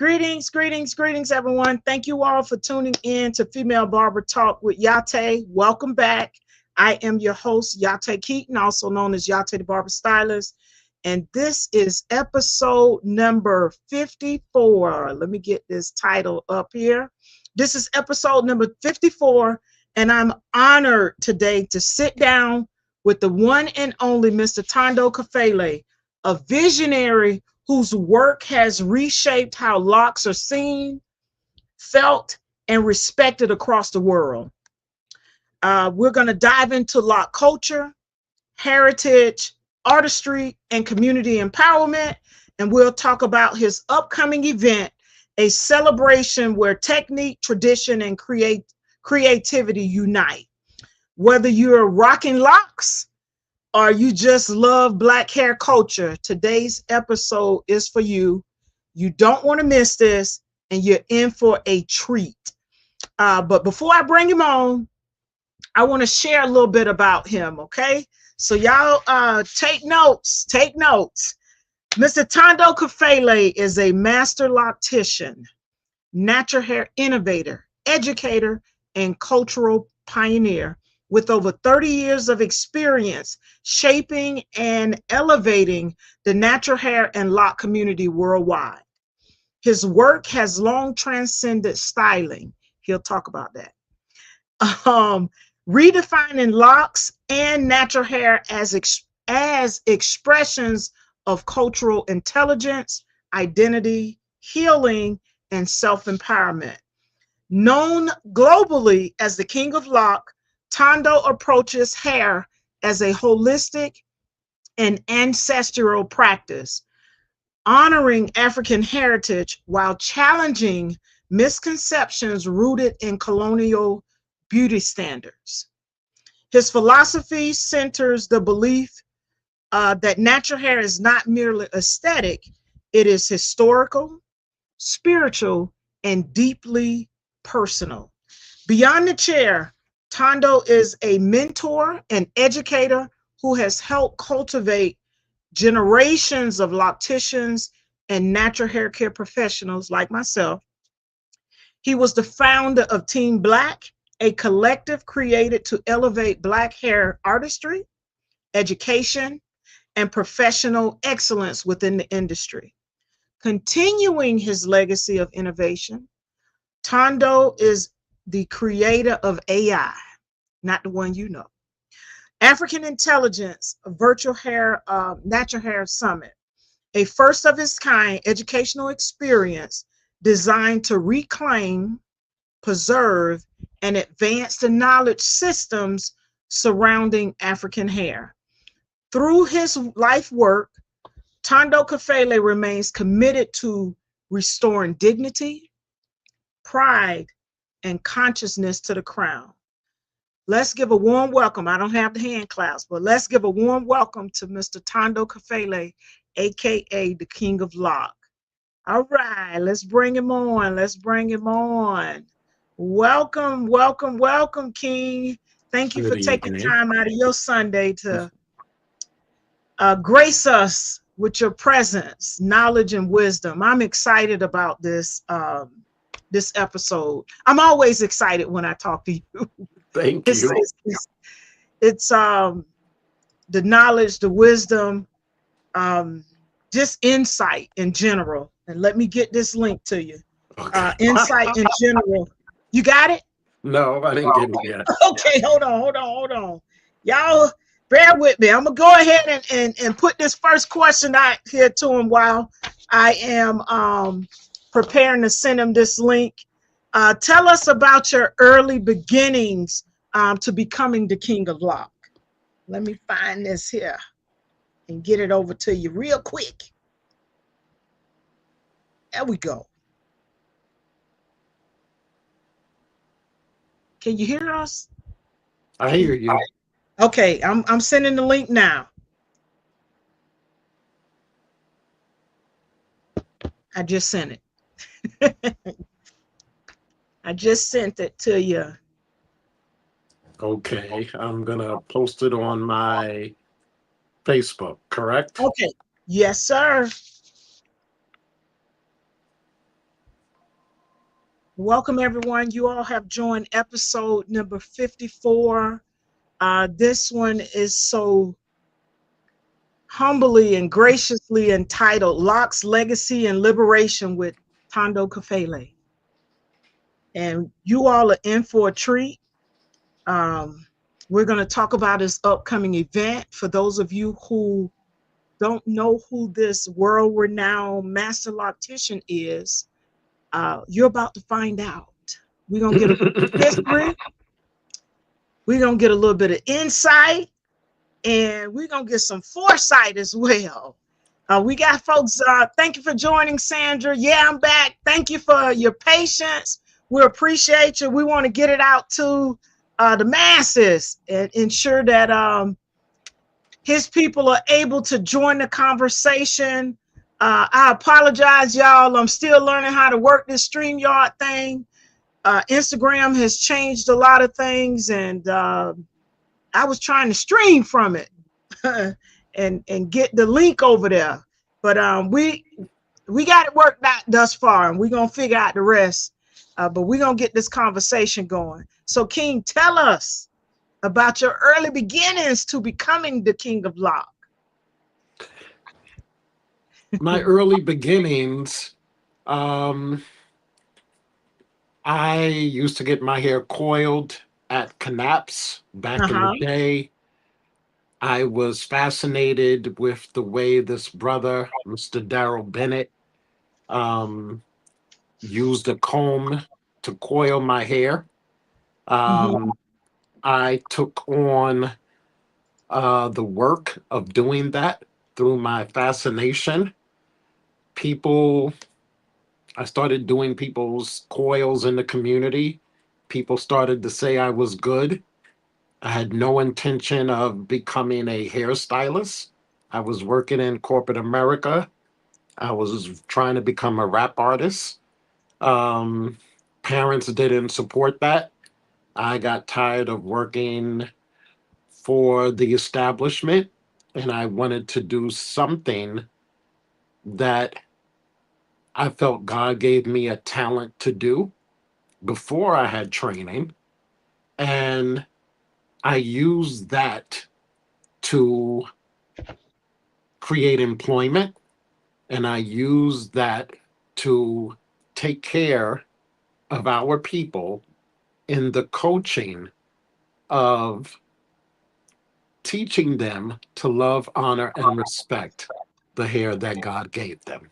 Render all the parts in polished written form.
Greetings, everyone. Thank you all for tuning in to Female Barber Talk with Yah-Tay. Welcome back. I am your host, Yah-Tay Keaton, also known as Yah-Tay the Barber Stylist. And this is episode number 54. Let me get this title up here. This is episode number 54, and I'm honored today to sit down with the one and only Mr. Thando Kafele, a visionary whose work has reshaped how locks are seen, felt, and respected across the world. We're going to dive into lock culture, heritage, artistry, and community empowerment, and we'll talk about his upcoming event, a celebration where technique, tradition, and creativity unite. Whether you're rocking locks or you just love Black hair culture, today's episode is for you. You don't want to miss this, and you're in for a treat. But before I bring him on, I want to share a little bit about him, okay? So y'all take notes. Mr. Thando Kafele is a master loctician, natural hair innovator, educator, and cultural pioneer with over 30 years of experience shaping and elevating the natural hair and lock community worldwide. His work has long transcended styling. He'll talk about that. Redefining locks and natural hair as expressions of cultural intelligence, identity, healing, and self-empowerment. Known globally as the King of Loc, Thando approaches hair as a holistic and ancestral practice, honoring African heritage while challenging misconceptions rooted in colonial beauty standards. His philosophy centers the belief that natural hair is not merely aesthetic, it is historical, spiritual, and deeply personal. Beyond the chair, Thando is a mentor and educator who has helped cultivate generations of locticians and natural hair care professionals like myself. He was the founder of Team Black, a collective created to elevate Black hair artistry, education, and professional excellence within the industry. Continuing his legacy of innovation, Thando is the creator of AI, not the one you know. African Intelligence, a virtual hair, natural hair summit, a first of its kind educational experience designed to reclaim, preserve, and advance the knowledge systems surrounding African hair. Through his life work, Thando Kafele remains committed to restoring dignity, pride, and consciousness to the crown. Let's give a warm welcome. I don't have the hand claps, but let's give a warm welcome to Mr. Thando Kafele, aka the King of Loc. All right, let's bring him on. Welcome, King. Thank you for taking time out of your Sunday to grace us with your presence, knowledge, and wisdom. I'm excited about this this episode. I'm always excited when I talk to you. Thank you. It's the knowledge, the wisdom, just insight in general. And let me get this link to you. Okay. Insight in general. You got it? No, I didn't get it yet. Okay, hold on. Y'all bear with me. I'm gonna go ahead and put this first question out here to him while I am preparing to send him this link. Tell us about your early beginnings to becoming the King of Loc. Let me find this here and get it over to you real quick. There we go. Can you hear us? I hear you. Okay, I'm sending the link now. I just sent it. I just sent it to you. Okay, I'm gonna post it on my Facebook, correct? Okay. Yes, sir. Welcome, everyone. You all have joined episode number 54. This one is so humbly and graciously entitled Locs, Legacy, and Liberation with Thando Kafele. And you all are in for a treat. We're going to talk about his upcoming event. For those of you who don't know who this world-renowned master loctician is, you're about to find out. We're going to get a history. We're going to get a little bit of insight, and we're going to get some foresight as well. We got folks, thank you for joining, Sandra. Yeah, I'm back. Thank you for your patience. We appreciate you. We want to get it out to the masses and ensure that his people are able to join the conversation. I apologize, y'all. I'm still learning how to work this StreamYard thing. Instagram has changed a lot of things, and I was trying to stream from it and get the link over there. But we got it worked out thus far, and we're going to figure out the rest. But we're going to get this conversation going. So, King, tell us about your early beginnings to becoming the King of Loc. My early beginnings, I used to get my hair coiled at Knapp's back in the day. I was fascinated with the way this brother, Mr. Darrell Bennett, used a comb to coil my hair. I took on the work of doing that through my fascination. I started doing people's coils in the community. People started to say I was good. I had no intention of becoming a hairstylist. I was working in corporate America. I was trying to become a rap artist. Parents didn't support that. I got tired of working for the establishment, and I wanted to do something that I felt God gave me a talent to do before I had training. And I used that to create employment, and I used that to take care of our people in the coaching of teaching them to love, honor, and respect the hair that God gave them.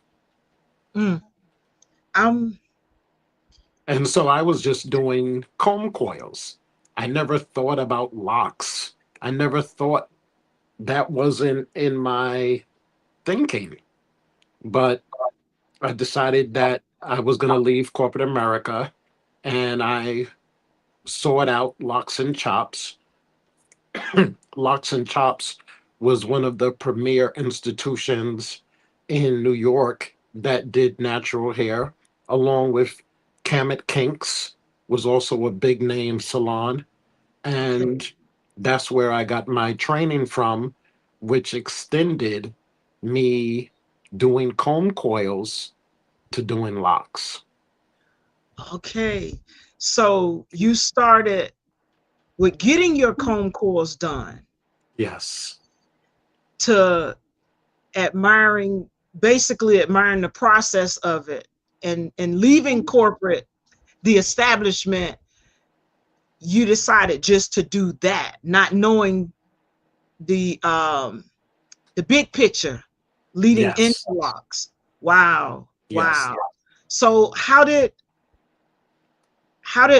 And so I was just doing comb coils. I never thought about locks. I never thought that wasn't in my thinking. But I decided that I was going to leave corporate America, and I sought out Locs and Chops. Locs and Chops was one of the premier institutions in New York that did natural hair, along with Kamet Kinks was also a big name salon. And that's where I got my training from, which extended me doing comb coils to doing locks. Okay. So you started with getting your comb coils done. Yes. To basically admiring the process of it, and leaving corporate, the establishment. You decided just to do that, not knowing the big picture leading into Yes. locks. Wow. Yes. So how did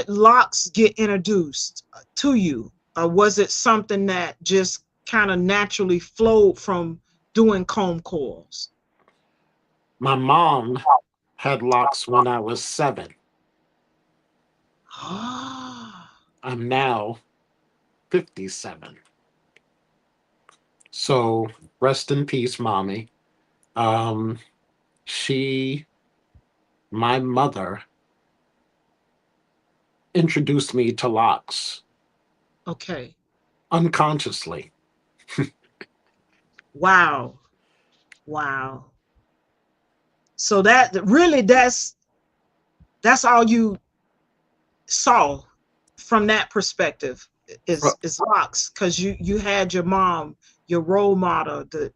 locks get introduced to you? Was it something that just kind of naturally flowed from doing comb coils? My mom had locks when I was 7. I'm now 57. So rest in peace, mommy. Um, my mother introduced me to locks Okay. unconsciously. Wow. So that really, that's all you saw from that perspective Fro- is Locs, because you had your mom, your role model, the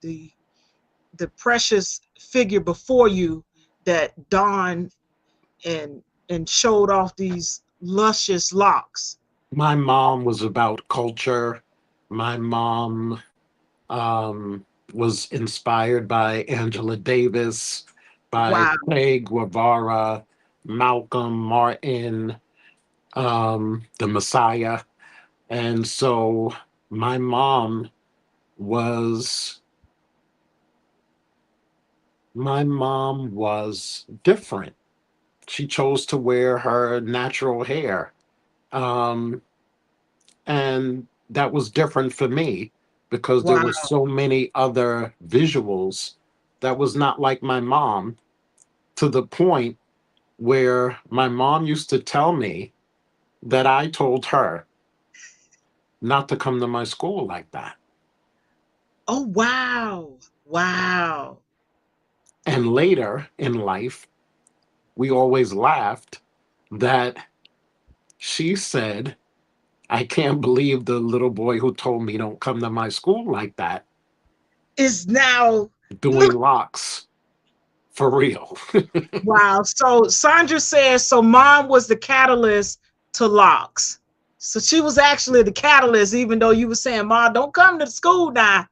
the precious figure before you that donned and showed off these luscious locks. My mom was about culture. My mom um, was inspired by Angela Davis, by Wow. Che Guevara, Malcolm Martin, the Messiah. And so my mom was my mom was different. She chose to wear her natural hair. Um, and that was different for me because there Wow. were so many other visuals that was not like my mom, to the point where my mom used to tell me that I told her not to come to my school like that. Oh, wow. Wow. And later in life, we always laughed that she said, I can't believe the little boy who told me don't come to my school like that, Is now, doing look. locks for real. Wow. So Sandra says, so mom was the catalyst to locks. So she was actually the catalyst, even though you were saying, Mom, don't come to school now.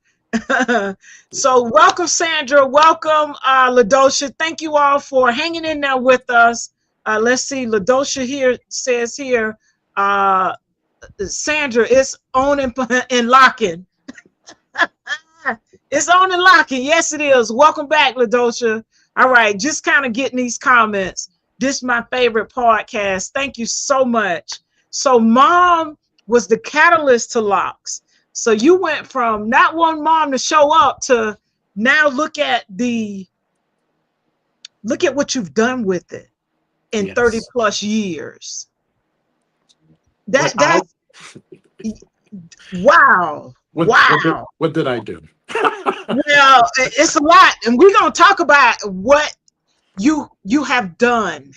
So welcome, Sandra. Welcome, Ladosha. Thank you all for hanging in there with us. Let's see. Ladosha here says here, uh, Sandra, it's on and locking. It's on and locking. Yes, it is. Welcome back, Ladosha. All right, just kind of getting these comments. This is my favorite podcast. Thank you so much. So, mom was the catalyst to locks. So you went from not one mom to show up to now look at what you've done with it in 30 Yes. plus years. But I That's wow. Wow. what did I do? Well, it's a lot, and we're gonna talk about what you have done,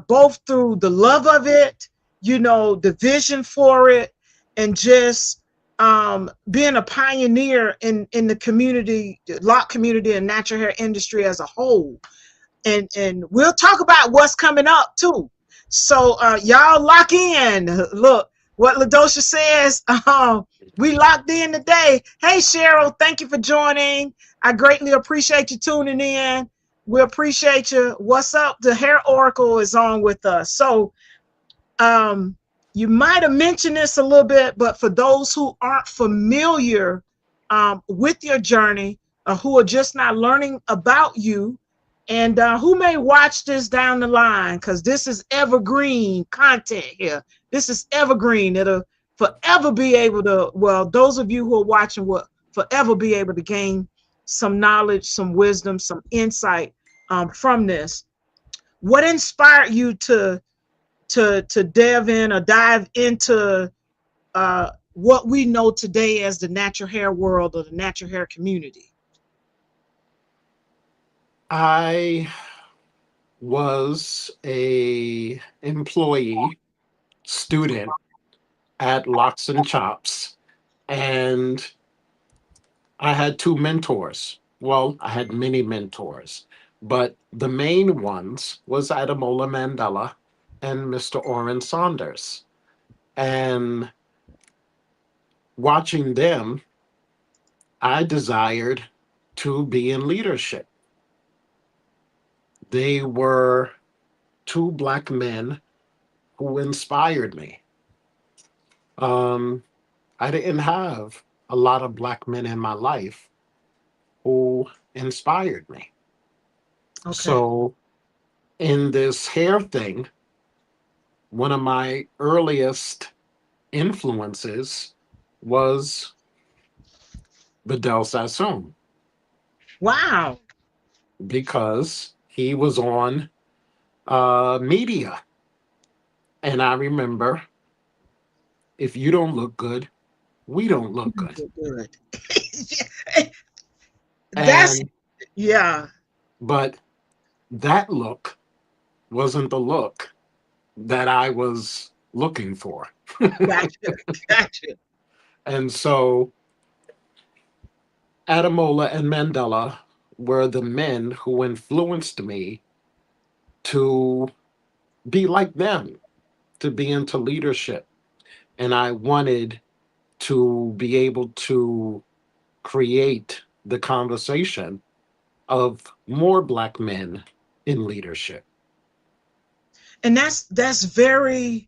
both through the love of it, the vision for it, and just being a pioneer in the community, the lock community, and natural hair industry as a whole. And we'll talk about what's coming up too. So y'all lock in. Look what Ladosha says. We locked in today. Hey Cheryl, thank you for joining. I greatly appreciate you tuning in. We appreciate you. What's up? The Hair Oracle is on with us. So you might have mentioned this a little bit, but for those who aren't familiar with your journey, who are just not learning about you, and who may watch this down the line, because this is evergreen content here. This is evergreen. It'll forever be able to, well, those of you who are watching will forever be able to gain some knowledge, some wisdom, some insight from this. What inspired you to delve in or dive into what we know today as the natural hair world or the natural hair community? I was a employee student at Locs and Chops, and I had two mentors. Well, I had many mentors, but the main ones was Adamola Mandela and Mr. Orrin Saunders. And watching them, I desired to be in leadership. They were two black men who inspired me. Um, I didn't have a lot of black men in my life who inspired me. Okay. So, in this hair thing, one of my earliest influences was Vidal Sassoon Wow. because he was on media. And I remember, if you don't look good, we don't look good. Good. That's, And, yeah. but that look wasn't the look. that I was looking for. Gotcha. Gotcha. And so Adamola and Mandela were the men who influenced me to be like them, to be into leadership. And I wanted to be able to create the conversation of more Black men in leadership. And that's very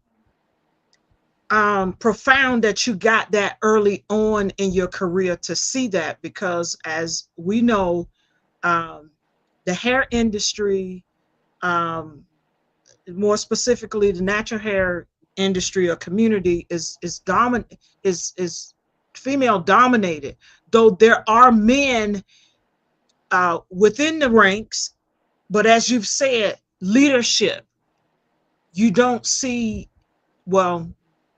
profound that you got that early on in your career to see that, because as we know, um, the hair industry, um, more specifically the natural hair industry or community, is female dominated, though there are men within the ranks, but as you've said, leadership, you don't see, well,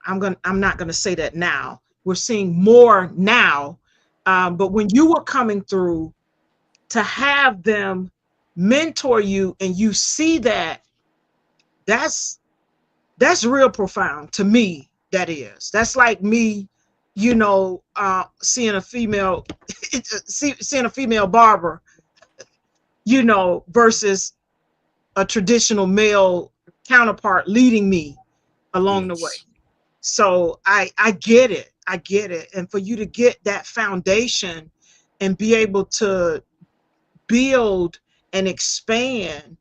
I'm not gonna say that now. We're seeing more now. But when you were coming through, to have them mentor you and you see that, that's that's real profound to me. That's like me, seeing a female seeing a female barber, versus a traditional male counterpart leading me along the way. Yes. So I get it. I get it. And for you to get that foundation and be able to build and expand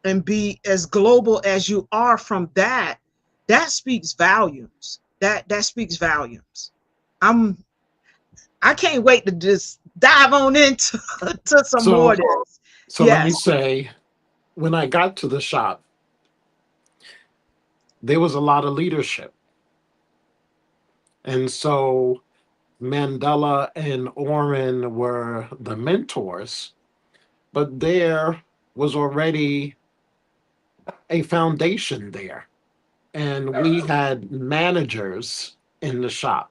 and be as global as you are from that, that speaks volumes. That speaks volumes. I'm I can't wait to just dive on into to some more of So, this. so let me Yes. say, when I got to the shop, there was a lot of leadership. And so Mandela and Orrin were the mentors, but there was already a foundation there. And we had managers in the shop.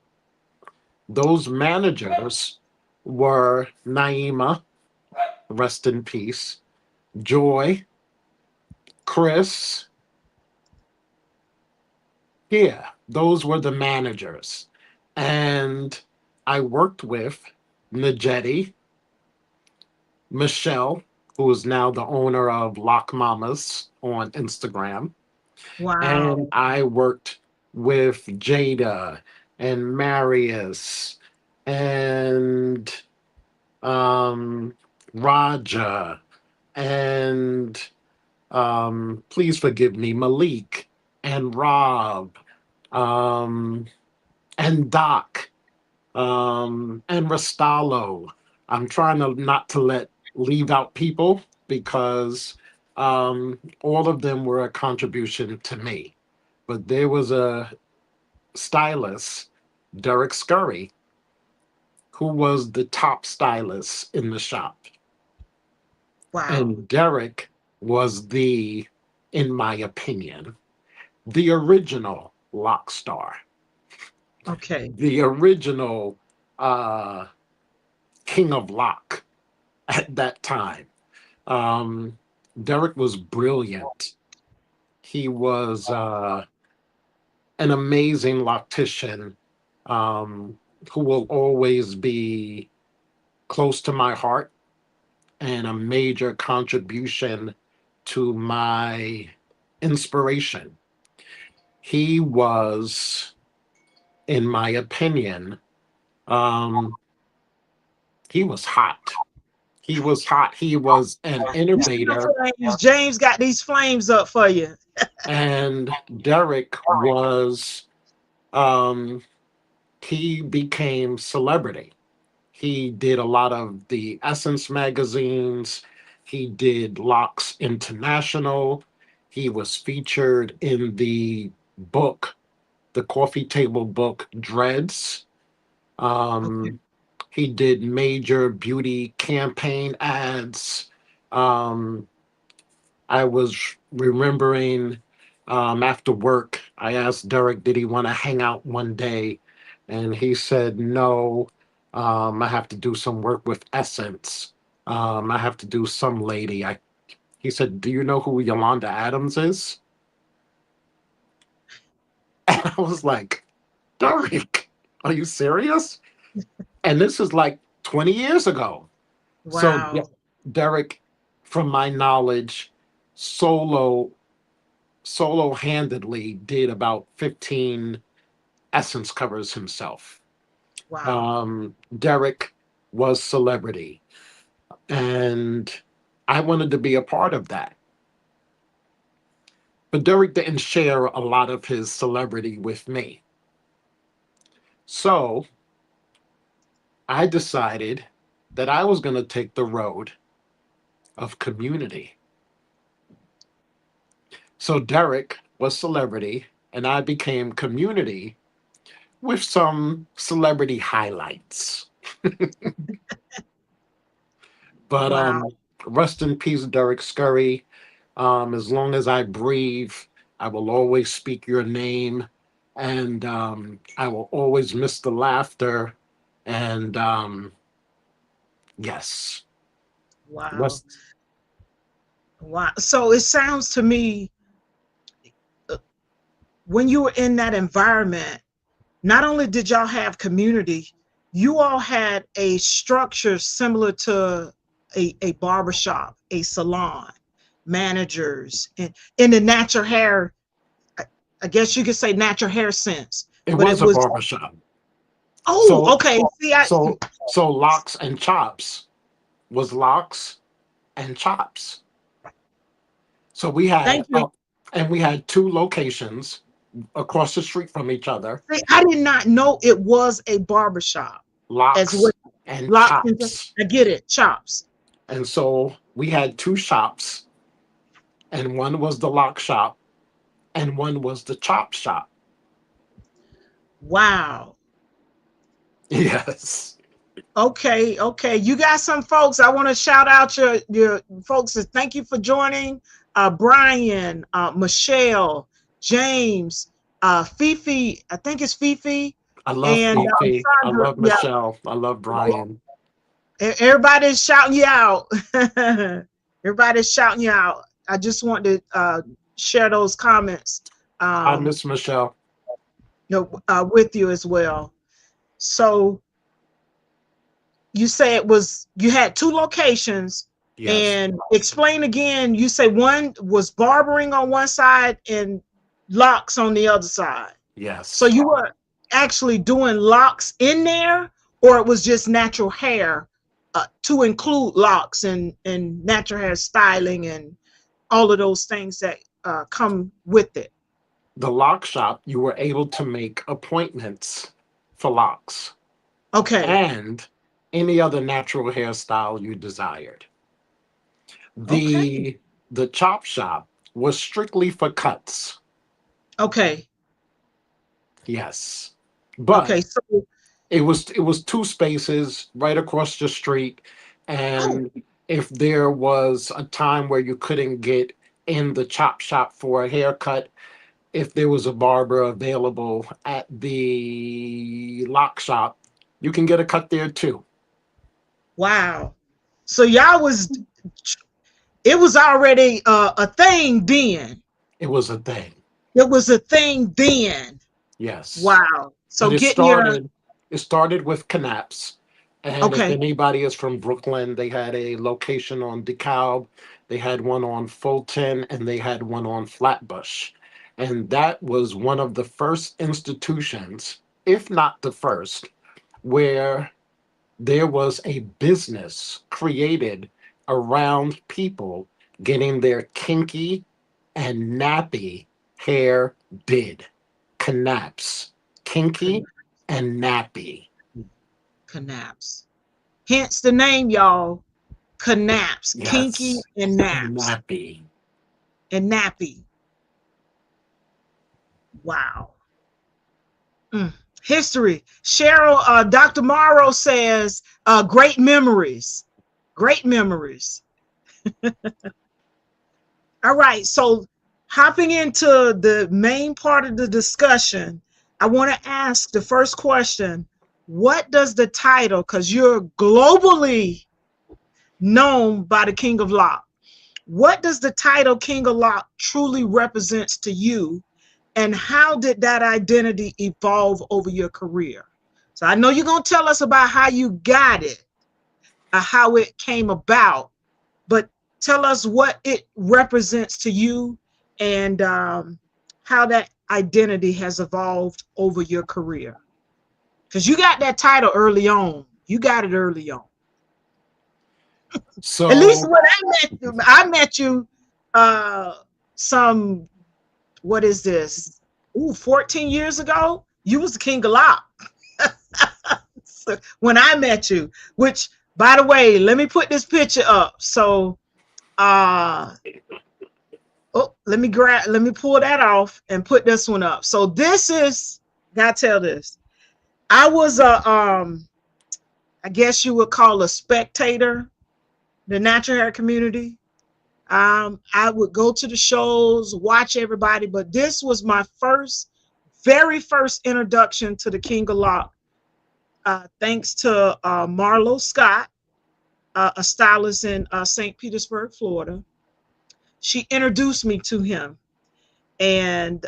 Those managers were Naima, rest in peace, Joy, Chris. Yeah, those were the managers. And I worked with Najeti, Michelle, who is now the owner of Loc Mamas on Instagram. Wow. And I worked with Jada and Marius and um, Raja and please forgive me, Malik and Rob um, and Doc and Restalo. I'm trying to not to let leave out people because all of them were a contribution to me. But there was a stylist, Derek Scurry, who was the top stylist in the shop. Wow. And Derek was in my opinion, the original lock star, Okay. the original uh, King of Loc at that time. Um, Derek was brilliant. He was an amazing loctician who will always be close to my heart and a major contribution to my inspiration. He was, in my opinion, um, he was hot. He was hot. He was an You see the innovator. flames? James got these flames up for you. And Derek was, um, he became celebrity. He did a lot of the Essence magazines. He did Locs International. He was featured in the book, the coffee table book, Dreads. Okay. Um, he did major beauty campaign ads. Um, I was remembering after work, I asked Derek, did he want to hang out one day? And he said, no, I have to do some work with Essence. I have to do some lady. He said, do you know who Yolanda Adams is? And I was like, Derek, are you serious? And this is like 20 years ago. So Wow. Derek, from my knowledge, solo handedly did about 15 essence covers himself. Wow. Derek was celebrity, and I wanted to be a part of that. But Derek didn't share a lot of his celebrity with me. So I decided that I was going to take the road of community. So Derek was celebrity, and I became community with some celebrity highlights. But Wow. rest in peace, Derek Scurry. As long as I breathe, I will always speak your name, and I will always miss the laughter. And yes, Wow. rest. Wow. So it sounds to me, uh, when you were in that environment, not only did y'all have community, you all had a structure similar to a barbershop, a salon, managers, and in the natural hair, I, I guess you could say natural hair sense, It but it was a was, barbershop. oh, So okay. See, so Locks and Chops was Locks and Chops. So we had thank you. and we had two locations across the street from each other, See, I did not know it was a barbershop as well. Locks and Lots and Chops. I get it, chops. And so we had two shops, and one was the lock shop and one was the chop shop. Wow. Yes. Okay, okay. You got some folks. I want to shout out your folks. Thank you for joining. Brian, Michelle, James, Fifi. I think it's Fifi, I love and Fifi. I Sandra. love Yeah, Michelle. I love Brian. everybody's shouting you out. Everybody's shouting you out. I just want to share those comments, I um, miss Michelle. with you as well. So you say it was, you had two locations, Yes. and explain again. You say one was barbering on one side and locks on the other side. So Yes. you were actually doing locks in there, or it was just natural hair, to include locks and natural hair styling and all of those things that come with it. The lock shop, you were able to make appointments for locks Okay. and any other natural hairstyle you desired. Okay. The chop shop was strictly for cuts. Okay. Yes. But Okay. So, it was two spaces right across the street, oh, and if there was a time where you couldn't get in the chop shop for a haircut, if there was a barber available at the lock shop, you can get a cut there too. wow. So y'all was, it was already a thing then. It was a thing. It was a thing then. Yes. Wow. So But getting your, it started with Knapp's. And if okay. anybody is from Brooklyn, they had a location on DeKalb, they had one on Fulton, and they had one on Flatbush. And that was one of the first institutions, if not the first, where there was a business created around people getting their kinky and nappy hair did. Knapp's, kinky and nappy. Knaps. Hence the name, y'all. Knaps. Kinky Yes, and and naps. nappy. And nappy. Wow. Mm. History. Cheryl, Dr. Morrow says, great memories. Great memories. All right. So hopping into the main part of the discussion, I want to ask the first question. What does the title, because you're globally known by the King of Loc, what does the title King of Loc truly represents to you? and how did that identity evolve over your career? So I know you're going to tell us about how you got it, how it came about, but tell us what it represents to you, and how that identity has evolved over your career. Because you got that title early on. You got it early on. At least So when I met you some, what is this? Ooh, 14 years ago. You was the king of loc. When I met you, which, by the way, let me put this picture up. So uh oh, let me pull that off and put this one up. So this is, gotta tell this. I was a I guess you would call a spectator, the natural hair community. I would go to the shows, watch everybody, but this was my very first introduction to the King of Loc, thanks to Marlo Scott, a stylist in St. Petersburg, Florida. She introduced me to him, and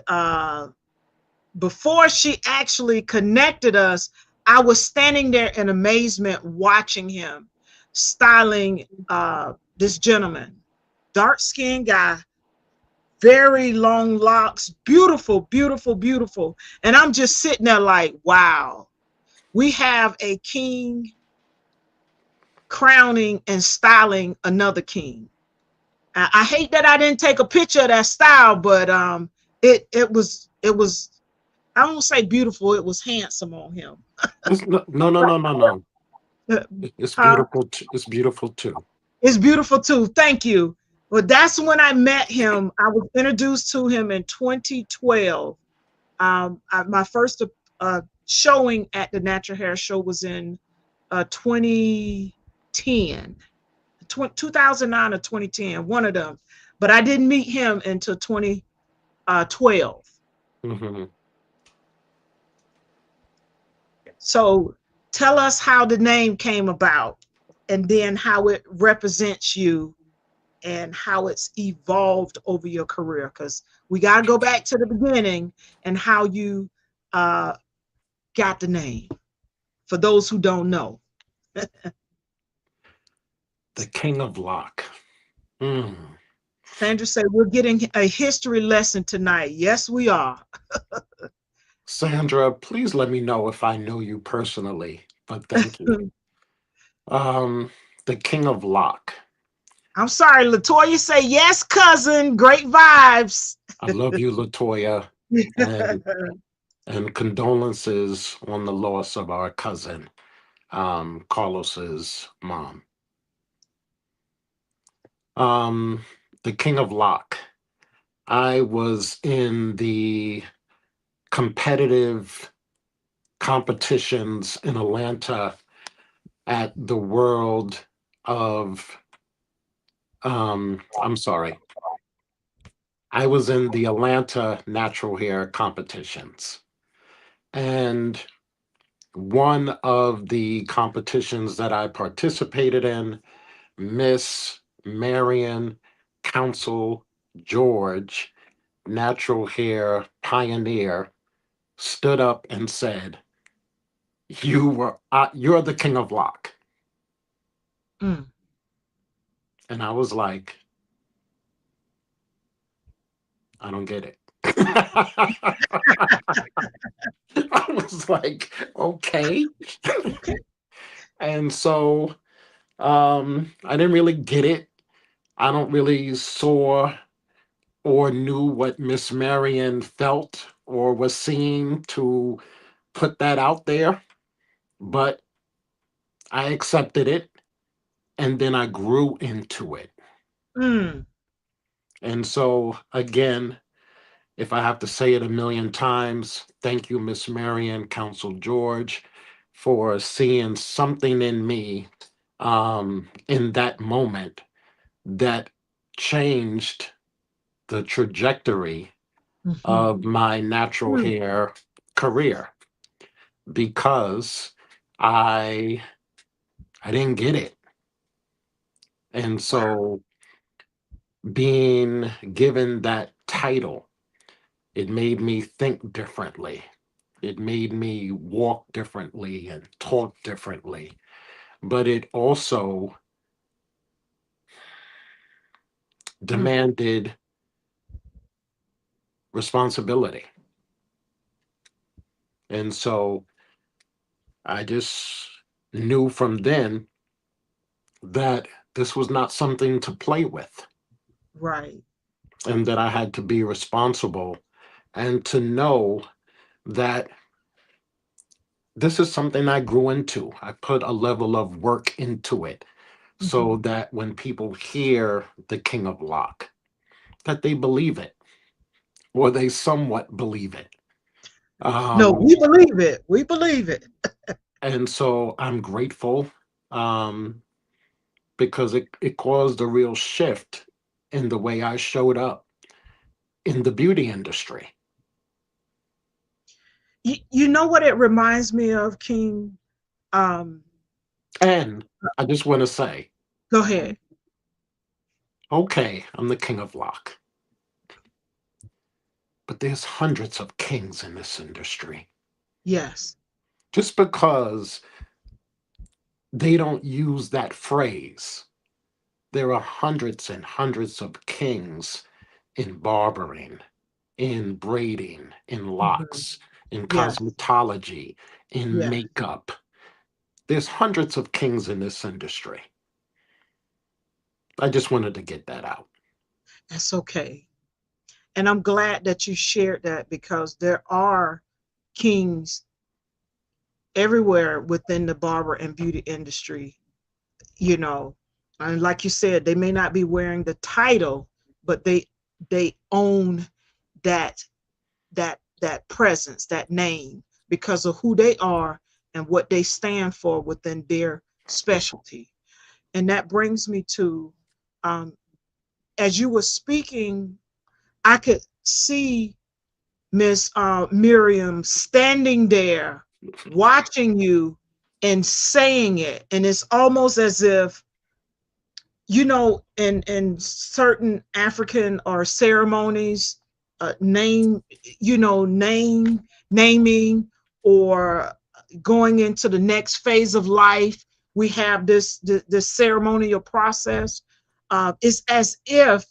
before she actually connected us, I was standing there in amazement watching him styling this gentleman, dark skinned guy, very long locks, beautiful, beautiful, beautiful. And I'm just sitting there like, wow, we have a king crowning and styling another king. I hate that I didn't take a picture of that style, but it was I won't say beautiful, it was handsome on him. no. Uh, It's huh? beautiful. It's beautiful too. It's beautiful too. Thank you. Well, that's when I met him. I was introduced to him in 2012. My first showing at the Natural Hair Show was in 2010, 2009 or 2010, one of them. But I didn't meet him until 2012. Hmm. So tell us how the name came about, and then how it represents you, and how it's evolved over your career. Because we got to go back to the beginning and how you uh, got the name, for those who don't know. The King of Loc. Mm. Sandra said, we're getting a history lesson tonight. Yes, we are. Sandra, please let me know if I know you personally, but thank you. Um, the King of Loc. I'm sorry, Latoya say, yes, cousin. Great vibes. I love you, Latoya, and condolences on the loss of our cousin, Carlos's mom. Um, the King of Loc. I was in the competitive competitions in Atlanta at the World of, I'm sorry, I was in the Atlanta natural hair competitions. And one of the competitions that I participated in, Miss Marion Council George, natural hair pioneer, stood up and said, you're the King of Loc." Mm. And I was like, I don't get it. I was like, okay. Okay. And so I didn't really get it. I don't really saw or knew what Miss Marion felt or was seeing to put that out there, but I accepted it and then I grew into it. Mm. And so again, if I have to say it a million times, thank you, Miss Marion, Council George, for seeing something in me in that moment that changed the trajectory Mhm. of my natural Mm. hair career because I I didn't get it. And Wow. so being given that title It made me think differently. It made me walk differently and talk differently. But it also Mm, demanded responsibility. And so I just knew from then that this was not something to play with, right. and that I had to be responsible and to know that this is something I grew into. I put a level of work into it so Mhm. that when people hear the King of Loc, that they believe it, or they somewhat believe it. No, Um, we believe it. We believe it. and so I'm grateful, um, because it caused a real shift in the way I showed up in the beauty industry. You know what it reminds me of, King? Um, And I just want to say, Go ahead. okay, I'm the King of Loc, but there's hundreds of kings in this industry. Yes. Just because they don't use that phrase, there are hundreds and hundreds of kings in barbering, in braiding, in Mhm. locks, in Yes. cosmetology, in Yeah. makeup. There's hundreds of kings in this industry. I just wanted to get that out. That's okay. And I'm glad that you shared that because there are kings everywhere within the barber and beauty industry, you know. And like you said, they may not be wearing the title, but they own that that presence, that name because of who they are and what they stand for within their specialty. And that brings me to um, as you were speaking, I could see Miss Miriam standing there watching you and saying it. And it's almost as if, in certain African or ceremonies, name, naming or going into the next phase of life, we have this ceremonial process. It's as if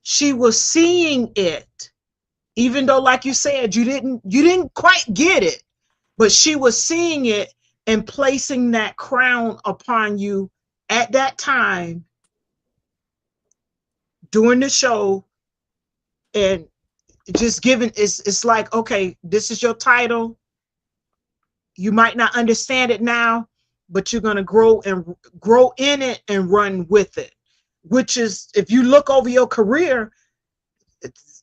she was seeing it, even though, like you said, you didn't quite get it, but she was seeing it and placing that crown upon you at that time during the show, and just giving, it's like, okay, this is your title. You might not understand it now, but you're going to grow in it and run with it, which is, if you look over your career, it's,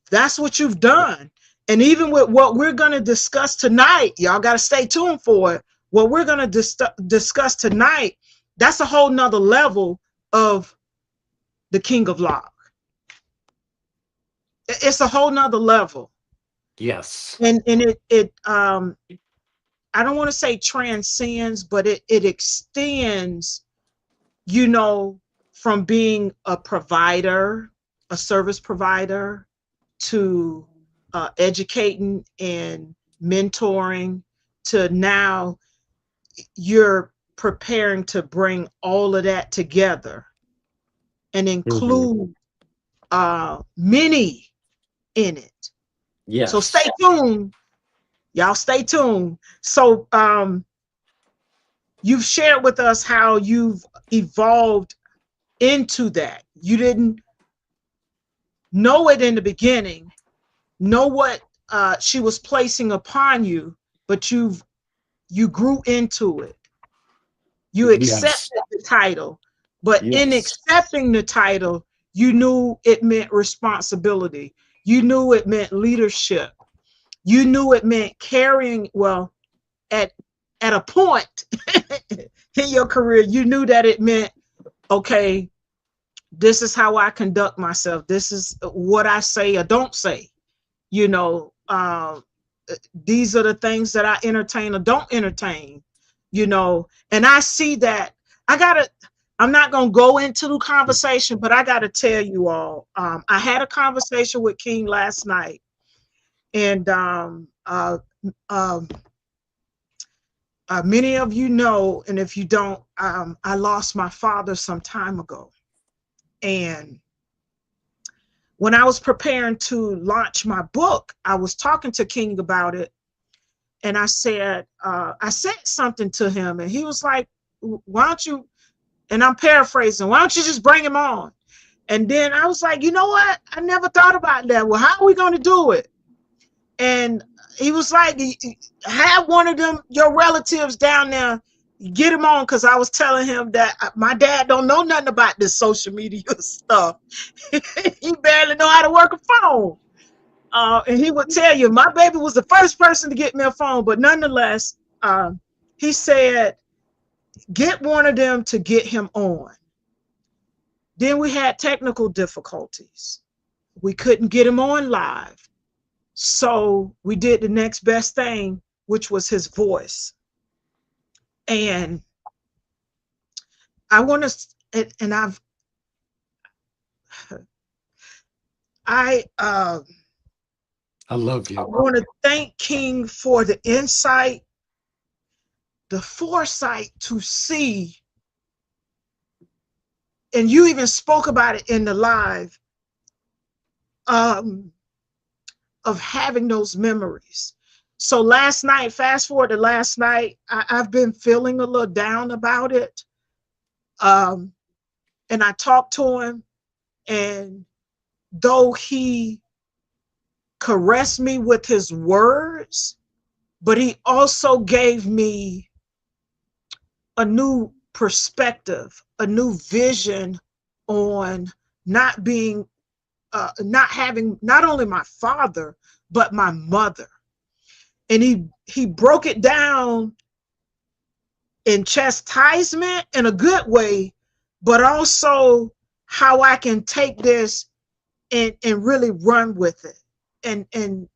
that's what you've done. And even with what we're going to discuss tonight, y'all got to stay tuned for it. What we're going to discuss tonight, that's a whole nother level of the King of Loc. It's a whole nother level. Yes. And it I don't want to say transcends, but it extends, you know, from being a provider, a service provider, to educating and mentoring, to now you're preparing to bring all of that together and Mhm. include many in it. So stay Yes. tuned, y'all. Stay tuned. So you've shared with us how you've evolved into that. You didn't know it in the beginning, know what she was placing upon you, but you grew into it. You Yes. accepted the title, but in Yes. accepting the title, you knew it meant responsibility. You knew it meant leadership. You knew it meant carrying, well, at at a point in your career, you knew that it meant, okay, this is how I conduct myself. This is what I say or don't say. You know, these are the things that I entertain or don't entertain. And I see that. I gotta. I'm not going to go into the conversation, but I got to tell you all, I had a conversation with King last night, and um, many of you know, and if you don't, I lost my father some time ago. And when I was preparing to launch my book, I was talking to King about it, and I said something to him, and he was like, "Why don't you?" And I'm paraphrasing. Why don't you just bring him on? And then I was like, you know what? I never thought about that. Well, how are we going to do it? And he was like, have one of them, your relatives down there, get him on. Cause I was telling him that my dad don't know nothing about this social media stuff. He barely know how to work a phone. And he would tell you, my baby was the first person to get me a phone. But nonetheless, he said, get one of them to get him on. Then we had technical difficulties. We couldn't get him on live. So we did the next best thing, which was his voice. And I want to, and I uh, I love I you. want to thank King for the insight, the foresight to see, and you even spoke about it in the live, um, of having those memories. So last night, fast forward to last night, I've been feeling a little down about it. Um, and I talked to him, and though he caressed me with his words, but he also gave me a new perspective, a new vision on not being, not having not only my father, but my mother. And he broke it down in chastisement in a good way, but also how I can take this and really run with it. And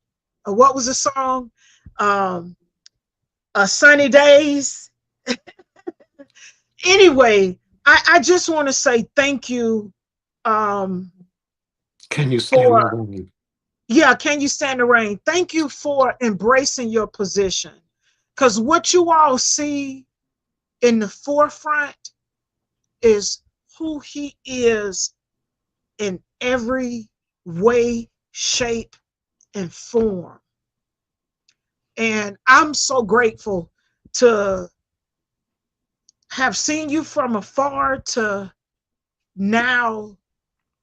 what was the song? Um, Sunny Days. Anyway, I just want to say thank you, um, Can you stand the for, rain? yeah, can you stand the rain? Thank you for embracing your position. Because what you all see in the forefront is who he is in every way, shape, and form. And I'm so grateful to have seen you from afar to now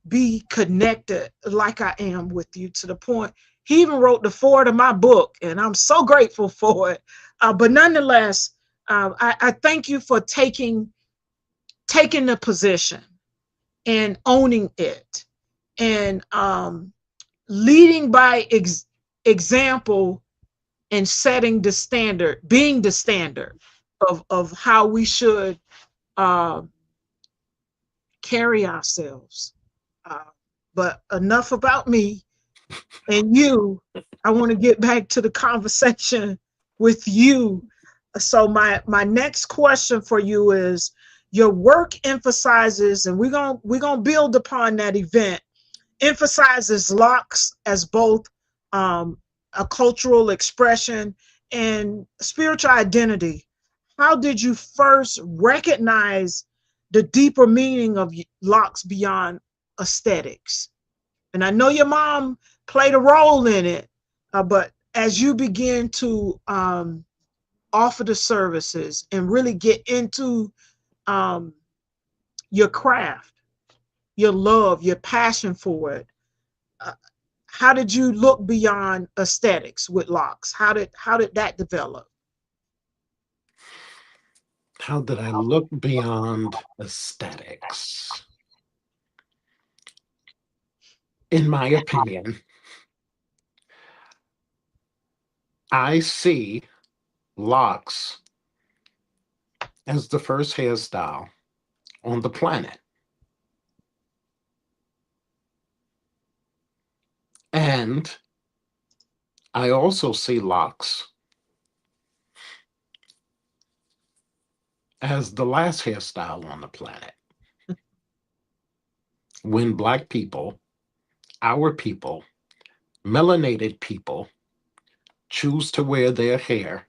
be connected like I am with you, to the point he even wrote the foreword of my book, and I'm so grateful for it. But nonetheless, I thank you for taking the position and owning it, and leading by example, and setting the standard, being the standard of how we should uh, carry ourselves. Uh, but enough about me and you. I want to get back to the conversation with you. So my next question for you is, your work emphasizes, and we're gonna build upon that event, emphasizes Locs as both um, a cultural expression and spiritual identity. How did you first recognize the deeper meaning of Locs beyond aesthetics? And I know your mom played a role in it, but as you begin to offer the services and really get into um, your craft, your love, your passion for it, uh, how did you look beyond aesthetics with Locs? How did that develop? How did I look beyond aesthetics? In my opinion, I see locks as the first hairstyle on the planet. And I also see locks as the last hairstyle on the planet. when Black people, our people, melanated people, choose to wear their hair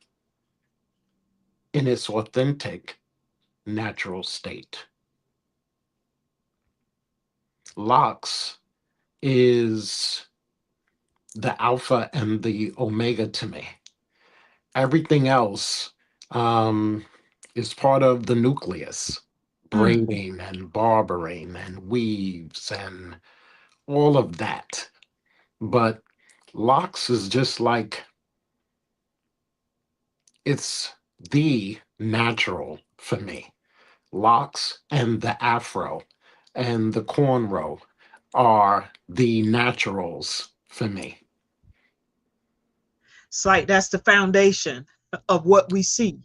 in its authentic, natural state. Locks is the alpha and the omega to me. Everything else um, is part of the nucleus, Mm. braiding and barbering and weaves and all of that. But locks is just like it's the natural for me. Locks and the afro and the cornrow are the naturals for me. It's like that's the foundation of what we see.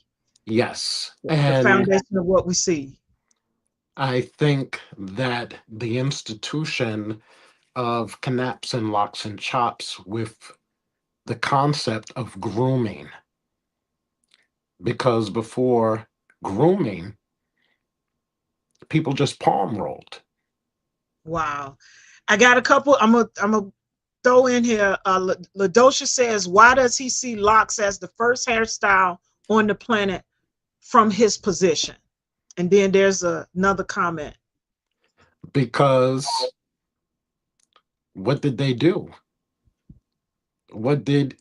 Yes. The And foundation of what we see. I think that the institution of knaps and locks and chops with the concept of grooming, because before grooming, people just palm rolled. Wow. I got a couple. I'm a throw in here. Ladosha says, why does he see locks as the first hairstyle on the planet from his position? And then there's another comment. Because what did they do? What did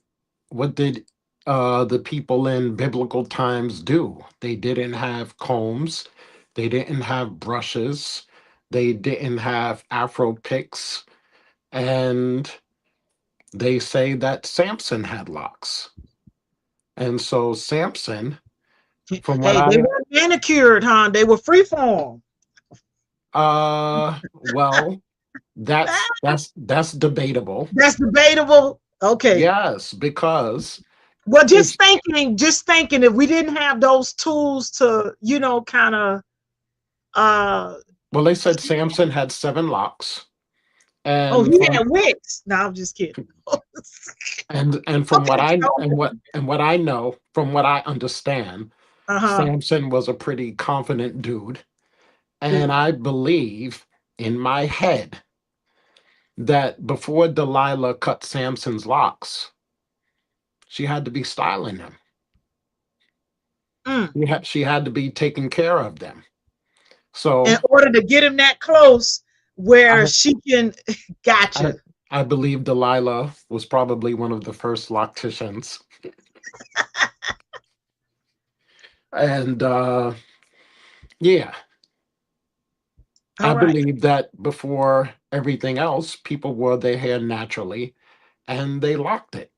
the people in biblical times do? They didn't have combs, they didn't have brushes, they didn't have afro picks, and they say that Samson had locks. And so Samson, from what Hey, they I weren't manicured, huh? They were freeform. well, that's debatable. That's debatable. Okay. Yes, because Well, if just thinking, if we didn't have those tools to, kind of, uh, well, they said Samson had 7 locks, oh, and he from had wigs. No, I'm just kidding. and from what Okay, I so, and what I know, from what I understand, uh-huh. Samson was a pretty confident dude, and Mm, I believe in my head that before Delilah cut Samson's locks, she had to be styling them. mm. She had to be taking care of them. In So order to get him that close where I she can, I gotcha. I believe Delilah was probably one of the first locticians, and yeah, All I right. believe that before everything else, people wore their hair naturally and they locked it.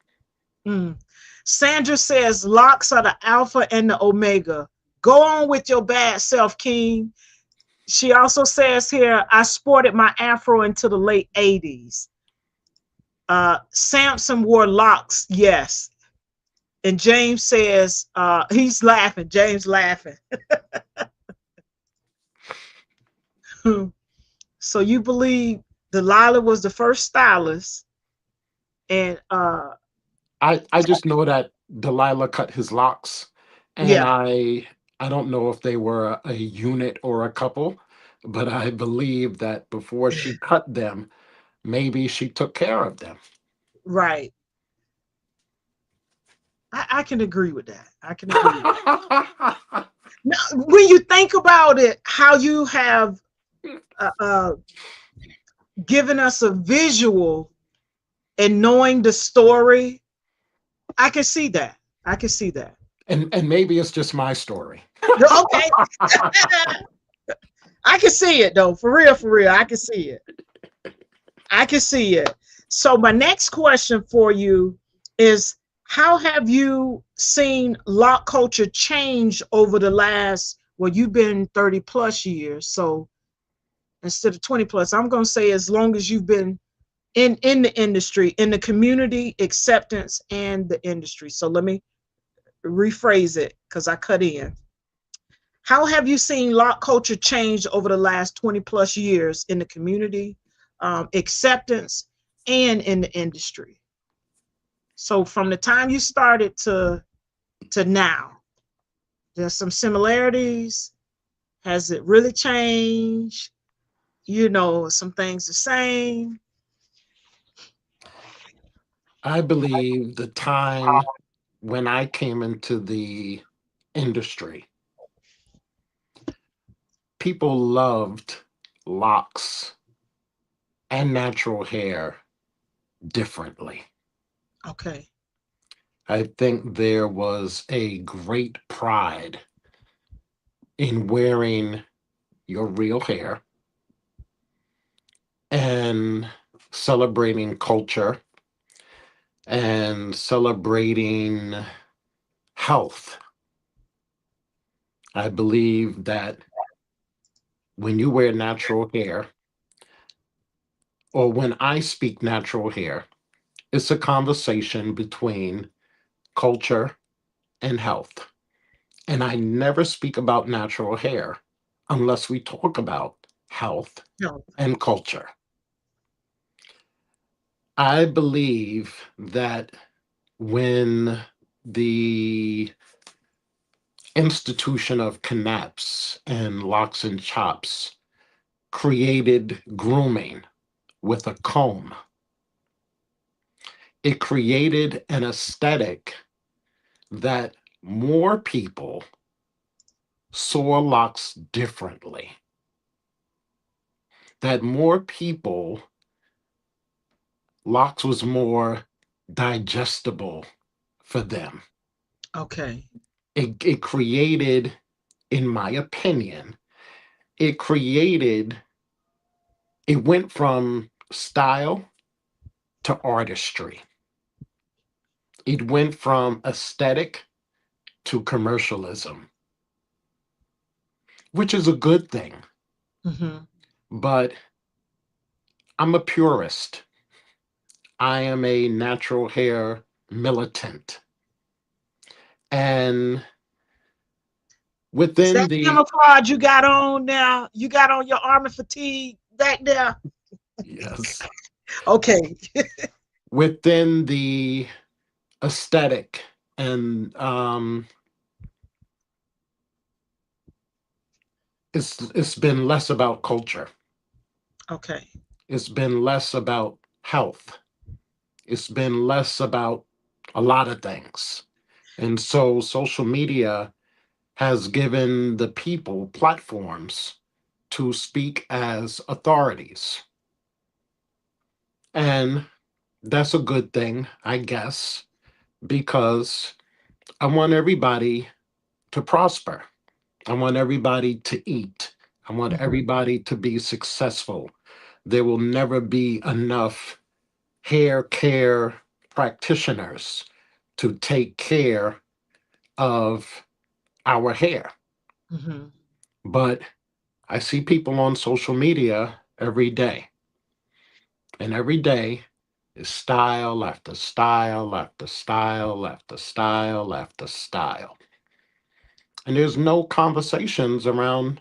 Mm. Sandra says locks are the alpha and the omega. Go on with your bad self, King. She also says here, I sported my afro into the late 80s. Samson wore locks, yes. And James says, he's laughing. James laughing. So you believe Delilah was the first stylist, and I just know that Delilah cut his locks, and yeah, I don't know if they were a unit or a couple, but I believe that before she cut them, maybe she took care of them. right. I can agree with that. I can agree with that. Now, when you think about it, how you have uh, uh, given us a visual and knowing the story, I can see that. I can see that. And maybe it's just my story. Okay, I can see it though. For real, for real. I can see it. I can see it. So my next question for you is, how have you seen lock culture change over the last, well, you've been 30 plus years. So instead of 20 plus, I'm going to say as long as you've been in the industry, in the community acceptance and the industry. So let me rephrase it because I cut in. How have you seen lock culture change over the last 20 plus years in the community, acceptance, and in the industry? So from the time you started to now, there's some similarities. Has it really changed? some things the same? I believe the time when I came into the industry, people loved locks and natural hair differently. Okay. I think there was a great pride in wearing your real hair and celebrating culture and celebrating health. I believe that when you wear natural hair, or when I speak natural hair, it's a conversation between culture and health. And I never speak about natural hair unless we talk about health No. and culture. I believe that when the institution of Knaps and Locks and Chops created grooming with a comb, it created an aesthetic that more people saw locks differently, that more people, locks was more digestible for them. Okay. It created, in my opinion, it created, it went from style to artistry. It went from aesthetic to commercialism, which is a good thing. Hmm. But I'm a purist. I am a natural hair militant. And Is that within the, camouflage you got on now? You got on your army fatigue back there? yes, Okay. within the aesthetic, and it's been less about culture. Okay. It's been less about health. It's been less about a lot of things. And so social media has given the people platforms to speak as authorities. And that's a good thing, I guess, because I want everybody to prosper. I want everybody to eat. I want Hmm. everybody to be successful. There will never be enough hair care practitioners to take care of our hair. Hmm. But I see people on social media every day, and every day is style after style after style after style after style. And there's no conversations around,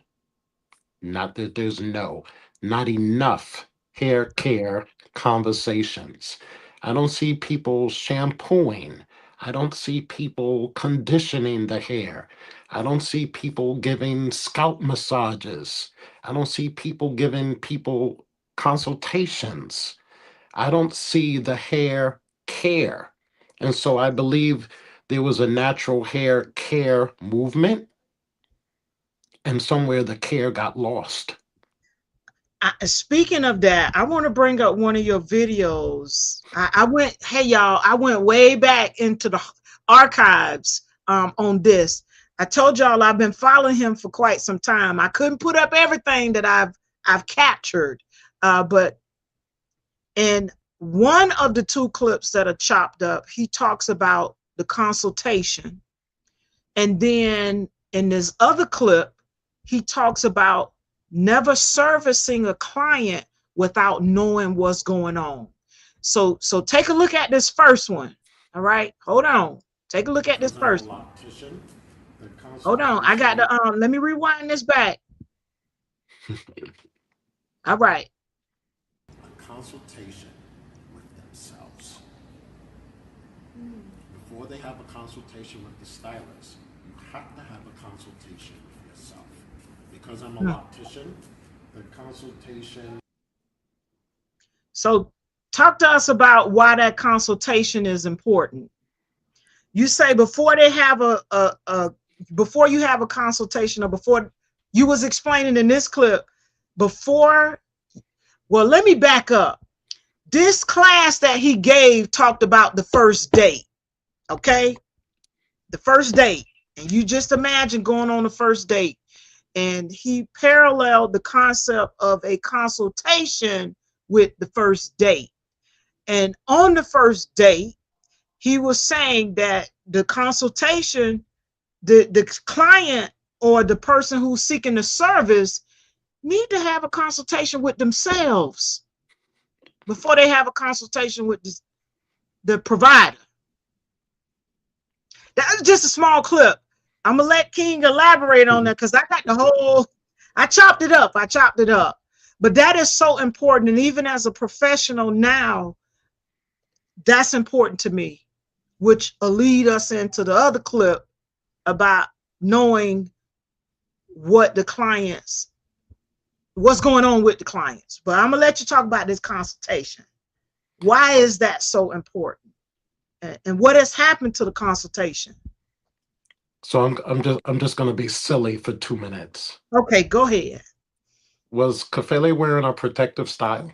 not that there's no, not enough hair care conversations. I don't see people shampooing. I don't see people conditioning the hair. I don't see people giving scalp massages. I don't see people giving people consultations. I don't see the hair care. And so I believe there was a natural hair care movement, and somewhere the care got lost. Speaking of that, I want to bring up one of your videos. I went, hey y'all, I went way back into the archives on this. I told y'all I've been following him for quite some time. I couldn't put up everything that I've captured, but in one of the two clips that are chopped up, he talks about the consultation, and then in this other clip, he talks about never servicing a client without knowing what's going on. So take a look at this first one. All right, hold on. Take a look at this Because I'm a first one. loctician, the Hold on. I got consultation, the let me rewind this back. All right. a consultation with themselves. Before they have a consultation with the stylist, you have to have a consultation with yourself. Because I'm a Hmm. loctician, The consultation. So talk to us about why that consultation is important. You say before they have a before you have a consultation, or before, you was explaining in this clip, before, well, let me back up. This class that he gave talked about the first date. Okay, the first date. And you just imagine going on the first date. And he paralleled the concept of a consultation with the first date. And on the first date, he was saying that the consultation, the client or the person who's seeking the service need to have a consultation with themselves before they have a consultation with the provider. That was just a small clip. I'm gonna let King elaborate on that because I got the whole, I chopped it up. I chopped it up. But that is so important. And even as a professional now, that's important to me, which will lead us into the other clip about knowing what the clients, what's going on with the clients. But I'm gonna let you talk about this consultation. Why is that so important? And what has happened to the consultation? So I'm just gonna be silly for 2 minutes. Okay, go ahead. Was Kafele wearing a protective style?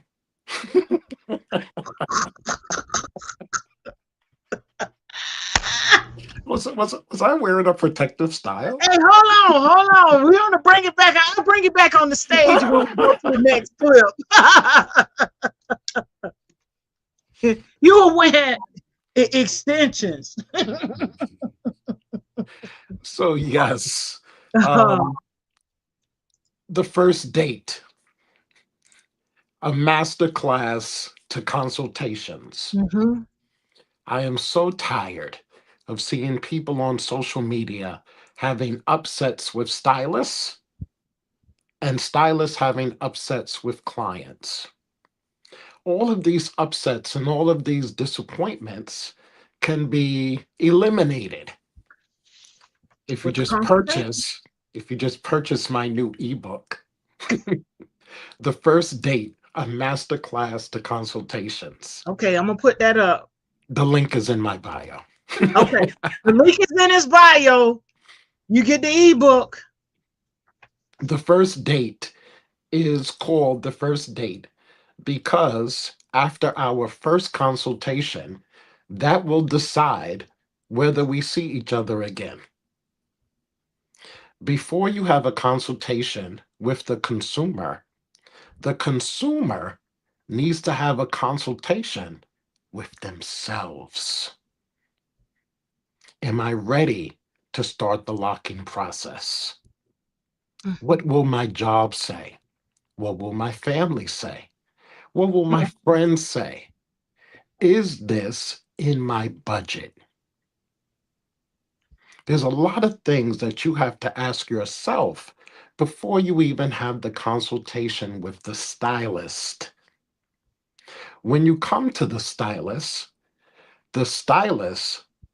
Was I wearing a protective style? Hey, hold on. We're gonna bring it back. I'll bring it back on the stage when we go to the next clip. You were wearing extensions. So yes, um, the first date, a master class to consultations. Mhm. I am so tired of seeing people on social media having upsets with stylists and stylists having upsets with clients. All of these upsets and all of these disappointments can be eliminated if you With the just consultation. purchase if you just purchase my new ebook, The First Date, a masterclass to consultations. Okay, I'm gonna put that up. The link is in my bio. Okay, the link is in his bio. You get the ebook. The first date is called the first date because after our first consultation, that will decide whether we see each other again. Before you have a consultation with the consumer needs to have a consultation with themselves. Am I ready to start the locking process? What will my job say? What will my family say? What will my friends say? Is this in my budget? There's a lot of things that you have to ask yourself before you even have the consultation with the stylist. When you come to the stylist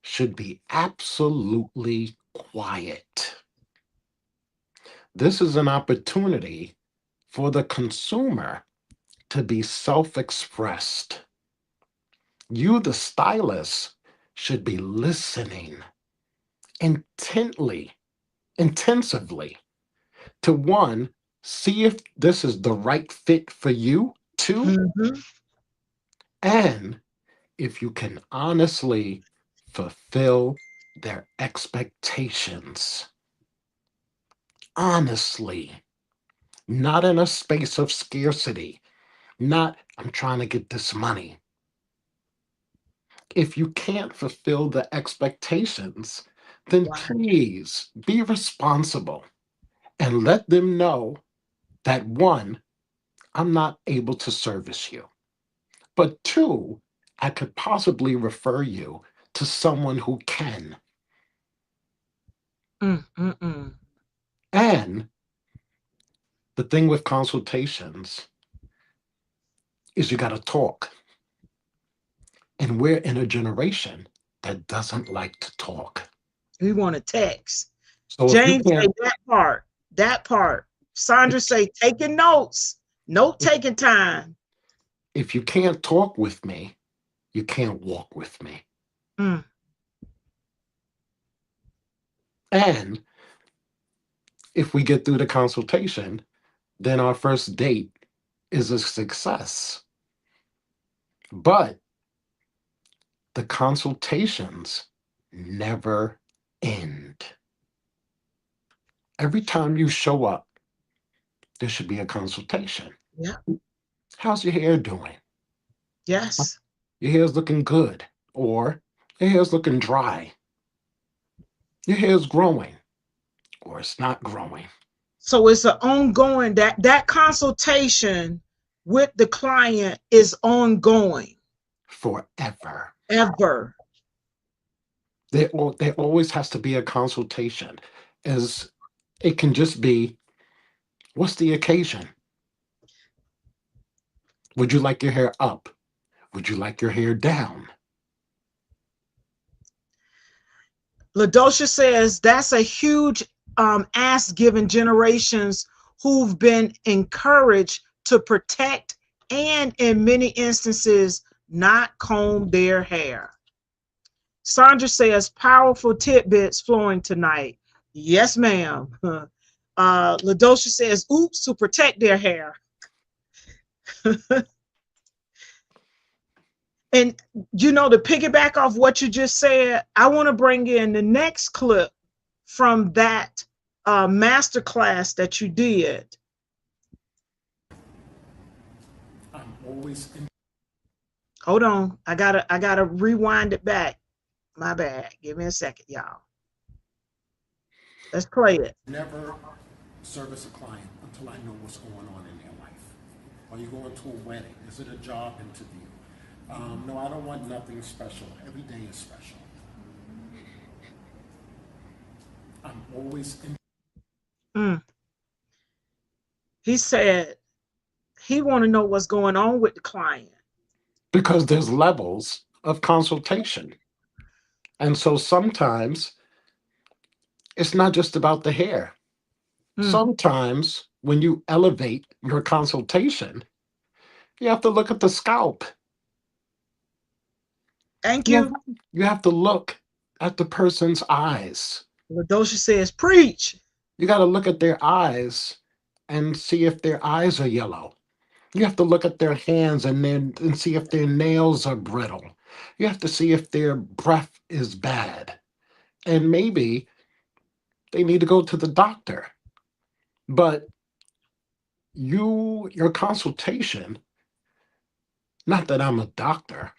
should be absolutely quiet. This is an opportunity for the consumer to be self expressed. You, the stylist, should be listening intently, intensively to one, see if this is the right fit for you, two, Mhm. and if you can honestly fulfill their expectations. Honestly, not in a space of scarcity, not, I'm trying to get this money. If you can't fulfill the expectations, then Wow. please be responsible and let them know that one, I'm not able to service you, but two, I could possibly refer you to someone who can. Mm. And the thing with consultations is you got to talk. And we're in a generation that doesn't like to talk. We want to text. So if you James say can't, that part. That part. Sandra say, taking notes, note If, taking time. if you can't talk with me, you can't walk with me. Mm, And if we get through the consultation, then our first date is a success. But the consultations never end. Every time you show up, there should be a consultation. yeah. How's your hair doing? Yes. Your hair's looking good. Or your hair's looking dry. Your hair's growing. Or it's not growing. So it's an ongoing that consultation with the client is ongoing Forever. ever. There always has to be a consultation. As it can just be, what's the occasion? Would you like your hair up? Would you like your hair down? LaDosha says that's a huge ask given generations who've been encouraged to protect and in many instances not comb their hair. Sandra says powerful tidbits flowing tonight. Yes, ma'am. LaDosha says oops to protect their hair. And to piggyback off what you just said, I want to bring in the next clip from that master class that you did. I'm always in. Hold on, I gotta rewind it back. My bad. Give me a second, y'all. Let's play it. Never service a client until I know what's going on in their life. Are you going to a wedding? Is it a job interview? No, I don't want nothing special. Every day is special. I'm always in. Mm. He said he want to know what's going on with the client. Because there's levels of consultation. And so sometimes it's not just about the hair. Mm. Sometimes when you elevate your consultation, you have to look at the scalp. Thank You have, you. you have to look at the person's eyes. LaDosha says preach. You got to look at their eyes and see if their eyes are yellow. You have to look at their hands and see if their nails are brittle. You have to see if their breath is bad. And maybe they need to go to the doctor. But your consultation, not that I'm a doctor,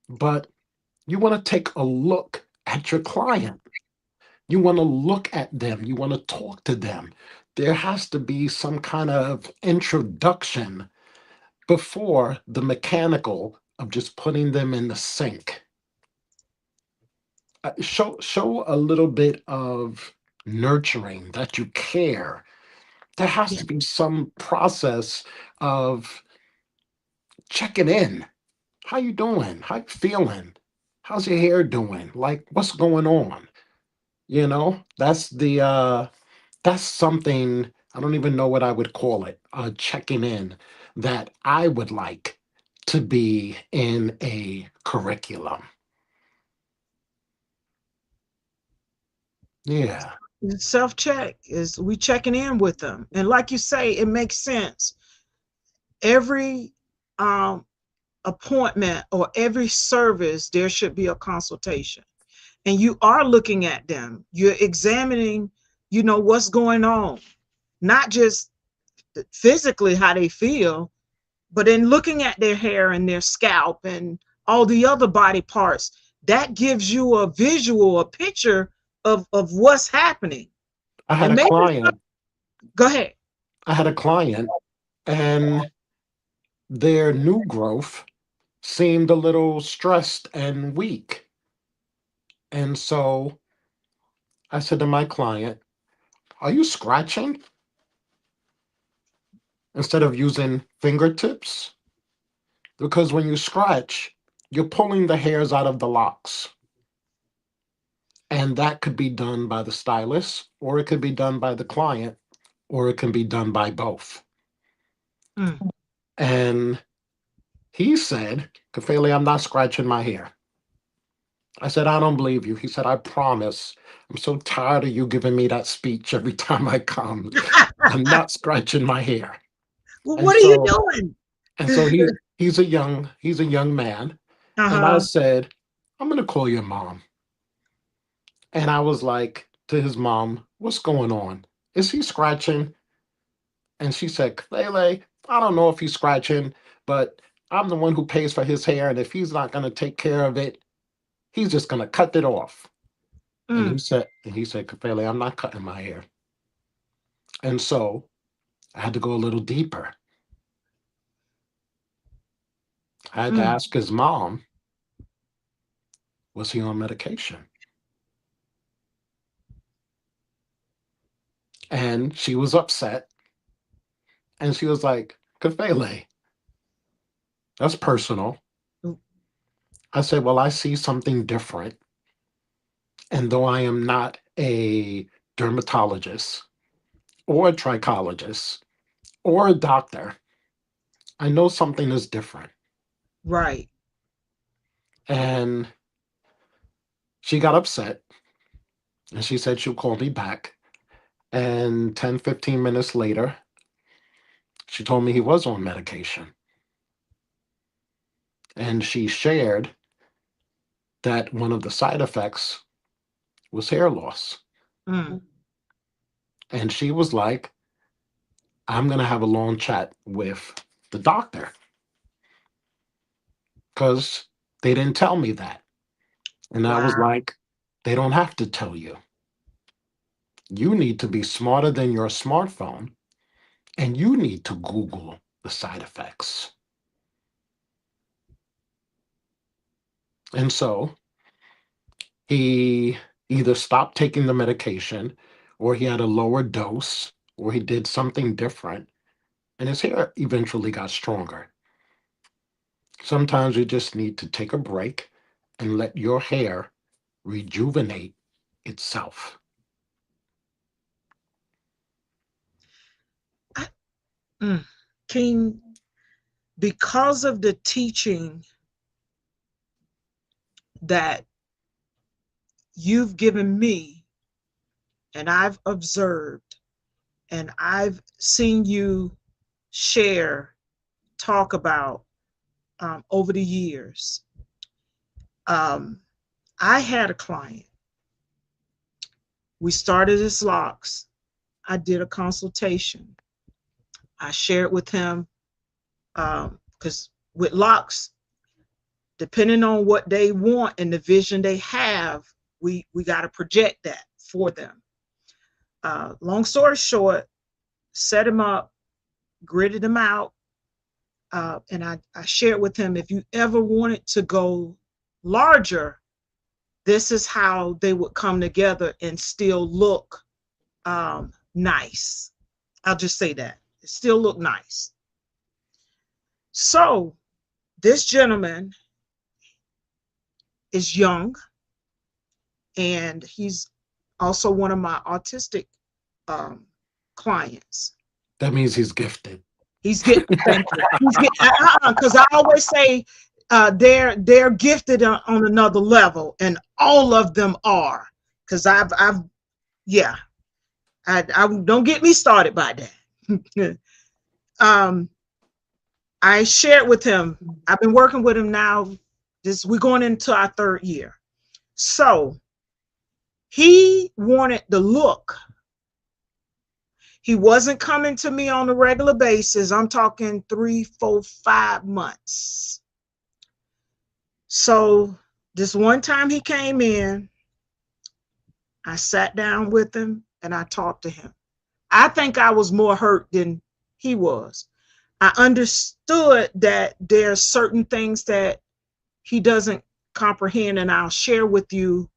but you want to take a look at your client. You want to look at them. You want to talk to them. There has to be some kind of introduction before the mechanical of just putting them in the sink. Show a little bit of nurturing that you care. There has Yeah. to be some process of checking in. How you doing? How you feeling? How's your hair doing? Like what's going on? That's something I don't even know what I would call it. Checking in that I would like to be in a curriculum. Yeah. Self check is we checking in with them, and like you say, it makes sense. Every um, appointment or every service, there should be a consultation, and you are looking at them. You're examining, what's going on, not just physically how they feel, but in looking at their hair and their scalp and all the other body parts. That gives you a visual, a picture of what's happening. I had And a maybe, client. go ahead. I had a client and their new growth seemed a little stressed and weak. And so I said to my client, "Are you scratching instead of using fingertips? Because when you scratch, you're pulling the hairs out of the locks. And that could be done by the stylist or it could be done by the client or it can be done by both. Mm. And he said, Kafele, I'm not scratching my hair. I said, I don't believe you. He said, I promise. I'm so tired of you giving me that speech every time I come. I'm not scratching my hair. Well, And what are you so doing? and so he's a young man. And I Uh-huh. said, I'm gonna call your mom. And I was like to his mom, what's going on? Is he scratching? And she said, Lele, I don't know if he's scratching, but I'm the one who pays for his hair. And if he's not gonna take care of it, he's just gonna cut it off. Mm. And he said, Kafele, I'm not cutting my hair. And so I had to go a little deeper. I had to Mm. ask his mom, was he on medication? And she was upset. And she was like, Kafele, that's personal. Mm. I said, well, I see something different. And though I am not a dermatologist or a trichologist or a doctor, I know something is different. Right. And she got upset and she said she'll call me back. And 10, 15 minutes later, she told me he was on medication. And she shared that one of the side effects was hair loss. Mm. And she was like, I'm going to have a long chat with the doctor because they didn't tell me that. And I was Wow. like, they don't have to tell you. You need to be smarter than your smartphone and you need to Google the side effects. And so he either stopped taking the medication or he had a lower dose or he did something different and his hair eventually got stronger. Sometimes you just need to take a break and let your hair rejuvenate itself. I, mm. King, because of the teaching that you've given me and I've observed and I've seen you share, talk about over the years. Um, I had a client. We started as Locs. I did a consultation. I shared with him because with Locs, depending on what they want and the vision they have, we got to project that for them. Long story short, set him up, gridded him out, and I shared with him if you ever wanted to go larger, this is how they would come together and still look nice. I'll just say that. It still look nice. So this gentleman is young and he's also one of my autistic um, clients. That means he's gifted. He's getting thank you. He's getting because I always say they're gifted on another level, and all of them are. Because I've yeah, I don't get me started by that. um, I shared with him. I've been working with him now. This we're going into our third year. So he wanted the look. He wasn't coming to me on a regular basis. I'm talking 3, 4, 5 months. So this one time he came in, I sat down with him and I talked to him. I think I was more hurt than he was. I understood that there are certain things that he doesn't comprehend, and I'll share with you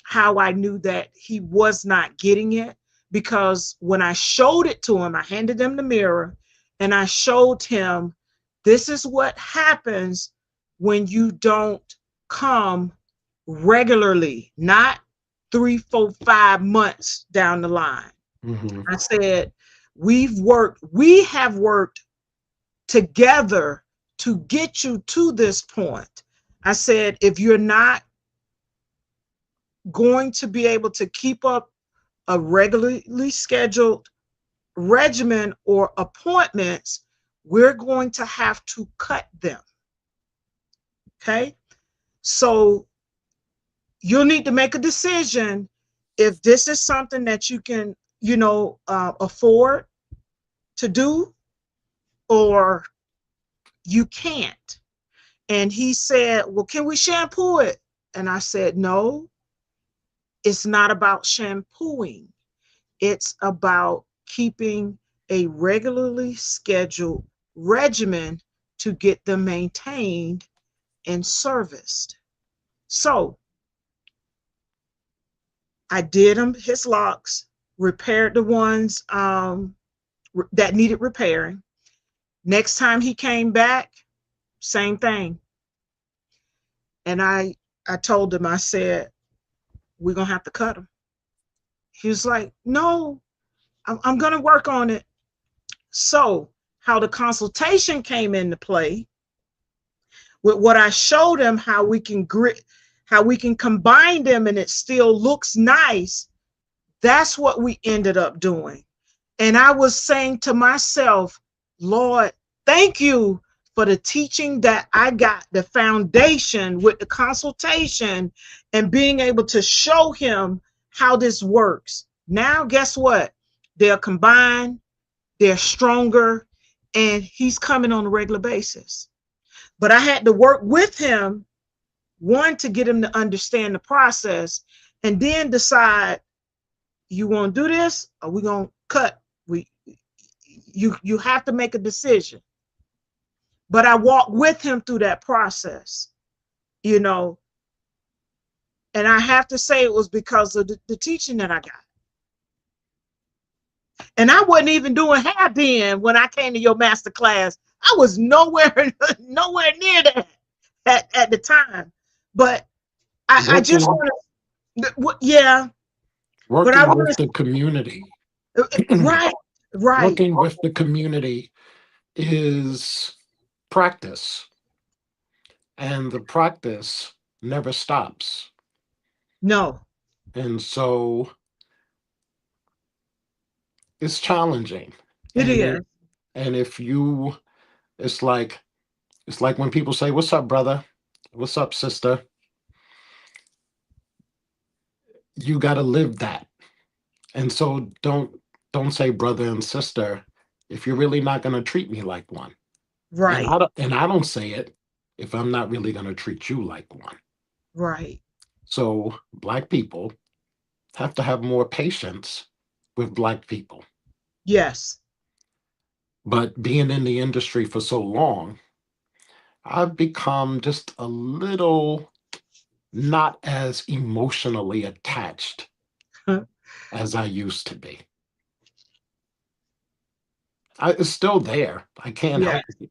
how I knew that he was not getting it. Because when I showed it to him, I handed him the mirror and I showed him this is what happens when you don't come regularly, not 3, 4, 5 months down the line. Mm-hmm. I said, we have worked together to get you to this point. I said, if you're not going to be able to keep up a regularly scheduled regimen or appointments, we're going to have to cut them. Okay. So you'll need to make a decision if this is something that you can, afford to do, or you can't. And he said, well, can we shampoo it? And I said, no, it's not about shampooing. It's about keeping a regularly scheduled regimen to get them maintained and serviced. So I did him his locks, repaired the ones that needed repairing. Next time he came back, same thing. And I told him, I said, we're gonna have to cut him. He was like, no, I'm gonna work on it. So how the consultation came into play with what I showed him, how we can combine them and it still looks nice. That's what we ended up doing. And I was saying to myself, Lord, thank you for the teaching that I got, the foundation with the consultation and being able to show him how this works. Now, guess what? They're combined, they're stronger, and he's coming on a regular basis. But I had to work with him, one, to get him to understand the process, and then decide, you want to do this or we going to cut. You have to make a decision. But I walked with him through that process, you know, and I have to say it was because of the teaching that I got. And I wasn't even doing hair then when I came to your master class. I was nowhere nowhere near that at the time. But I just Working, want to, yeah, but I working want with the community, to, right, right, working with the community is practice, and the practice never stops. no, And so it's challenging. it And is, it, and if you, it's like, it's like when people say, "What's up, brother? What's up, sister?" You got to live that. And so don't say brother and sister if you're really not going to treat me like one. And right, I don't say it if I'm not really going to treat you like one. right, So black people have to have more patience with black people. yes, But being in the industry for so long, I've become just a little not as emotionally attached as I used to be. It's still there. I can't yeah, help it,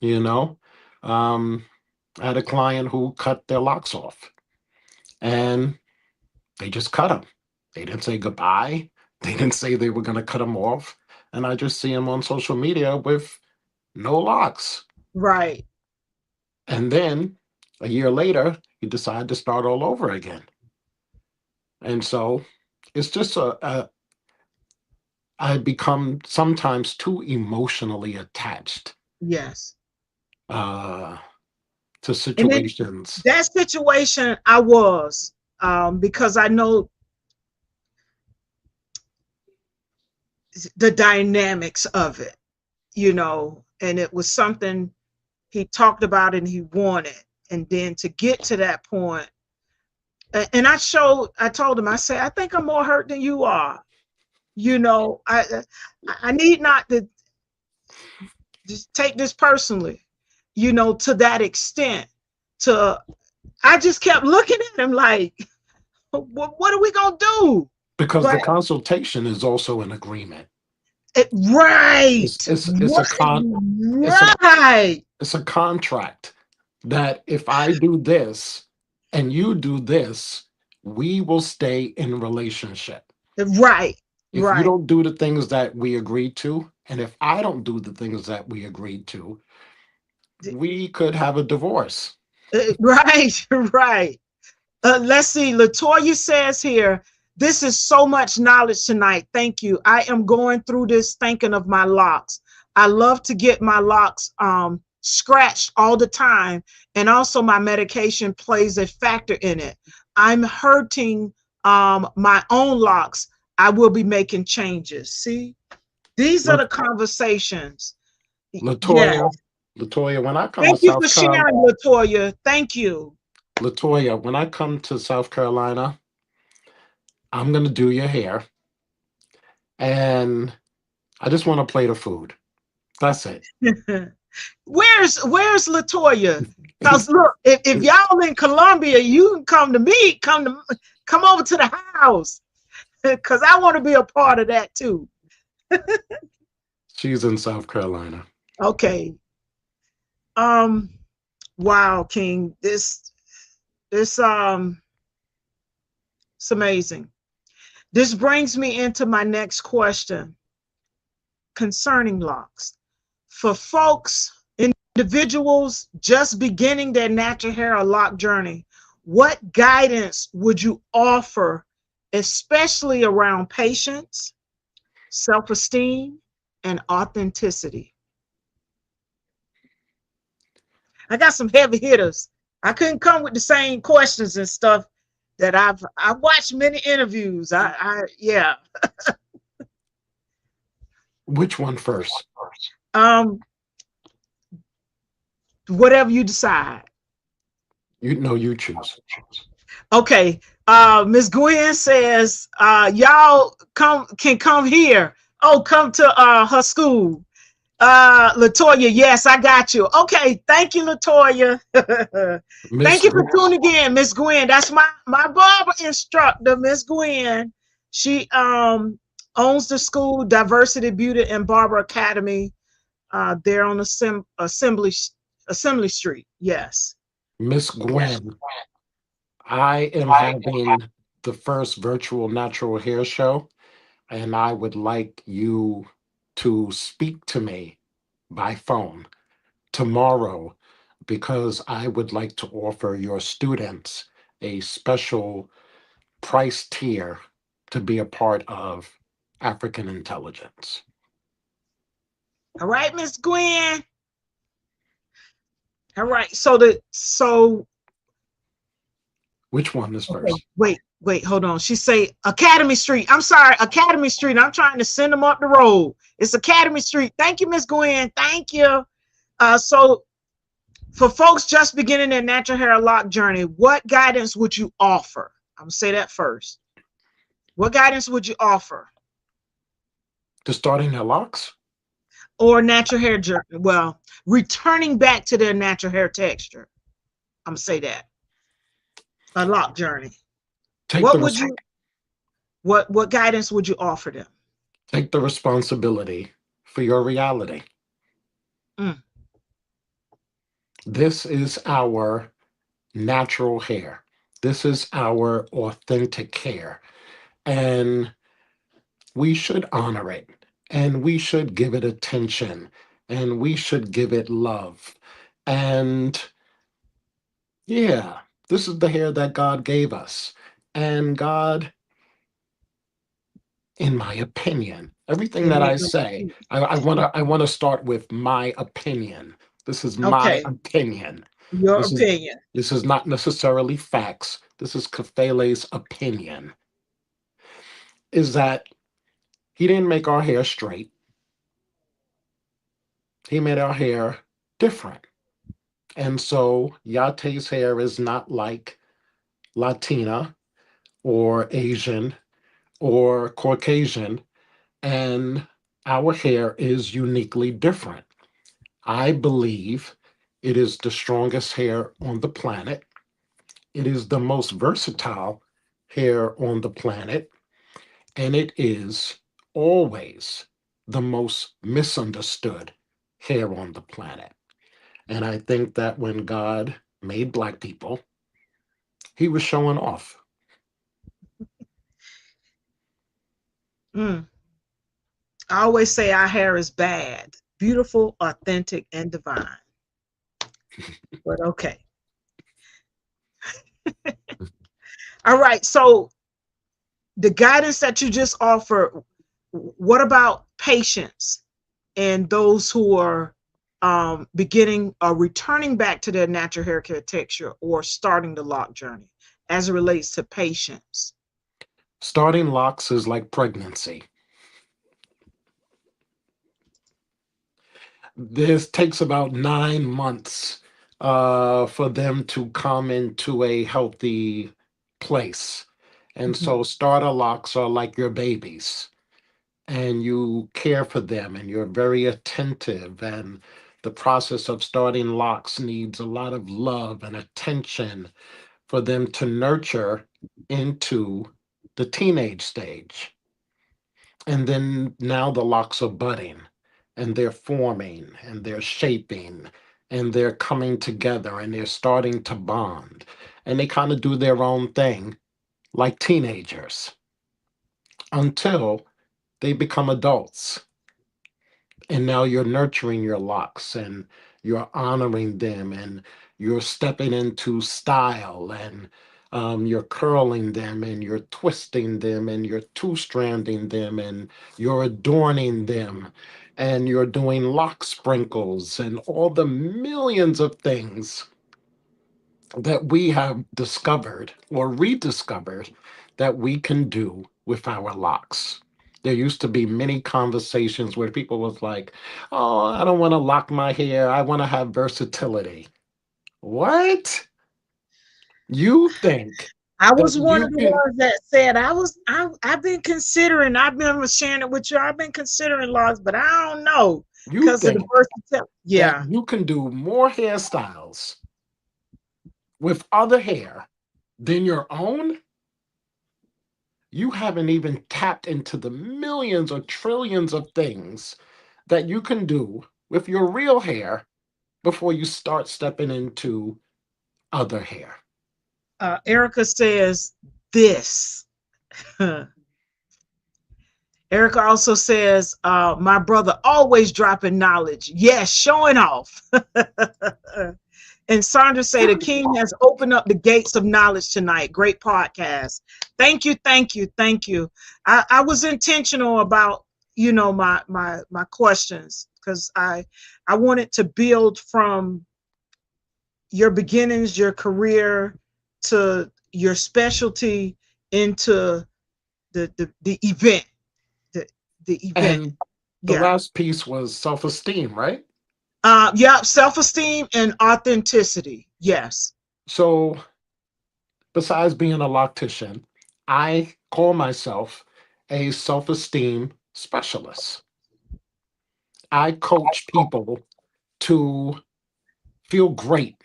you know? Um, I had a client who cut their locks off and they just cut them. They didn't say goodbye. They didn't say they were going to cut them off. And I just see them on social media with no locks. right, And then a year later, he decided to start all over again. And so it's just I become sometimes too emotionally attached yes. uh, to And then situations. that situation I was, because I know the dynamics of it, and it was something he talked about and he wanted. And then to get to that point, and I told him, I said, I think I'm more hurt than you are. I need not to just take this personally, to that extent. To I just kept looking at him like, what are we gonna do? Because the But consultation is also an agreement. right, It's a it's a right, it's a contract that if I do this and you do this, we will stay in relationship. right. If you Right. don't do the things that we agreed to, and if I don't do the things that we agreed to, we could have a divorce. Right. Right. Let's see. Latoya says here, this is so much knowledge tonight. Thank you. I am going through this thinking of my locks. I love to get my locks scratched all the time. And also my medication plays a factor in it. I'm hurting my own locks. I will be making changes. See, these are Lat- the conversations. Yeah. Latoya, Latoya, when I come to Thank you for South Carolina, sharing, Latoya. Thank you. Latoya, when I come to South Carolina, I'm gonna do your hair, and I just want to play the food. That's it. Where's Latoya? Cause look, if y'all in Columbia, you can come to me, come over to the house. Cause I want to be a part of that too. She's in South Carolina. Okay. Um, wow, King. This it's amazing. This brings me into my next question concerning locks. For folks, individuals just beginning their natural hair or lock journey, what guidance would you offer, especially around patience, self esteem, and authenticity? I got some heavy hitters. I couldn't come with the same questions and stuff that I've watched many interviews. Yeah. Which one first? Um, whatever you decide. You know, you choose. Okay. Miss Gwen says, y'all can come here. Oh, come to her school. Latoya, yes, I got you. Okay, thank you, Latoya. Thank Miss you for Gr- tuning in, Miss Gwen. That's my barber instructor, Miss Gwen. She owns the school, Diversity Beauty and Barber Academy. There on Assembly Street. Yes. Miss Gwen, I am having the first virtual natural hair show, and I would like you to speak to me by phone tomorrow because I would like to offer your students a special price tier to be a part of African Intelligence. All right, Miss Gwen. All right. So Which one is okay, first? wait, hold on. She say Academy Street. I'm sorry, Academy Street. I'm trying to send them up the road. It's Academy Street. Thank you, Miss Gwen. Thank you. So for folks just beginning their natural hair lock journey, what guidance would you offer? I'm gonna say that first. What guidance would you offer? To starting their locks? Or natural hair journey? Well, returning back to their natural hair texture. I'm gonna say that. A lock journey. Take the What would res- you what guidance would you offer them? take the responsibility for your reality. Mm. This is our natural hair. This is our authentic hair. And we should honor it. And we should give it attention. And we should give it love. And yeah, this is the hair that God gave us. And God, in my opinion, everything that I say, I wanna start with my opinion. This is my Okay, opinion. your This is opinion. this is not necessarily facts. This is Kafele's opinion. Is that he didn't make our hair straight. He made our hair different. And so Yah-Tay's hair is not like Latina or Asian or Caucasian, and our hair is uniquely different. I believe it is the strongest hair on the planet. It is the most versatile hair on the planet, and it is always the most misunderstood hair on the planet. And I think that when God made Black people, he was showing off. Mm. I always say our hair is bad, beautiful, authentic, and divine. But okay. All right. So the guidance that you just offered, what about patience and those who are beginning or returning back to their natural hair care texture or starting the lock journey as it relates to patience? Starting locks is like pregnancy. This takes about 9 months for them to come into a healthy place. And Mhm. so starter locks are like your babies, and you care for them and you're very attentive. And the process of starting locks needs a lot of love and attention for them to nurture into the teenage stage. And then now the locks are budding and they're forming and they're shaping and they're coming together and they're starting to bond. And they kind of do their own thing like teenagers until they become adults. And now you're nurturing your locks and you're honoring them and you're stepping into style and you're curling them and you're twisting them and you're two stranding them and you're adorning them and you're doing lock sprinkles and all the millions of things that we have discovered or rediscovered that we can do with our locks. There used to be many conversations where people was like, "Oh, I don't want to lock my hair. I want to have versatility." What? You think I that was one you of the can ones that said I've been considering, I've been sharing it with you. I've been considering laws, but I don't know you because of the think versatility. that Yeah. you can do more hairstyles with other hair than your own? You haven't even tapped into the millions or trillions of things that you can do with your real hair before you start stepping into other hair. Erica says this. Erica also says, my brother always dropping knowledge. Yes, showing off. And Sandra say the king has opened up the gates of knowledge tonight. Great podcast. Thank you, thank you, thank you. I was intentional about, my questions because I wanted to build from your beginnings, your career to your specialty into the event. The the event. And the Yeah. last piece was self esteem, right? Yeah, self-esteem and authenticity. Yes. So, besides being a loctician, I call myself a self esteem specialist. I coach people to feel great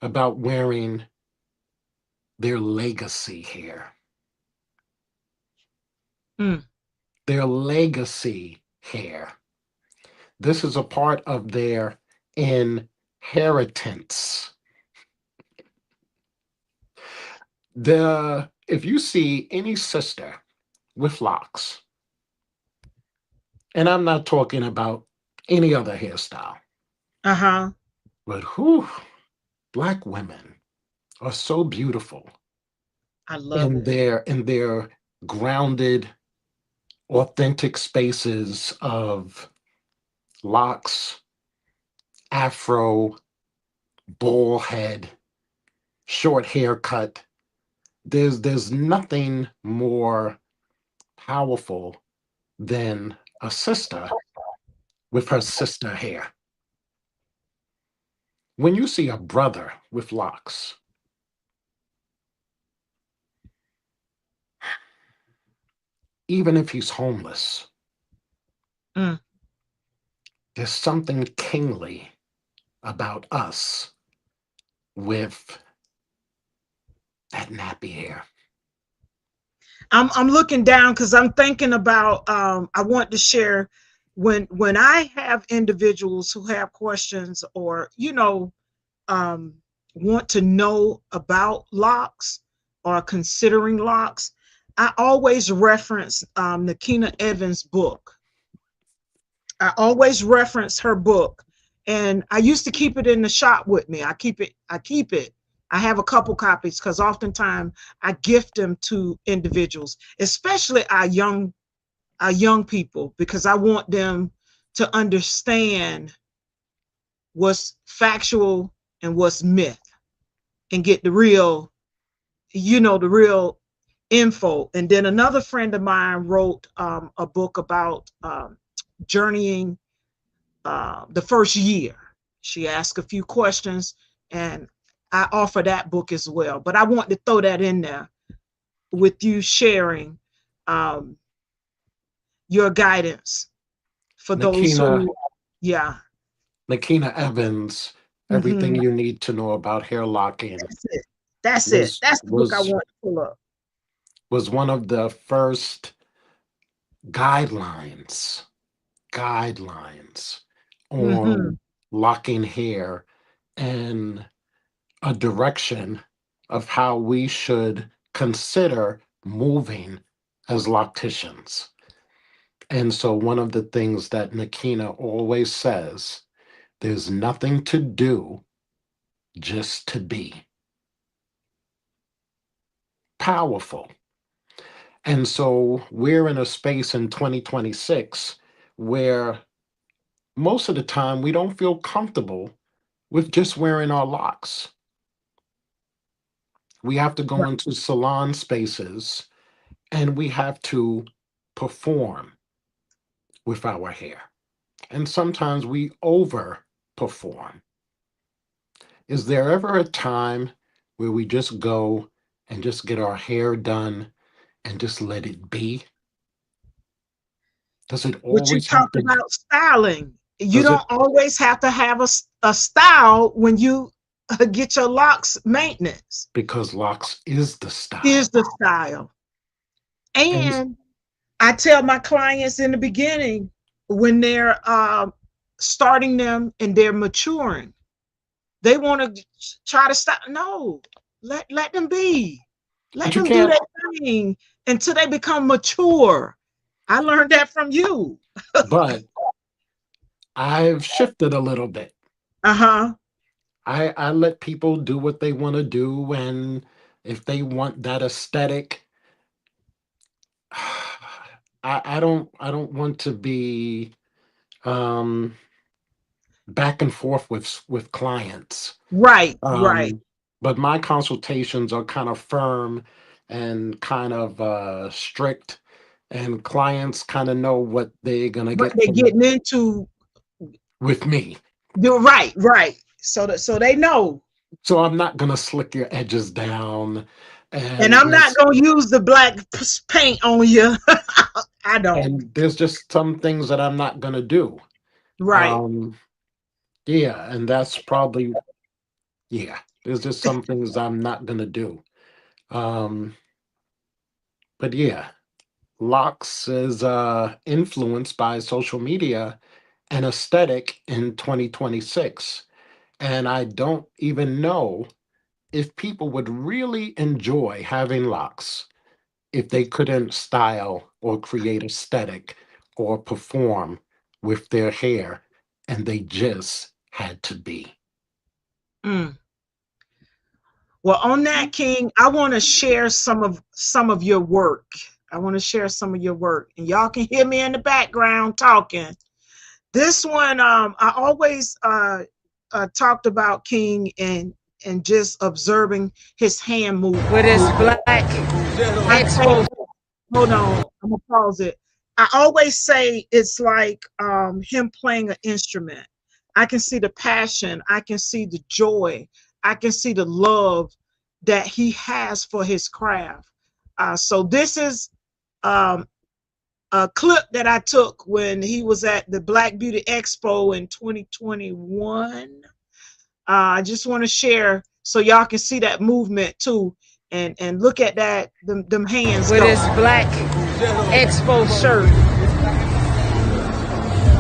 about wearing their legacy hair, Mm. their legacy hair. This is a part of their inheritance. If you see any sister with locks, and I'm not talking about any other hairstyle, Uh-huh. but who black women are so beautiful I love in it. their grounded, authentic spaces of locks, afro, ball head, short haircut. There's nothing more powerful than a sister with her sister hair. When you see a brother with locks, even if he's homeless, Mm. there's something kingly about us with that nappy hair. I'm looking down because I'm thinking about I want to share when I have individuals who have questions or want to know about locks or considering locks. I always reference Nakina Evans' book. I always reference her book. And I used to keep it in the shop with me. I keep it. I have a couple copies because oftentimes I gift them to individuals, especially our young people, because I want them to understand what's factual and what's myth and get the real, the real info. And then another friend of mine wrote a book about journeying the first year. She asked a few questions, and I offer that book as well. But I want to throw that in there with you sharing um, your guidance for those Nakina, who, yeah. Nakina Evans, Everything Hmm. You Need to Know About Hair Locking That's it. That's it. was That's the book I was want to pull up. was one of the first guidelines guidelines Hmm. on locking hair and a direction of how we should consider moving as locticians. And so, one of the things that Nakina always says, there's nothing to do, just to be powerful. And so, we're in a space in 2026 where most of the time we don't feel comfortable with just wearing our locks. We have to go Right. into salon spaces and we have to perform with our hair. And sometimes we overperform. Is there ever a time where we just go and just get our hair done and just let it be? Does it What you always have talked to, about styling. You does it, don't always have to have a style when you get your locks maintenance. because locks is the style. Is the style. And And I tell my clients in the beginning when they're starting them and they're maturing, they want to try to stop. No, let them be. but Let you them do can't, their thing until they become mature. I learned that from you. but I've shifted a little bit. Uh-huh. I let people do what they want to do, and if they want that aesthetic, I don't want to be um back and forth with clients. Right, right. Um but my consultations are kind of firm and kind of strict, and clients kind of know what they're gonna What get they're from getting into. with me. You're right, right. So they know. So I'm not gonna slick your edges down, And and I'm not gonna use the black paint on you. I don't. there's just some things that I'm not gonna do. Right. Um, yeah, and that's probably, yeah. There's just some things I'm not gonna do. Um, but yeah, Locs is influenced by social media and aesthetic in 2026, and I don't even know if people would really enjoy having locks if they couldn't style or create aesthetic or perform with their hair and they just had to be. Mm. Well, on that, King, I want to share some of your work. I want to share some of your work, and y'all can hear me in the background talking. This one, I always talked about King and just observing his hand With his movement. black I say, expo. hold on, I'm gonna pause it. I always say it's like him playing an instrument. I can see the passion, I can see the joy, I can see the love that he has for his craft. So this is um, a clip that I took when he was at the Black Beauty Expo in 2021. I just want to share so y'all can see that movement too, and look at that them hands With go. his black expo shirt.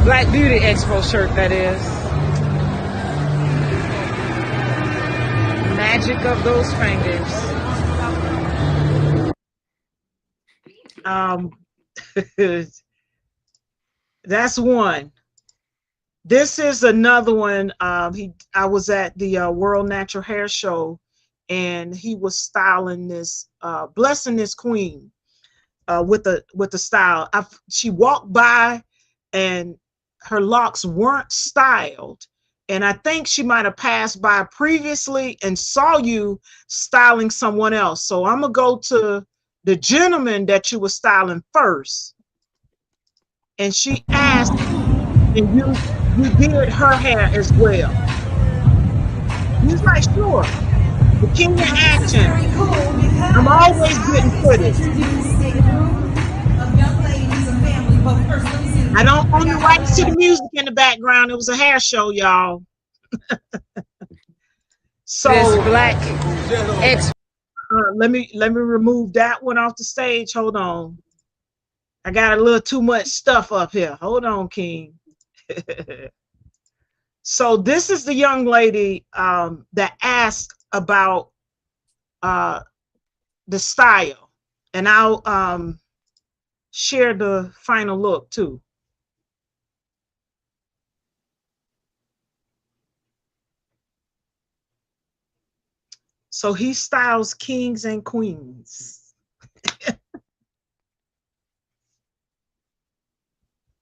Black Beauty Expo shirt, that is. Magic of those fingers. Um, that's one. This is another one. I was at the World Natural Hair Show, and he was styling this, blessing this queen with the style. She walked by, and her locks weren't styled, and I think she might have passed by previously and saw you styling someone else. So I'm gonna go to the gentleman that you were styling first, and she asked, and you did her hair as well. He's like, sure. The king of Now, this is action. very cool I'm because always I getting get to footage. introduce a group of young ladies and family. But first, let me see the I music. don't I own the got my rights to the little. music in the background. It was a hair show, y'all. This So black ex let me remove that one off the stage. Hold on. I got a little too much stuff up here. Hold on, King. So this is the young lady that asked about uh, the style, and I'll share the final look too. So he styles kings and queens.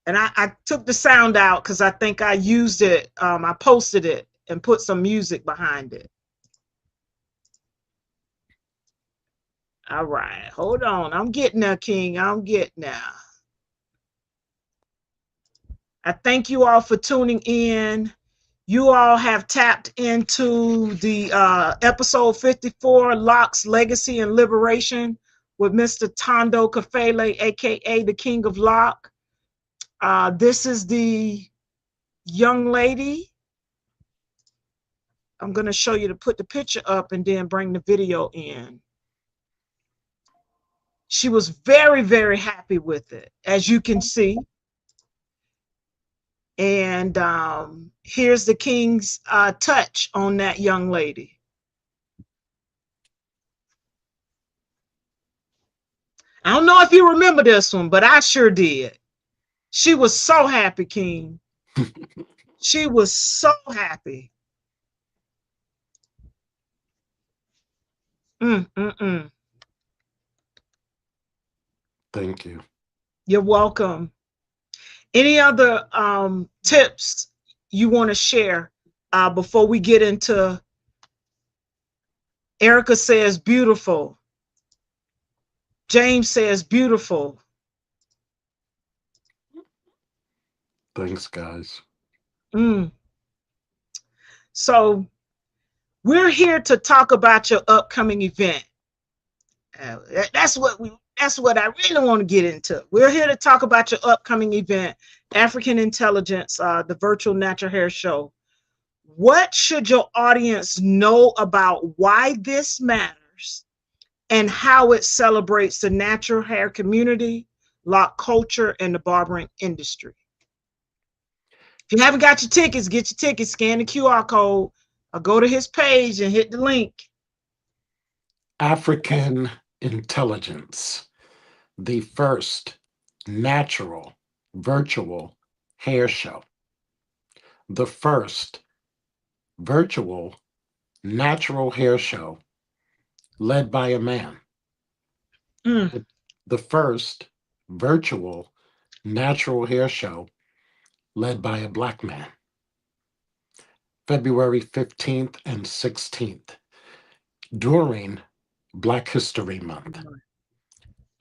And I took the sound out because I think I used it. I posted it and put some music behind it. All right, hold on. I'm getting there, King. I'm getting there. I thank you all for tuning in. You all have tapped into the episode 54, Locs, Legacy, and Liberation with Mr. Thando Kafele, aka the King of Loc. This is the young lady. I'm going to show you to put the picture up and then bring the video in. She was very, very happy with it, as you can see. And here's the king's touch on that young lady. I don't know if you remember this one, but I sure did. She was so happy, King. She was so happy. Mm, mm, mm. Thank you. You're welcome. Any other tips you want to share before we get into Erica says beautiful. James says beautiful. Thanks, guys. Mm. So we're here to talk about your upcoming event. That's what I really want to get into. We're here to talk about your upcoming event, African Intelligence, the virtual natural hair show. What should your audience know about why this matters and how it celebrates the natural hair community, lock culture, and the barbering industry? If you haven't got your tickets, get your tickets, scan the QR code, or go to his page and hit the link. African Intelligence, the first natural virtual hair show. The first virtual natural hair show led by a man. Mm. The first virtual natural hair show led by a black man. February 15th and 16th during Black History Month.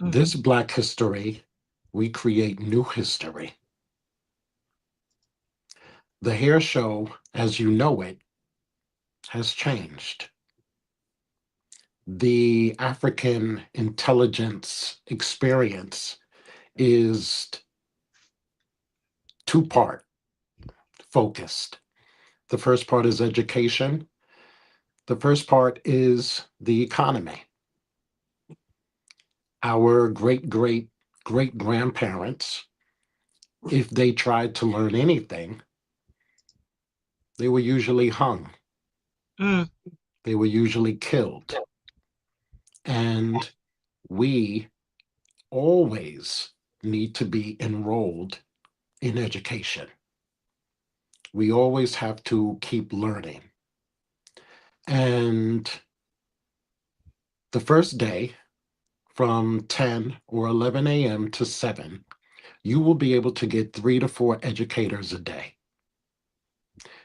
Mm. This Black History, we create new history. The hair show, as you know it, has changed. The African intelligence experience is two-part focused. The first part is education. The first part is the economy. Our great grandparents, if they tried to learn anything, they were usually hung. Mm. They were usually killed. And we always need to be enrolled in education. We always have to keep learning. And the first day from 10 or 11 a.m. to 7, you will be able to get 3 to 4 educators a day.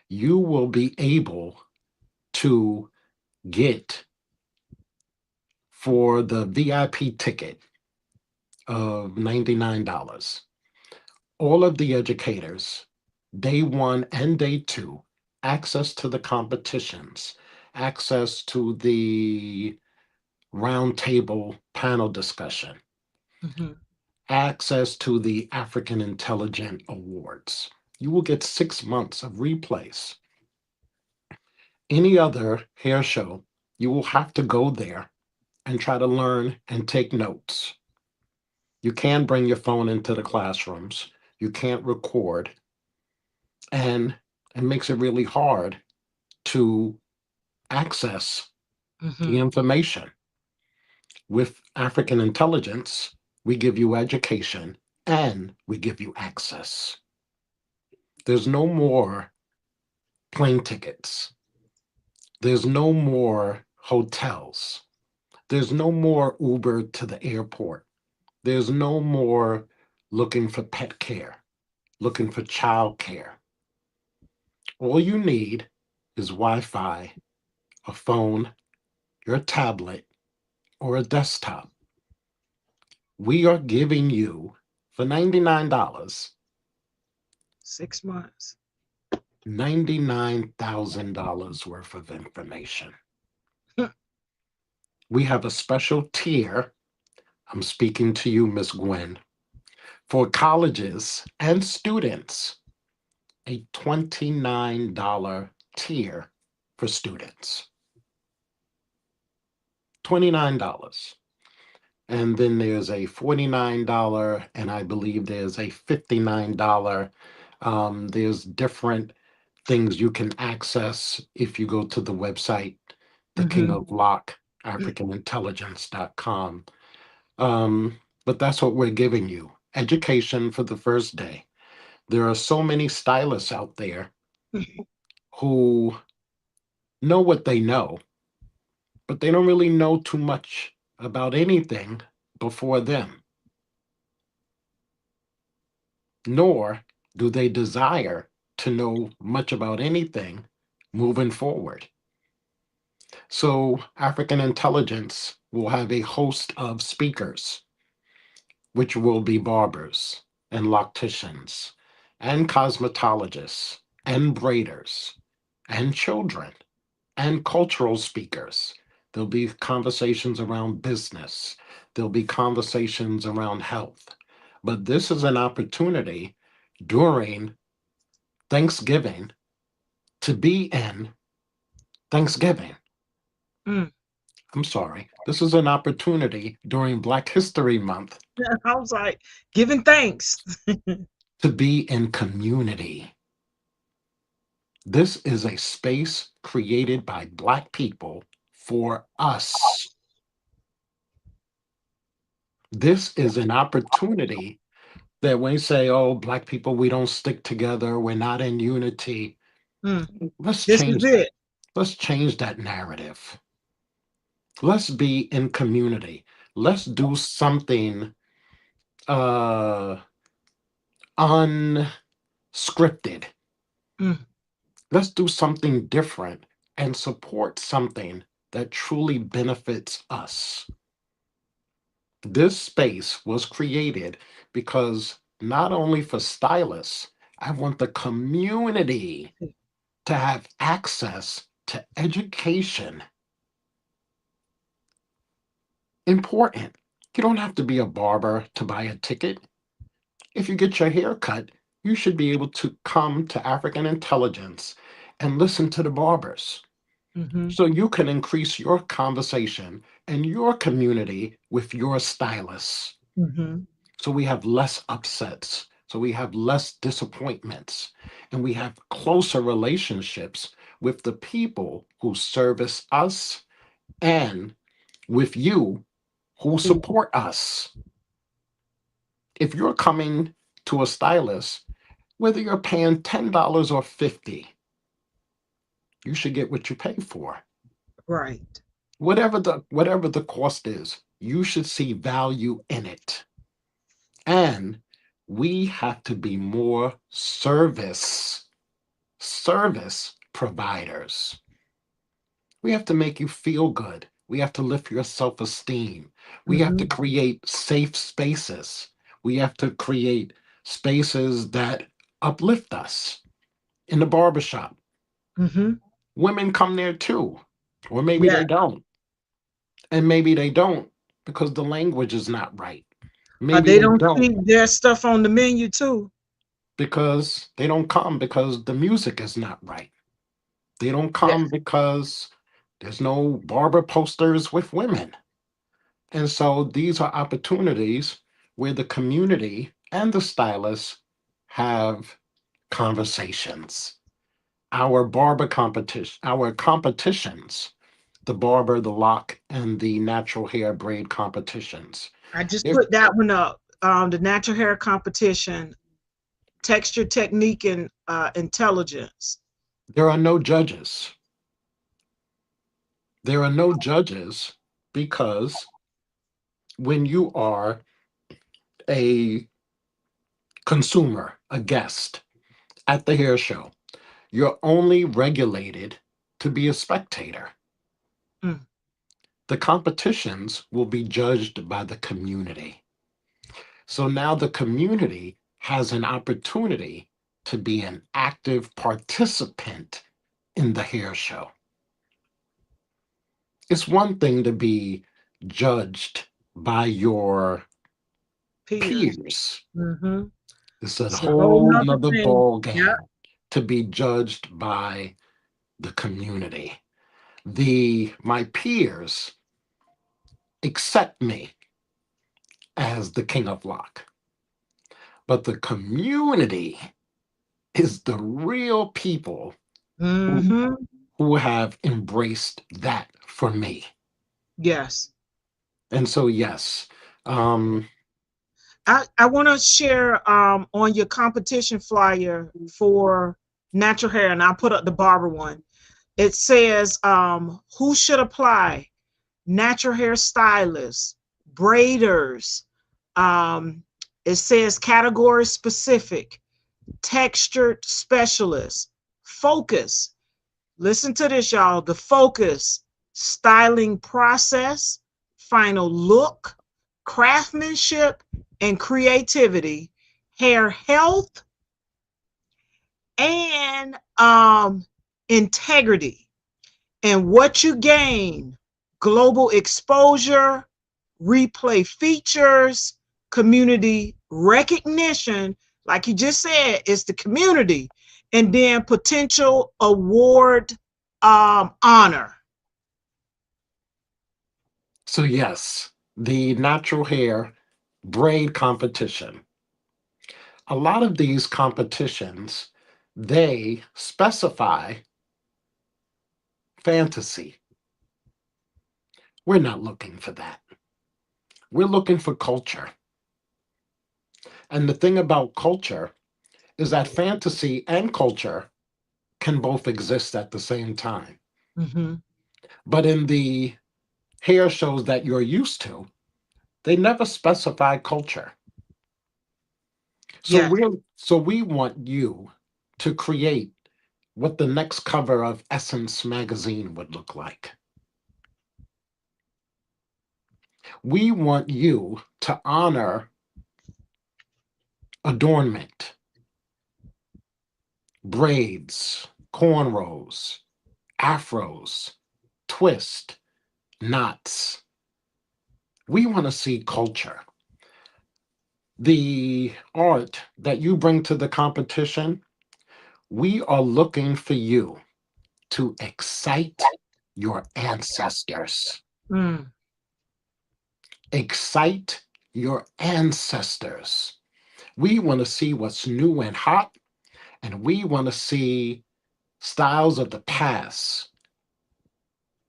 You will be able to get for the VIP ticket of $99. All of the educators, day one and day two, access to the competitions, access to the roundtable panel discussion, Mm-hmm. access to the African Intelligent Awards. You will get 6 months of replays. Any other hair show, you will have to go there and try to learn and take notes. You can bring your phone into the classrooms. You can't record. And it makes it really hard to access Mm-hmm. the information. With African intelligence, we give you education and we give you access. There's no more plane tickets. There's no more hotels. There's no more Uber to the airport. There's no more looking for pet care, looking for child care. All you need is Wi Fi, a phone, your tablet, or a desktop. We are giving you for $99, 6 months. $99,000 worth of information. We have a special tier. I'm speaking to you, Miss Gwen, for colleges and students, a $29 tier for students. $29. And then there's a $49, and I believe there's a $59. There's different things you can access if you go to the website, the King Mm-hmm. of Loc, AfricanIntelligence.com. But that's what we're giving you, education for the first day. There are so many stylists out there who know what they know, but they don't really know too much about anything before them, nor do they desire to know much about anything moving forward. So, African Intelligence will have a host of speakers, which will be barbers and locticians and cosmetologists and braiders and children and cultural speakers. There'll be conversations around business. There'll be conversations around health. But this is an opportunity during Thanksgiving to be in Thanksgiving. Mm. I'm sorry. This is an opportunity during Black History Month I was like, giving thanks. to be in community. This is a space created by Black people for us. This is an opportunity that when you say, oh, Black people, we don't stick together, we're not in unity, Mm. let's This is change that. it. Let's change that narrative. Let's be in community. Let's do something uh unscripted. Mm. Let's do something different and support something that truly benefits us. This space was created because not only for stylists, I want the community to have access to education. Important. You don't have to be a barber to buy a ticket. If you get your hair cut, you should be able to come to African Intelligence and listen to the barbers. Mm-hmm. So you can increase your conversation and your community with your stylists. Mm-hmm. So we have less upsets. So we have less disappointments. And we have closer relationships with the people who service us and with you who support us. If you're coming to a stylist, whether you're paying $10 or 50, you should get what you pay for. Right. Whatever the cost is, you should see value in it. And we have to be more service providers. We have to make you feel good. We have to lift your self-esteem. We have to Mm-hmm. create safe spaces. We have to create spaces that uplift us. In the barbershop, Mm-hmm. women come there too. Or maybe Yeah. they don't. And maybe they don't because the language is not right. Maybe They they don't don't keep their stuff on the menu too. because they don't come because the music is not right. They don't Yeah. come because there's no barber posters with women. And so these are opportunities where the community and the stylists have conversations. Our competitions, the barber, the lock, and the natural hair braid competitions. I just If put that one up. The natural hair competition, texture, technique, and intelligence. there are no judges, there are no judges because when you are a consumer, a guest at the hair show, you're only regulated to be a spectator. Mm. The competitions will be judged by the community. So now the community has an opportunity to be an active participant in the hair show. It's one thing to be judged by your Peers. peers. Mm-hmm. It's a It's a whole whole nother nother thing. ball Yeah. game to be judged by the community. My peers accept me as the King of Loc, but the community is the real people who, Mm-hmm. who have embraced that for me. Yes. And so, yes, um, I want to share on your competition flyer for natural hair, and I'll put up the barber one. It says who should apply: natural hair stylists, braiders. Um, it says category specific, textured specialists, focus. Listen to this, y'all. The focus, styling process, final look, craftsmanship, and creativity, hair health, and integrity. And what you gain: global exposure, replay features, community recognition. Like you just said, it's the community, and then potential award honor. so yes, the natural hair braid competition. A lot of these competitions, they specify fantasy. We're not looking for that. We're looking for culture. And the thing about culture is that fantasy and culture can both exist at the same time. Mm-hmm. But in the hair shows that you're used to, they never specify culture. So Yes. we want you to create what the next cover of Essence magazine would look like. We want you to honor adornment, braids, cornrows, afros, twist, knots. We want to see culture. The art that you bring to the competition, we are looking for you to excite your ancestors. Mm. Excite your ancestors. We want to see what's new and hot, and we want to see styles of the past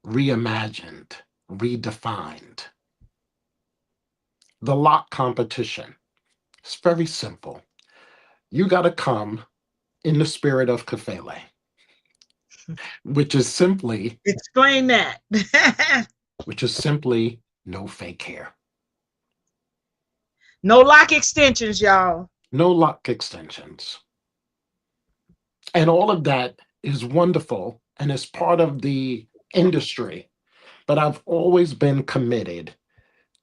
reimagined, redefined. The lock competition. It's very simple. You got to come in the spirit of Kafele, which is simply, Explain that. which is simply no fake hair, No lock extensions, y'all. no lock extensions. And all of that is wonderful and is part of the industry. But I've always been committed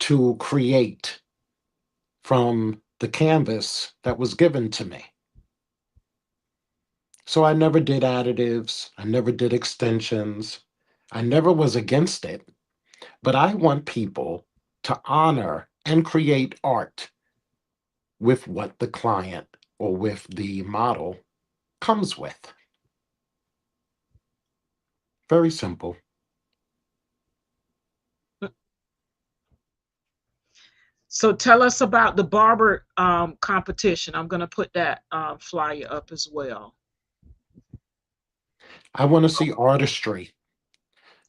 to create from the canvas that was given to me. So I never did additives, I never did extensions, I never was against it, but I want people to honor and create art with what the client or with the model comes with. Very simple. So tell us about the barber competition. I'm going to put that flyer up as well. I want to see artistry.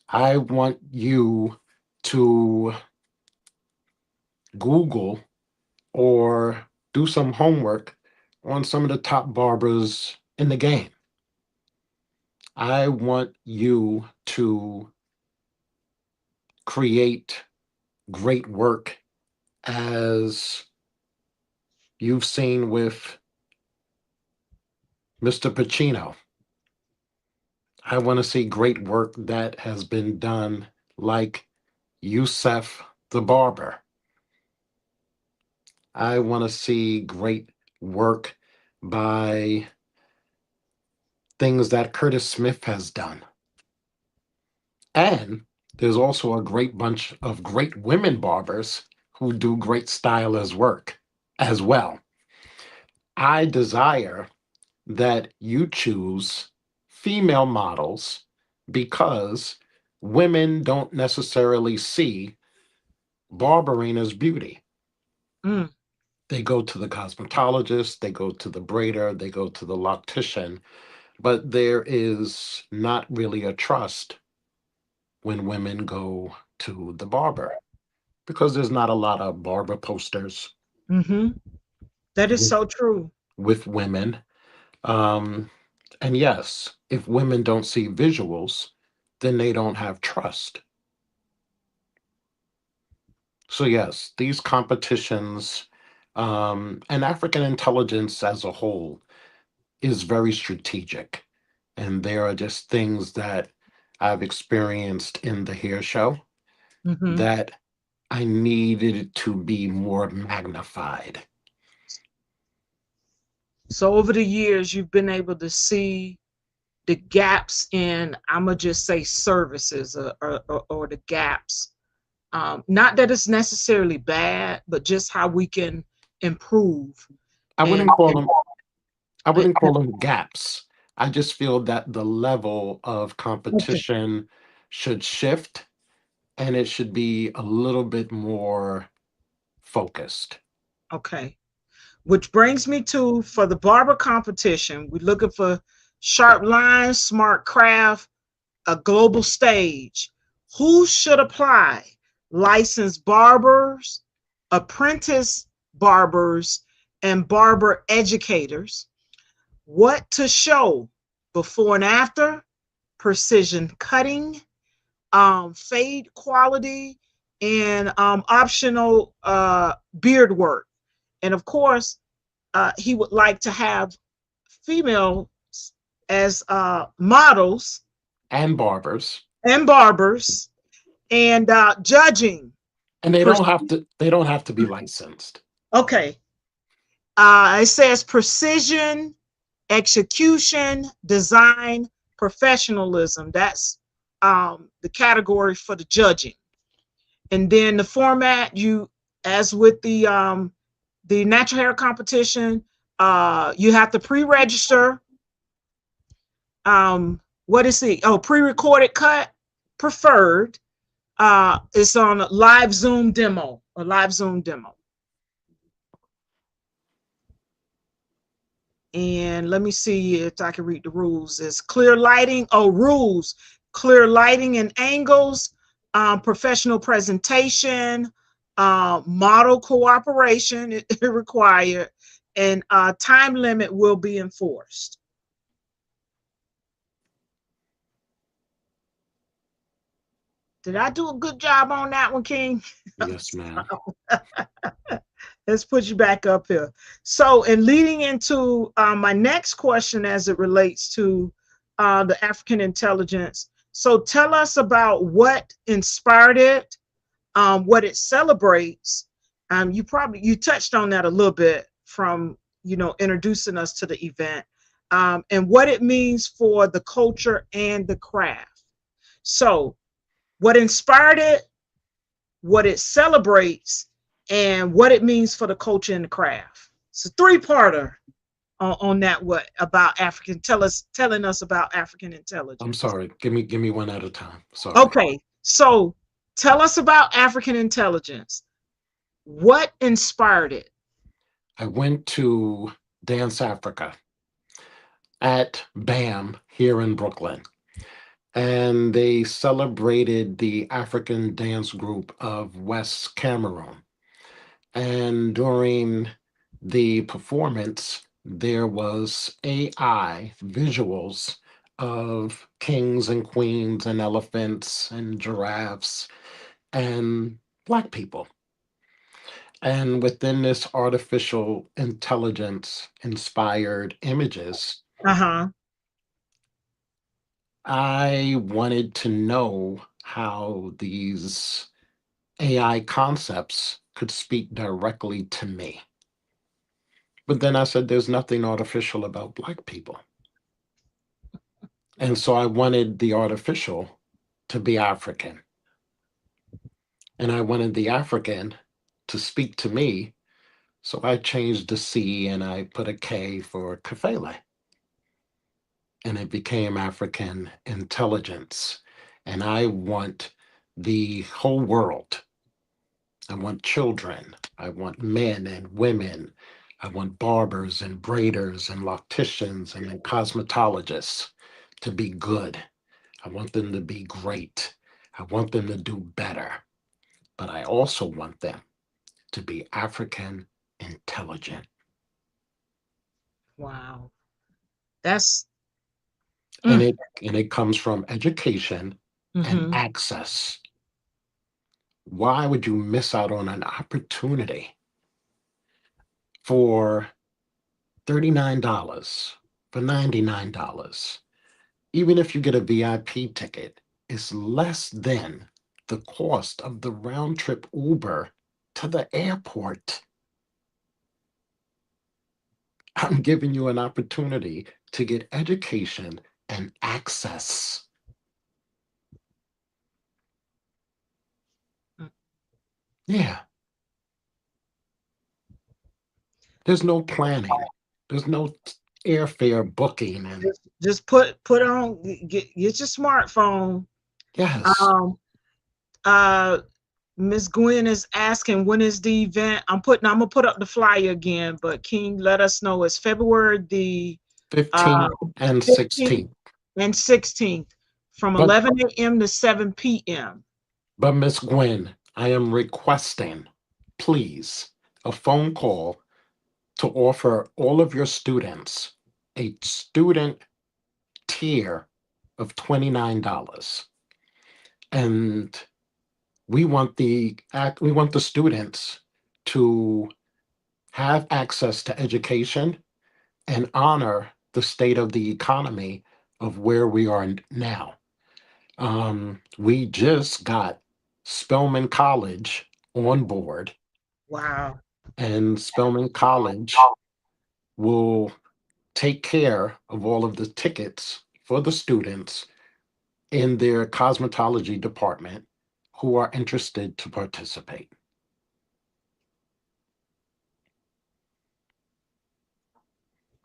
I want you to Google or do some homework on some of the top barbers in the game. I want you to create great work as you've seen with Mr. Pacino. I want to see great work that has been done like Yusef the Barber. I want to see great work by things that Curtis Smith has done. And there's also a great bunch of great women barbers who do great stylist work as well. I desire that you choose female models because women don't necessarily see barbering as beauty. Mm, They go to the cosmetologist, they go to the braider, they go to the loctician, but there is not really a trust when women go to the barber because there's not a lot of barber posters mm-hmm. That is with, so true. with women. Um, and yes, if women don't see visuals, then they don't have trust. So, yes, these competitions and African intelligence as a whole is very strategic. And there are just things that I've experienced in the hair show Mm-hmm. that I needed to be more magnified. So over the years, you've been able to see the gaps in, I'm gonna just say services or the gaps. Not that it's necessarily bad, but just how we can improve. I And, wouldn't call them I and wouldn't call them gaps. I just feel that the level of okay, competition should shift and it should be a little bit more focused. okay. Which brings me to for the barber competition, we're looking for sharp lines, smart craft, a global stage. Who should apply? Licensed barbers, apprentice barbers, and barber educators. What to show? Before and after, precision cutting, fade quality, and optional beard work. And of course, he would like to have females as models And barbers. and barbers and judging. And they don't have to be licensed. Okay. It says precision, execution, design, professionalism. That's the category for the judging. And then the format, you, as with the natural hair competition, you have to pre-register. What is the pre-recorded cut preferred. It's on a live Zoom demo, a live Zoom demo. And let me see if I can read the rules. It's clear lighting. Oh, rules. Clear lighting and angles, professional presentation, Model cooperation required, and time limit will be enforced. Did I do a good job on that one, King? Yes, ma'am. Let's put you back up here. So, in leading into my next question as it relates to the African intelligence, so tell us about what inspired it, what it celebrates. You touched on that a little bit from introducing us to the event, and what it means for the culture and the craft. So, what inspired it, what it celebrates, and what it means for the culture and the craft. It's a three-parter on that. What about African? Telling us about African I'm intelligence. sorry. Give me one at a time. Sorry. Okay, so tell us about African intelligence. What inspired it? I went to Dance Africa at BAM here in Brooklyn, and they celebrated the African dance group of West Cameroon. And during the performance, there was AI visuals of kings and queens and elephants and giraffes and black people. And within this artificial intelligence inspired images, Uh-huh. I wanted to know how these AI concepts could speak directly to me. But then I said, there's nothing artificial about Black people. And so I wanted the artificial to be African. And I wanted the African to speak to me. So I changed the C and I put a K for Kafele. And it became African intelligence. And I want the whole world. I want children. I want men and women. I want barbers and braiders and locticians and cosmetologists to be good. I want them to be great. I want them to do better. But I also want them to be African intelligent. Wow. That's And mm, it comes from education and hmm access. Why would you miss out on an opportunity for $39, for $99? Even if you get a VIP ticket, it's less than the cost of the round trip Uber to the airport. I'm giving you an opportunity to get education and access. Yeah, there's no planning. There's no airfare booking and just put on get your smartphone. yes, Um, uh, Miss Gwen is asking when is the event. I'm gonna put up the flyer again, but King let us know it's February the uh 15th and 15th 16th. and 16th from But 11 a.m. to 7 p.m. Miss Gwen, I am requesting, please, a phone call to offer all of your students a student tier of $29. And we want the students to have access to education and honor the state of the economy of where we are now. We just got Spelman College on board, Wow. and Spelman College will take care of all of the tickets for the students in their cosmetology department who are interested to participate.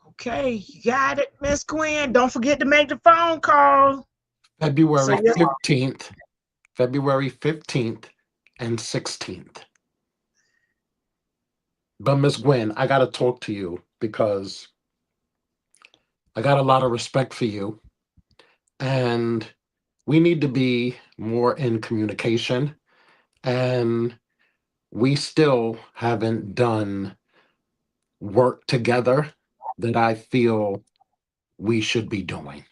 Okay, you got it, Miss Gwen. Don't forget to make the phone call. So February yeah. 15th, February 15th and 16th. But Miss Gwen, I got to talk to you because I got a lot of respect for you, and we need to be more in communication. And we still haven't done work together that I feel we should be doing.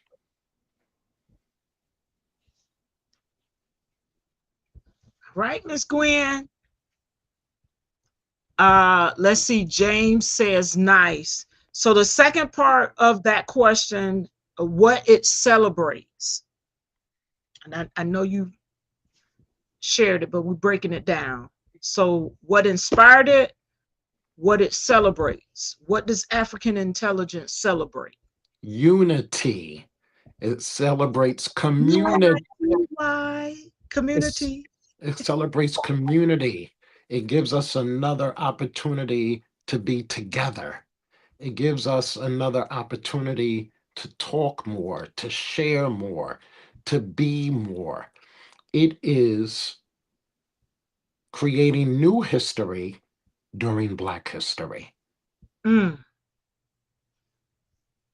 Right, Miss Gwen? Let's see. James says nice. So the second part of that question, what it celebrates. And I know you shared it, but we're breaking it down. So what inspired it, what it celebrates. What does African intelligence celebrate? Unity. It celebrates community. UNI, It's, community. it celebrates community. It gives us another opportunity to be together. It gives us another opportunity to talk more, to share more, to be more. It is creating new history during Black history. Mm.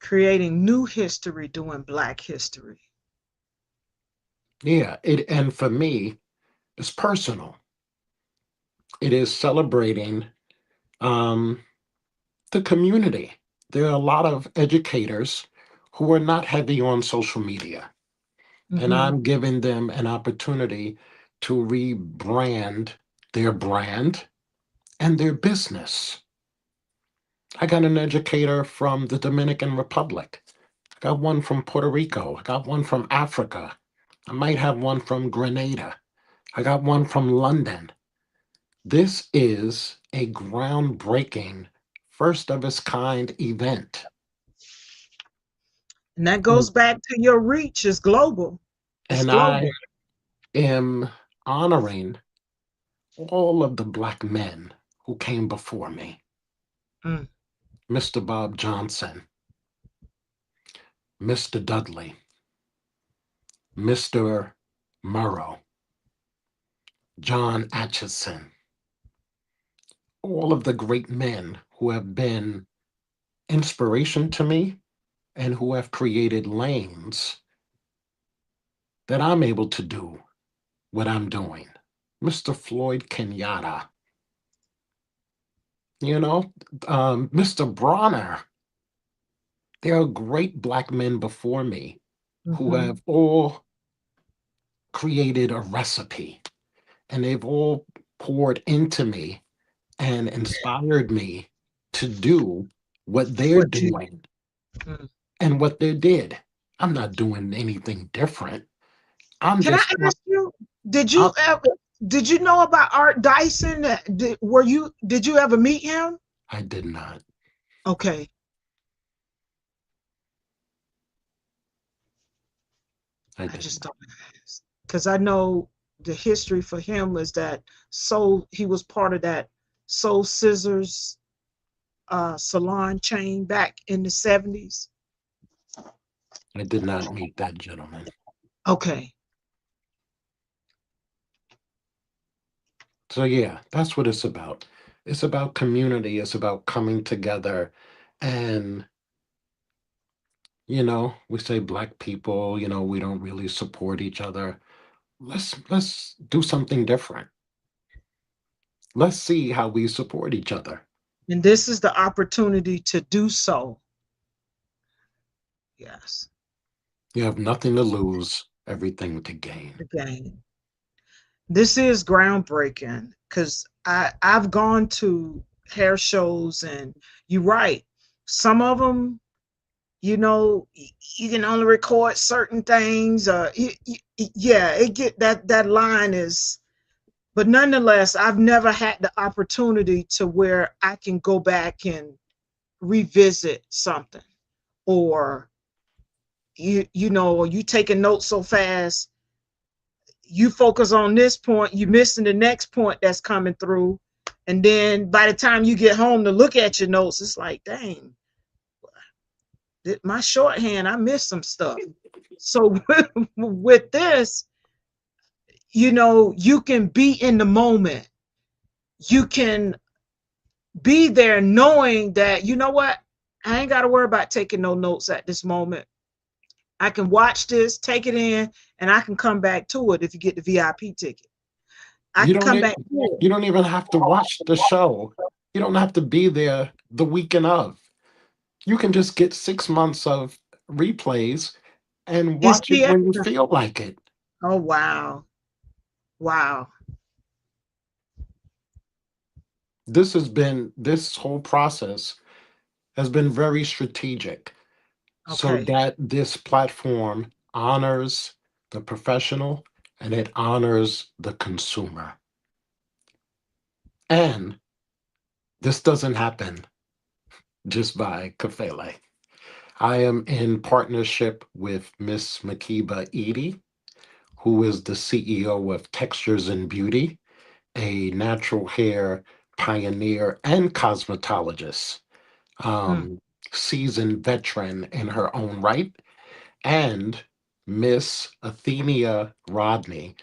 Creating new history doing Black history. Yeah, and for me, it's personal. It is celebrating um, the community. There are a lot of educators who are not heavy on social media, and Mm-hmm. I'm giving them an opportunity to rebrand their brand and their business. I got an educator from the Dominican Republic. I got one from Puerto Rico. I got one from Africa. I might have one from Grenada. I got one from London. This is a groundbreaking, first of its kind event. And that goes back to your reach is global. It's And global. I am honoring all of the Black men who came before me. Mm. Mr. Bob Johnson, Mr. Dudley, Mr. Murrow, John Atchison, all of the great men who have been inspiration to me and who have created lanes that I'm able to do what I'm doing. Mr. Floyd Kenyatta, Mr. Bronner. There are great Black men before me who Mm-hmm. have all created a recipe and they've all poured into me and inspired me to do what they're What you doing mm. and what they did. I'm not doing anything different. I'm Can I just, ask you, did I, you ever did you know about Art Dyson? Did you ever meet him? I did not. Okay. I I did just not. don't ask. Because I know the history for him was that he was part of that Soul Scissors salon chain back in the 70s. I did not meet that gentleman. Okay. So yeah, that's what it's about. It's about community. It's about coming together. And, we say Black people, we don't really support each other. Let's do something different. Let's see how we support each other. And this is the opportunity to do so. Yes. You have nothing to lose, everything to gain. Again. This is groundbreaking because I've gone to hair shows and you're right. Some of them, you can only record certain things. Yeah, it get that line is. But nonetheless, I've never had the opportunity to where I can go back and revisit something, or or you taking notes so fast, you focus on this point, you missing the next point that's coming through, and then by the time you get home to look at your notes, it's like, dang, my shorthand, I missed some stuff. So with this, you can be in the moment. You can be there knowing that, you know what, I ain't got to worry about taking no notes at this moment. I can watch this, take it in, and I can come back to it if you get the VIP ticket. I You can don't come e- back here. you don't even have to watch the show. You don't have to be there the weekend of. You can just get 6 months of replays and And watch it see it. when you feel like it. Oh wow. Wow. This whole process has been very strategic so Okay. that this platform honors the professional and it honors the consumer. And this doesn't happen just by Kafele. I am in partnership with Miss Makiba Edie, who is the CEO of Textures and Beauty, a natural hair pioneer and cosmetologist, Mm, um, seasoned veteran in her own right, and Miss Athenia Rodney,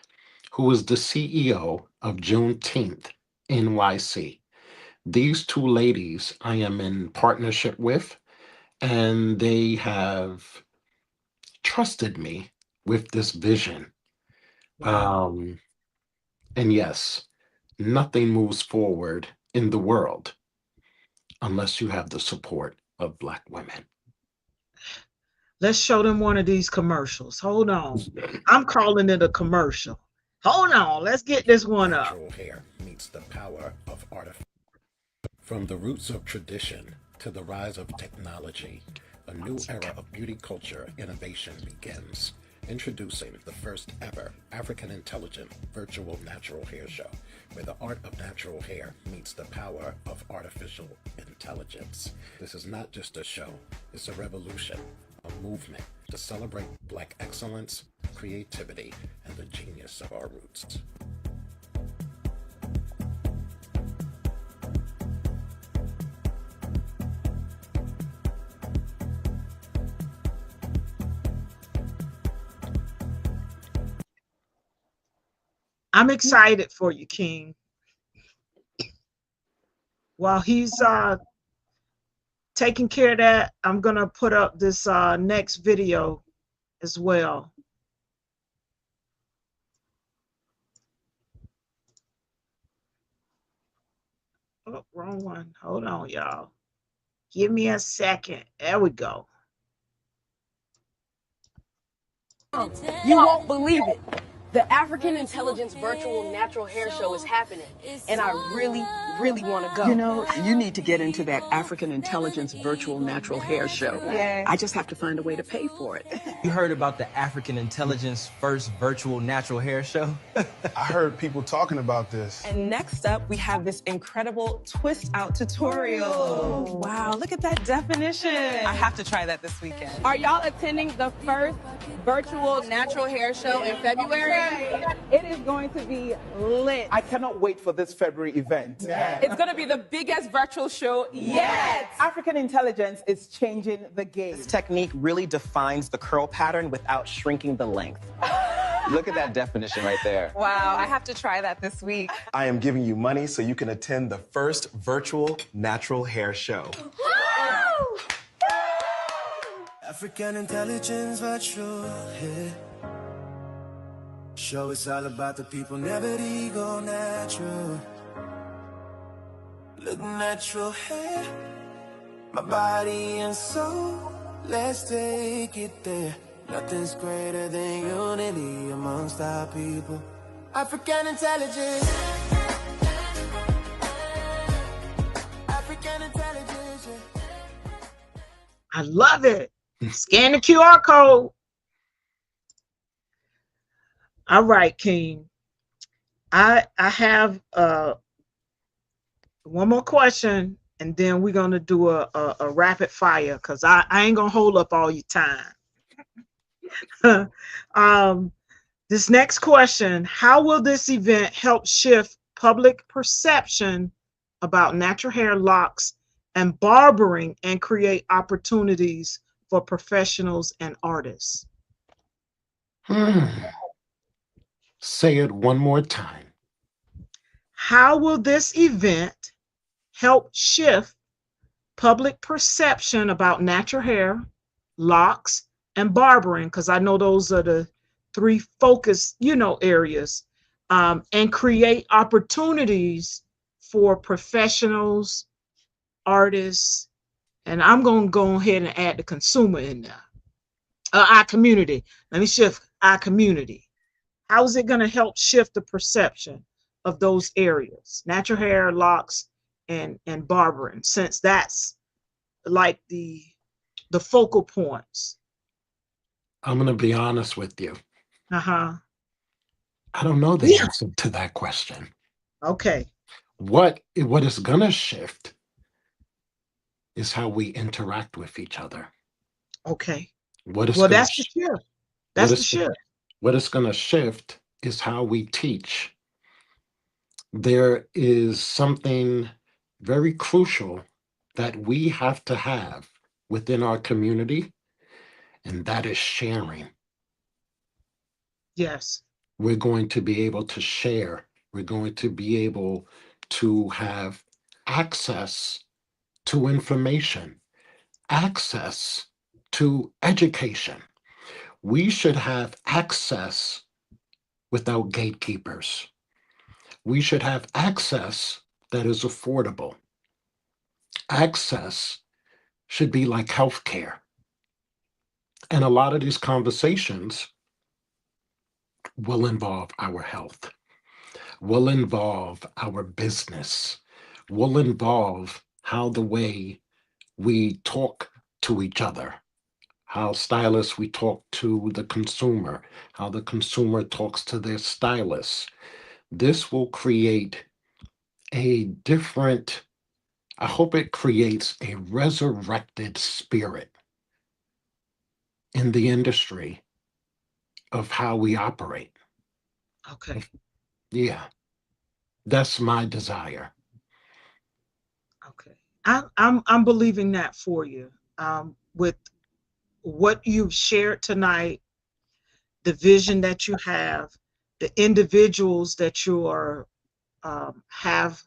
who is the CEO of Juneteenth NYC. These two ladies I am in partnership with, and they have trusted me with this vision. wow. Um, and yes, nothing moves forward in the world unless you have the support of Black women. Let's show them one of these commercials. Hold on. I'm calling it a commercial. Hold on. Let's get this one up. Natural hair meets the power of artificial. From the roots of tradition to the rise of technology, a new era of beauty culture innovation begins. Introducing the first ever African Intelligent Virtual Natural Hair Show, where the art of natural hair meets the power of artificial intelligence. This is not just a show, it's a revolution, a movement to celebrate Black excellence, creativity, and the genius of our roots. I'm excited for you, King. While he's taking care of that, I'm gonna put up this next video as well. Oh, wrong one. Hold on, y'all. Give me a second. There we go. You won't believe it. The African Intelligence Virtual Natural Hair Show is happening, and I really, really want to go. You know, you need to get into that African Intelligence Virtual Natural Hair Show. Yeah. I just have to find a way to pay for it. You heard about the African Intelligence first virtual natural hair show? I heard people talking about this. And next up, we have this incredible twist out tutorial. Oh, wow, look at that definition. I have to try that this weekend. Are y'all attending the first virtual natural hair show in February? It is going to be lit. I cannot wait for this February event. It's going to be the biggest virtual show yet. African Intelligence is changing the game. This technique really defines the curl pattern without shrinking the length. Look at that definition right there. Wow, I have to try that this week. I am giving you money so you can attend the first virtual natural hair show. African Intelligence Virtual Hair Show. It's all about the people, never the ego, natural. Look natural hair, my body and soul. Let's take it there. Nothing's greater than unity amongst our people. African Intelligence. African Intelligence. I love it. Scan the QR code. All right, King. I have one more question, and then we're gonna do a rapid fire because I ain't gonna hold up all your time. This next question: how will this event help shift public perception about natural hair, locks, and barbering, and create opportunities for professionals and artists? Say it one more time. How will this event help shift public perception about natural hair, locks, and barbering? Because I know those are the three focus, areas and create opportunities for professionals, artists, and I'm going to go ahead and add the consumer in there. Our community. Let me shift our community. How is it going to help shift the perception of those areas? Natural hair, locks, and barbering, since that's like the focal points. I'm going to be honest with you. Uh-huh. I don't know the answer to that question. Okay. What is going to shift is how we interact with each other. Okay. What is well, that's the shift. That's the shift. What is going to shift is how we teach. There is something very crucial that we have to have within our community, and that is sharing. Yes. We're going to be able to share. We're going to be able to have access to information, access to education. We should have access without gatekeepers. We should have access that is affordable. Access should be like healthcare. And a lot of these conversations will involve our health, will involve our business, will involve how the way we talk to each other, how stylists we talk to the consumer, how the consumer talks to their stylists. This will create a different, I hope it creates a resurrected spirit in the industry of how we operate. Okay. Yeah, that's my desire. Okay. I'm believing that for you. With what you've shared tonight, the vision that you have, the individuals that you are have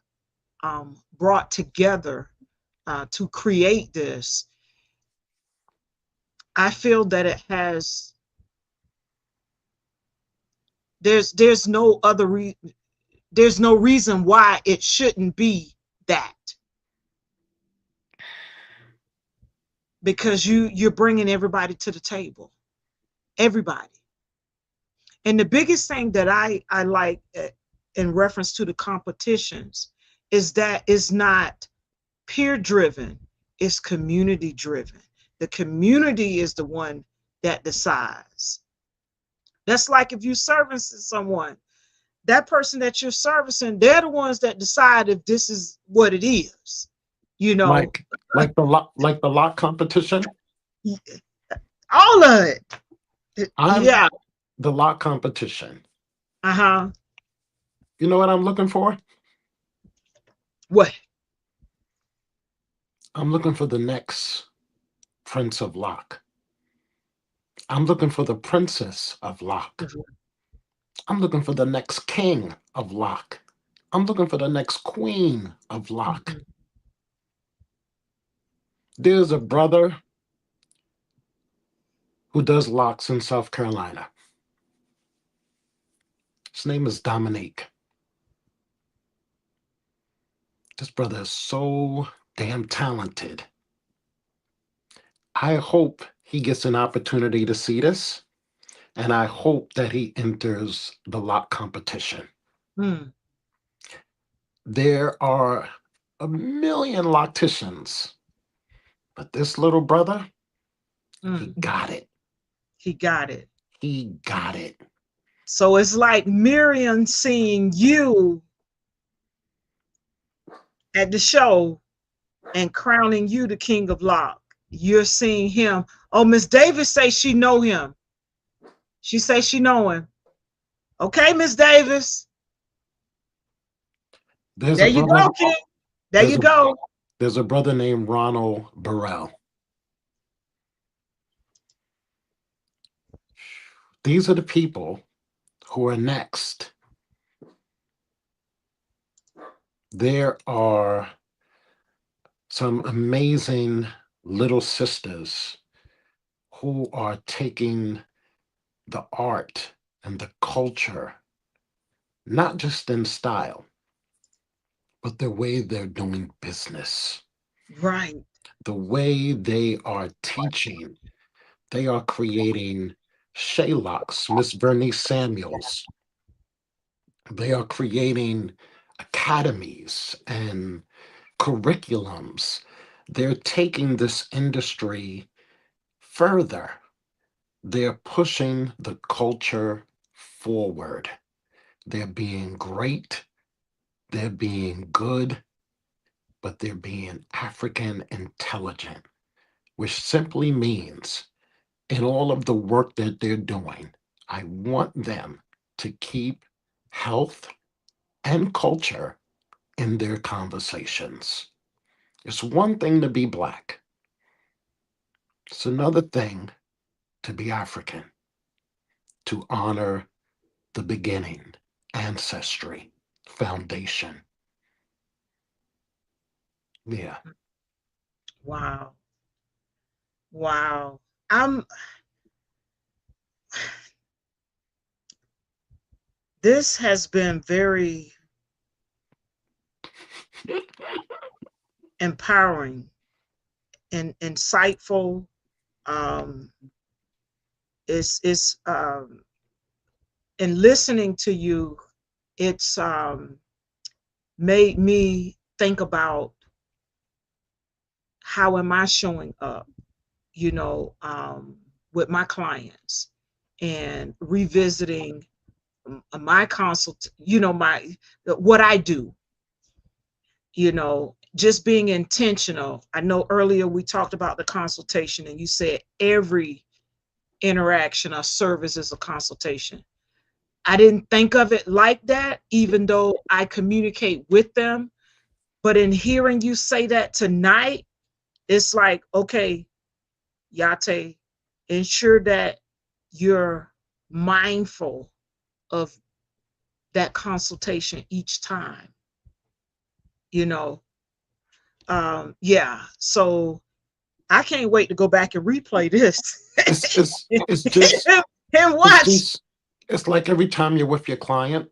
brought together to create this, I feel that it has. There's no other there's no reason why it shouldn't be that, because you're bringing everybody to the table, everybody. And the biggest thing that I like in reference to the competitions is that it's not peer driven, it's community driven. The community is the one that decides. That's like if you're servicing someone, that person that you're servicing, they're the ones that decide if this is what it is. You know, like the lock competition. All of it. Yeah. The lock competition. Uh-huh. You know what I'm looking for? What? I'm looking for the next Prince of Loc. I'm looking for the Princess of Loc. Mm-hmm. I'm looking for the next King of Loc. I'm looking for the next Queen of Loc. Mm-hmm. There's a brother who does locks in South Carolina. His name is Dominique. This brother is so damn talented. I hope he gets an opportunity to see this, and I hope that he enters the lock competition. There are a million locticians, but this little brother, he got it. He got it. He got it. So it's like Miriam seeing you at the show and crowning you the King of Loc. You're seeing him. Oh, Miss Davis say she know him. She say she know him. Okay, Miss Davis. There you go, King. There you go. There's a brother named Ronald Burrell. These are the people who are next. There are some amazing little sisters who are taking the art and the culture not just in style, but the way they're doing business, Right. the way they are teaching. They are creating Locs, Miss Bernice Samuels. They are creating academies and curriculums. They're taking this industry further. They're pushing the culture forward. They're being great. They're being good, but they're being African intelligent, which simply means in all of the work that they're doing, I want them to keep health and culture in their conversations. It's one thing to be Black, it's another thing to be African, to honor the beginning, ancestry, foundation. Yeah. Wow. Wow. I'm This has been very empowering and insightful. Um, it's in listening to you, it's made me think about how am I showing up, you know, with my clients and revisiting my consult, you know, my what I do, you know, just being intentional. I know earlier we talked about the consultation and you said every interaction or service is a consultation. I didn't think of it like that, even though I communicate with them. But in hearing you say that tonight, it's like, okay, Yah-Tay, ensure that you're mindful of that consultation each time, you know. Yeah, so I can't wait to go back and replay this It's just and it's watch. just it's like every time you're with your client,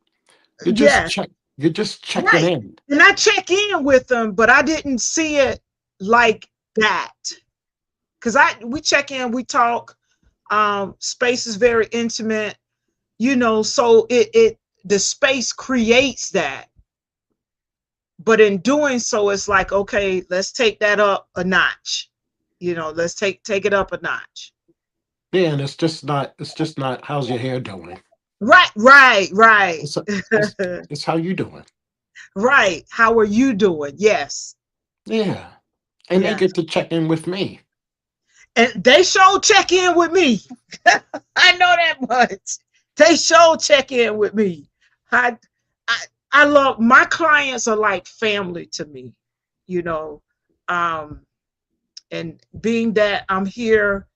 Yeah, you're just checking right. in. And I check in with them, but I didn't see it like that. Cause we check in, we talk. Space is very intimate, you know, so the space creates that. But in doing so, it's like, okay, let's take that up a notch. You know, let's take it up a notch. Yeah, and it's just not how's your hair doing. Right, right, right. It's it's, it's how you doing. Right. How are you doing? Yes. Yeah. And they Yes. get to check in with me. And they sure check in with me. I know that much. They sure check in with me. I, I I love my clients are like family to me, you know. And being that I'm here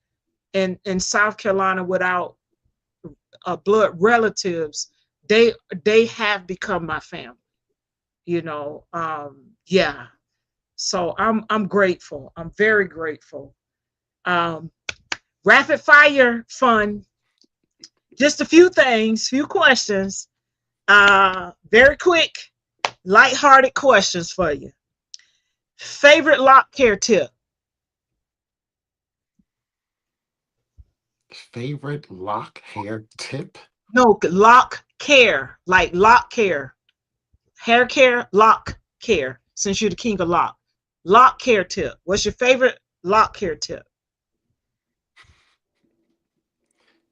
in South Carolina without blood relatives, they have become my family, you know. Yeah. So I'm grateful. I'm very grateful. Um, Rapid fire fun. Just a few things, few questions. Very quick, lighthearted questions for you. Favorite lock care tip? Favorite lock hair tip? No, lock care, like lock care, hair care, lock care. Since you're the king of lock care tip. What's your favorite lock care tip?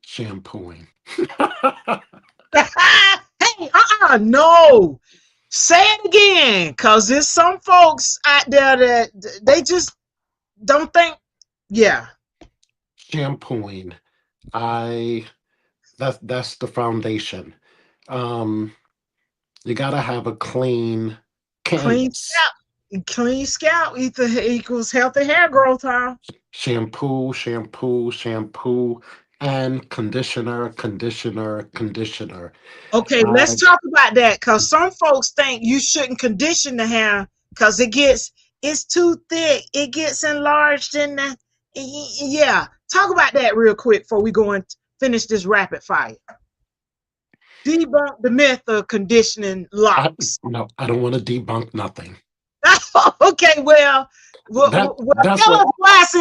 Shampooing. Hey, no. Say it again, cause there's some folks out there that they just don't think. Yeah. Shampooing. I that's the foundation. Um, you gotta have a clean Clean canvas. scalp. Clean scalp equals healthy hair growth, huh? Shampoo, shampoo, shampoo, and conditioner, conditioner, conditioner. Okay, let's I talk about that because some folks think you shouldn't condition the hair because it's too thick. It gets enlarged in the yeah. Talk about that real quick before we go and finish this rapid fire. Debunk the myth of conditioning locks. No, I don't want to debunk nothing. Okay, well, That's tell what us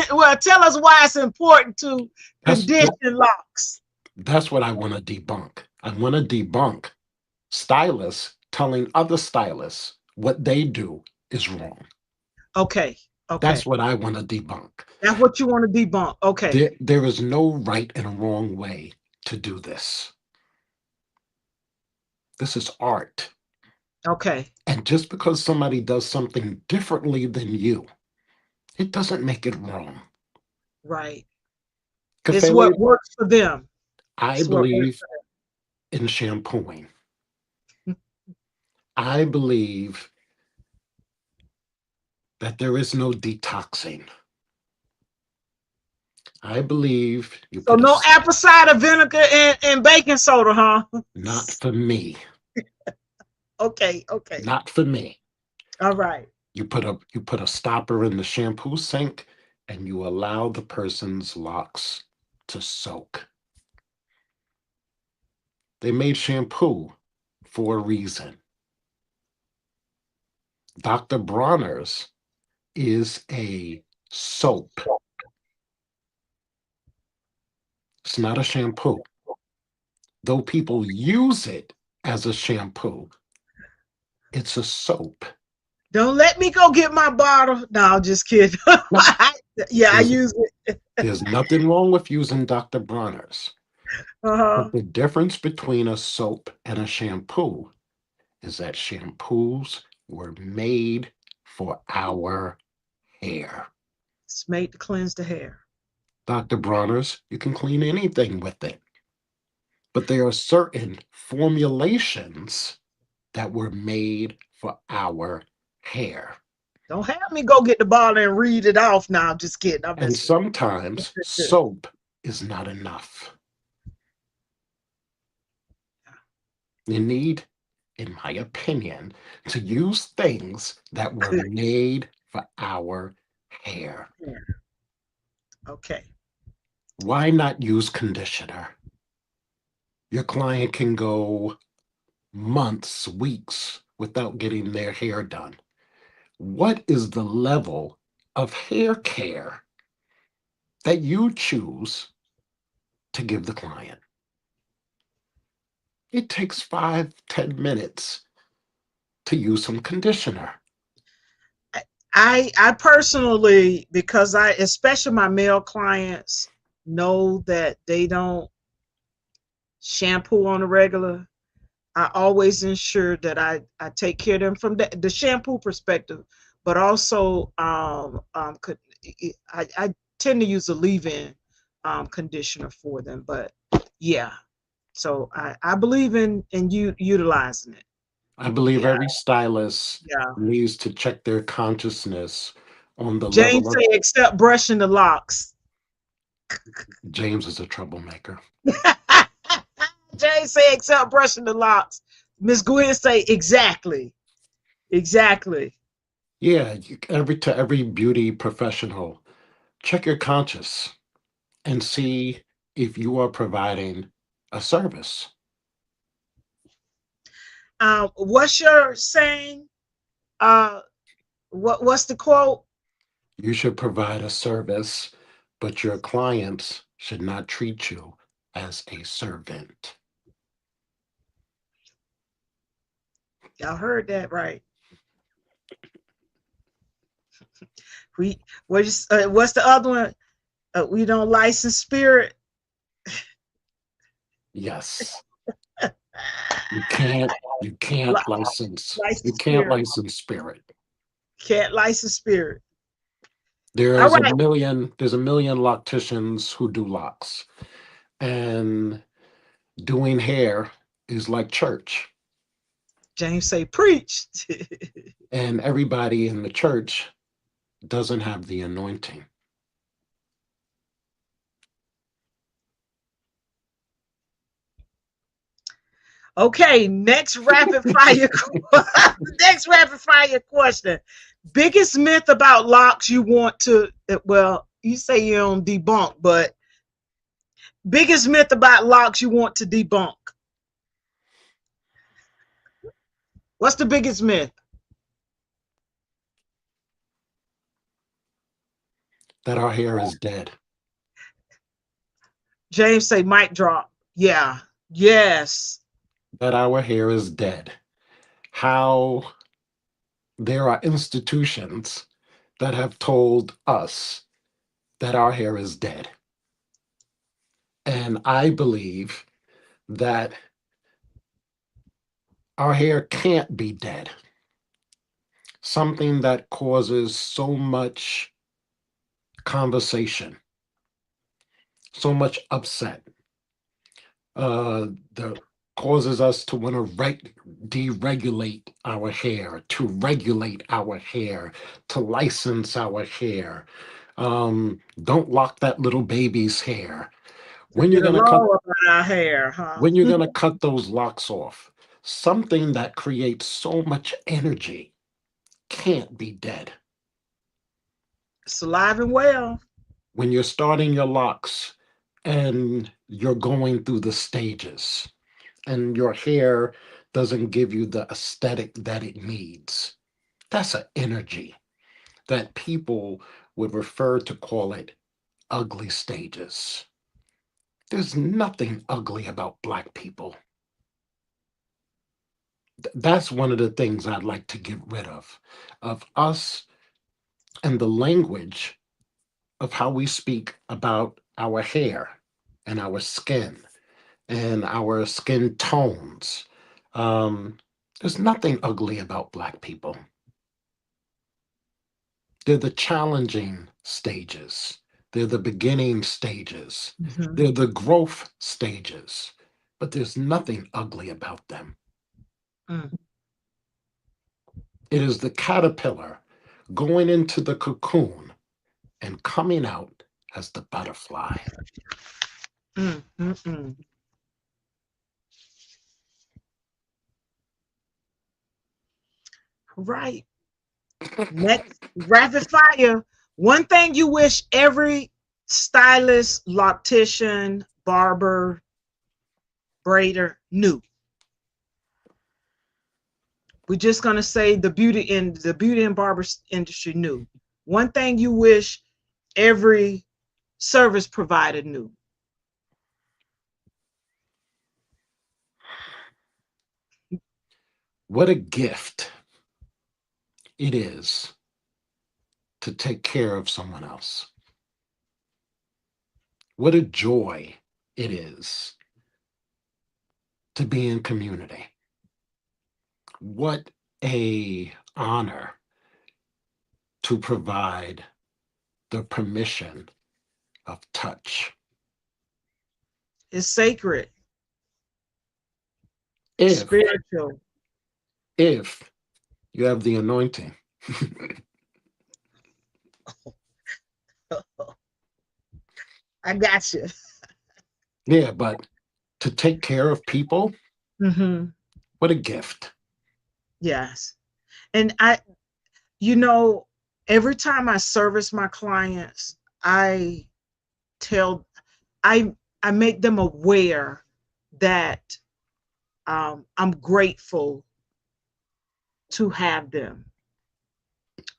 why tell us why it's important to that's condition locks. that's what I want to debunk. I want to debunk stylists telling other stylists what they do is wrong. Okay. Okay. That's what I want to debunk. That's what you want to debunk. Okay. There is no right and wrong way to do this. This is art. Okay. And just because somebody does something differently than you, it doesn't make it wrong. Right. Kafele, It's what works for them. I believe in shampooing. I believe that there is no detoxing. I believe you So no apple cider vinegar and baking soda, huh? Not for me. Okay. Okay. Not for me. All right. You put a stopper in the shampoo sink and you allow the person's locks to soak. They made shampoo for a reason. Dr. Bronner's is a soap. It's not a shampoo. Though people use it as a shampoo, it's a soap. Don't let me go get my bottle. No, just kidding. Yeah, I use it. There's nothing wrong with using Dr. Bronner's. But the difference between a soap and a shampoo is that shampoos were made for our hair. It's made to cleanse the hair. Dr. Bronner's, you can clean anything with it. But there are certain formulations that were made for our hair. Don't have me go get the bottle and read it off now. I'm just kidding. And sometimes soap is not enough. You need, in my opinion, to use things that were made for our hair. Okay. Why not use conditioner? Your client can go months, weeks without getting their hair done. What is the level of hair care that you choose to give the client? It takes 5-10 minutes to use some conditioner. I personally, because especially my male clients know that they don't shampoo on a regular, I always ensure that I take care of them from the shampoo perspective, but also I tend to use a leave-in conditioner for them. But yeah, so I believe in you utilizing it. I believe every stylist needs to check their consciousness on the James level say except brushing the locks. James is a troublemaker. James say except brushing the locks. Miss Gwen say exactly. Exactly. Yeah, to every beauty professional, check your conscience and see if you are providing a service. What's your saying? What's the quote? You should provide a service, but your clients should not treat you as a servant. Y'all heard that right. What's the other one? We don't license spirit. Yes. You can't license. You can't license spirit. Can't license spirit. There's a million locticians who do locks. And doing hair is like church. James say preach. And everybody in the church doesn't have the anointing. Okay, next rapid fire question. Biggest myth about locks you want to, well, you say you don't debunk, but biggest myth about locks you want to debunk. What's the biggest myth? That our hair is dead. James say mic drop. Yeah. Yes. That our hair is dead. How there are institutions that have told us that our hair is dead. And I believe that our hair can't be dead. Something that causes so much conversation, so much upset, that causes us to want to deregulate our hair, to regulate our hair, to license our hair. Don't lock that little baby's hair. When you're Get a gonna cut, law about our hair, huh? when you're gonna cut those locks off, something that creates so much energy can't be dead. It's alive and well. When you're starting your locks and you're going through the stages and your hair doesn't give you the aesthetic that it needs, that's an energy that people would refer to call it ugly stages. There's nothing ugly about Black people. That's one of the things I'd like to get rid of us and the language of how we speak about our hair and our skin and our skin tones. There's nothing ugly about Black people. They're the challenging stages. They're the beginning stages. Mhm. They're the growth stages. But there's nothing ugly about them. Mm. It is the caterpillar going into the cocoon and coming out as the butterfly. Mm, mm, mm. Right. Next, rapid fire. One thing you wish every stylist, loctician, barber, braider knew. We're just gonna say the beauty and barber industry knew. One thing you wish every service provider knew. What a gift it is to take care of someone else. What a joy it is to be in community. What a honor to provide the permission of touch. It's sacred, If spiritual. if you have the anointing. I got you. Yeah, but to take care of people, Mm-hmm. what a gift. Yes. And every time I service my clients, I tell, I make them aware that I'm grateful to have them.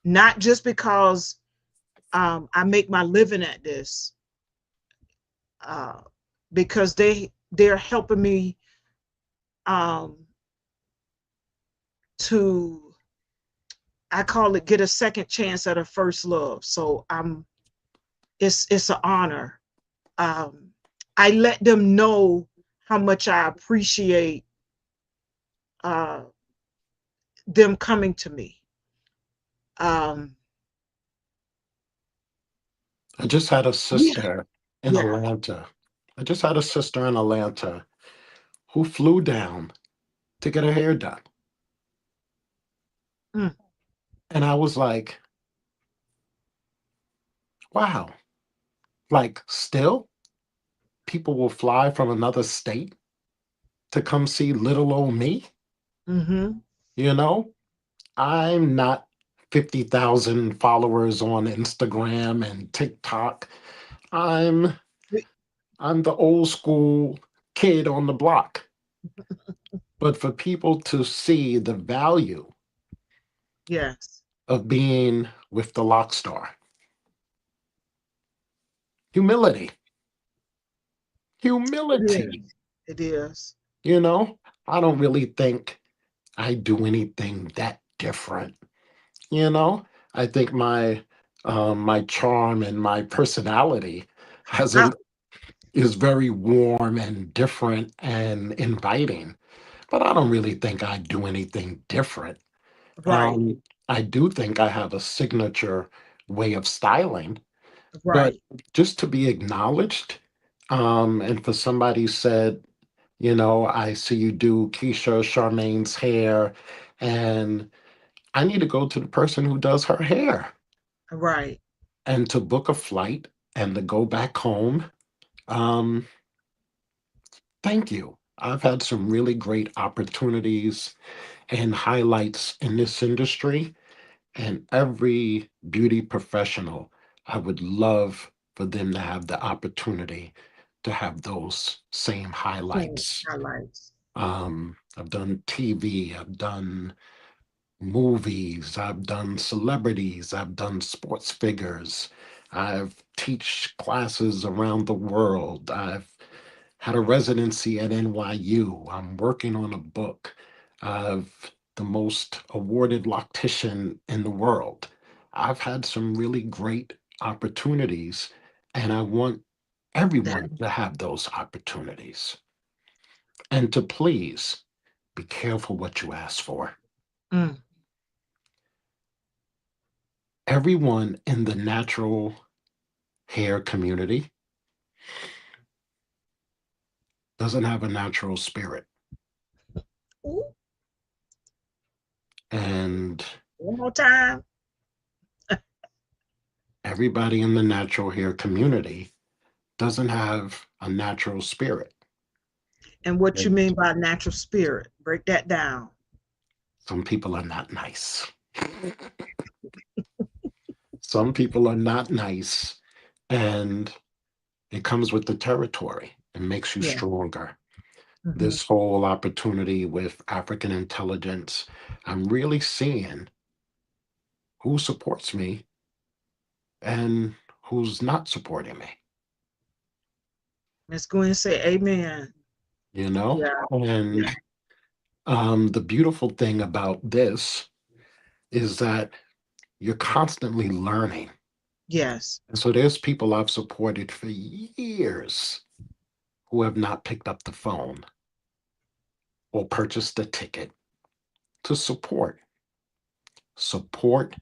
Not just because I make my living at this, because they're helping me to, I call it, get a second chance at a first love. So it's an honor. I let them know how much I appreciate them coming to me. I just had a sister in Atlanta. I just had a sister in Atlanta who flew down to get her hair done. Mm. And I was like, wow, like still people will fly from another state to come see little old me. Mm-hmm. You know, I'm not 50,000 followers on Instagram and TikTok. I'm the old school kid on the block. but for people to see the value Yes. of being with the lock star. Humility. It Humility. is. It is. You know, I don't really think I do anything that different. You know, I think my charm and my personality has Ah, a is very warm and different and inviting. But I don't really think I do anything different. right. I do think I have a signature way of styling, but Right. just to be acknowledged, and for somebody said, I see you do Keisha Charmaine's hair, and I need to go to the person who does her hair Right. and to book a flight and to go back home. Um, Thank you. I've had some really great opportunities and highlights in this industry, and every beauty professional, I would love for them to have the opportunity to have those same Same highlights. highlights. I've done TV, I've done movies, I've done celebrities, I've done sports figures, I've teach classes around the world, I've had a residency at NYU, I'm working on a book, I've the most awarded loctician in the world. I've had some really great opportunities, and I want That. everyone to have those opportunities. And to please be careful what you ask for. Mm. Everyone in the natural hair community doesn't have a natural spirit. Ooh, And one more time. everybody in the natural hair community doesn't have a natural spirit. And what you And mean by natural spirit? Break that down. some people are not nice. Some people are not nice, and it comes with the territory. It makes you Yeah. stronger. Hmm. This whole opportunity with African intelligence, I'm really seeing who supports me and who's not supporting me, Let's go and say amen. you know? Yeah. Yeah. And the beautiful thing about this is that you're constantly learning. Yes. And so there's people I've supported for years who have not picked up the phone or purchased a ticket to support. Support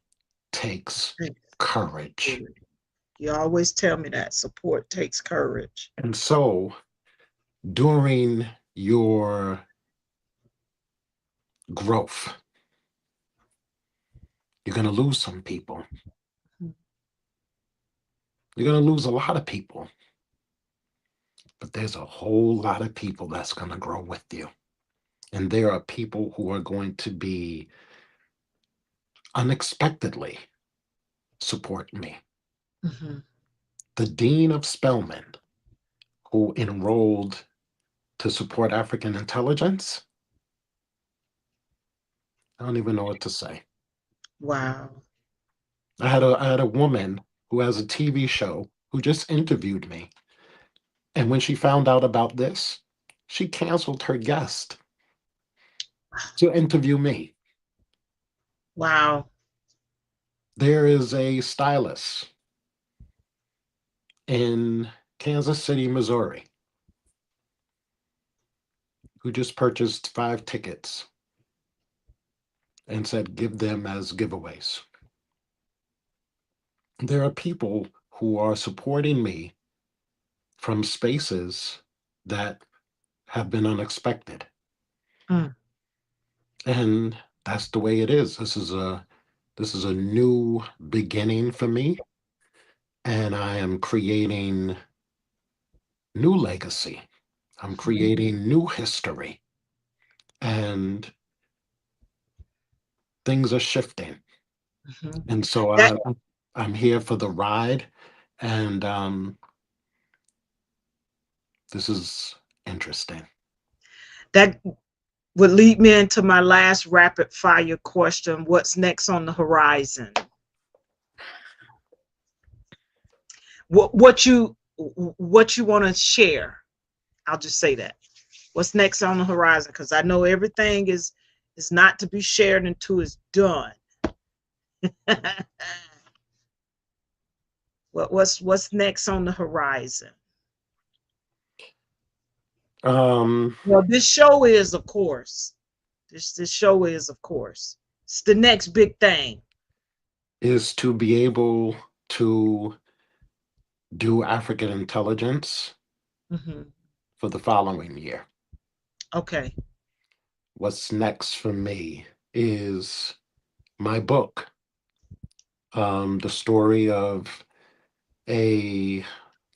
takes courage. You always tell me that support takes courage. And so during your growth, you're going to lose some people. You're going to lose a lot of people, but there's a whole lot of people that's going to grow with you. And there are people who are going to be unexpectedly support me. Hmm. The Dean of Spelman, who enrolled to support African intelligence, I don't even know what to say. Wow. I had a woman who has a TV show who just interviewed me. And when she found out about this, she canceled her guest to interview me. Wow. There is a stylist in Kansas City, Missouri, who just purchased 5 tickets and said, give them as giveaways. There are people who are supporting me from spaces that have been unexpected. Mm. And that's the way it is. This is a new beginning for me, and I am creating new legacy. I'm creating new history, and things are shifting. Hmm. And so That I'm here for the ride, and this is interesting. that would lead me into my last rapid fire question. What's next on the horizon? What you want to share? I'll just say that. What's next on the horizon? Because I know everything is not to be shared until it's done. What's next on the horizon? Well, this show is, of course. This show is, of course. It's the next big thing. Is to be able to do African intelligence for the following year. Okay. What's next for me is my book. The story of a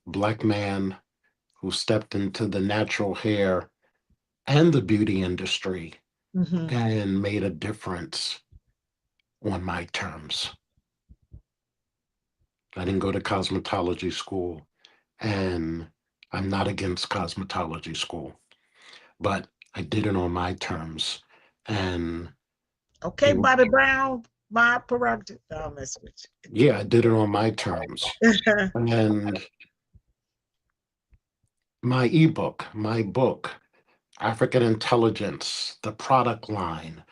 Black man who stepped into the natural hair and the beauty industry and made a difference on my terms. I didn't go to cosmetology school, and I'm not against cosmetology school, but I did it on my terms. And okay, Bobby Brown, my prerogative. I'll mess with you. Yeah, I did it on my terms. And my ebook, my book, African Intelligence, the product line,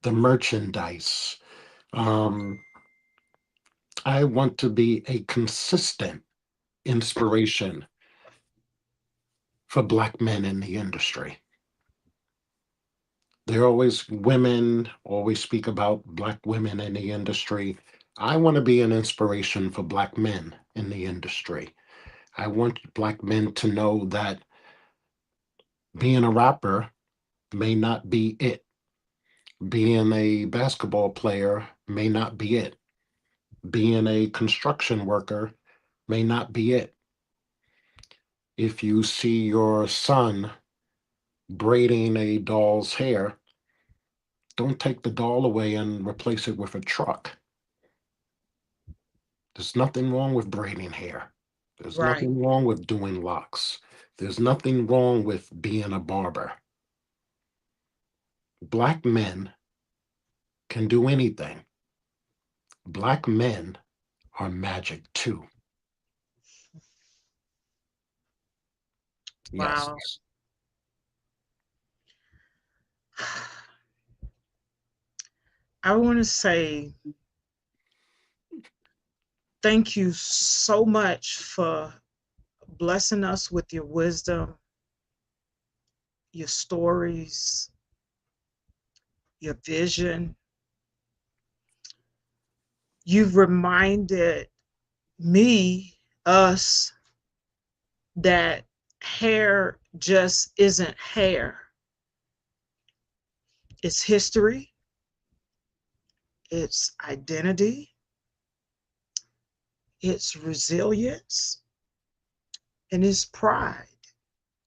the merchandise. I want to be a consistent inspiration for Black men in the industry. There are always women, always speak about Black women in the industry. I want to be an inspiration for Black men in the industry. I want Black men to know that being a rapper may not be it. Being a basketball player may not be it. Being a construction worker may not be it. If you see your son braiding a doll's hair, don't take the doll away and replace it with a truck. There's nothing wrong with braiding hair. There's nothing wrong with doing locks. There's nothing wrong with being a barber. Black men can do anything. Black men are magic too. Wow. Yes. I want to say thank you so much for blessing us with your wisdom, your stories, your vision. You've reminded me, us, that hair just isn't hair. It's history, it's identity, it's resilience, and it's pride.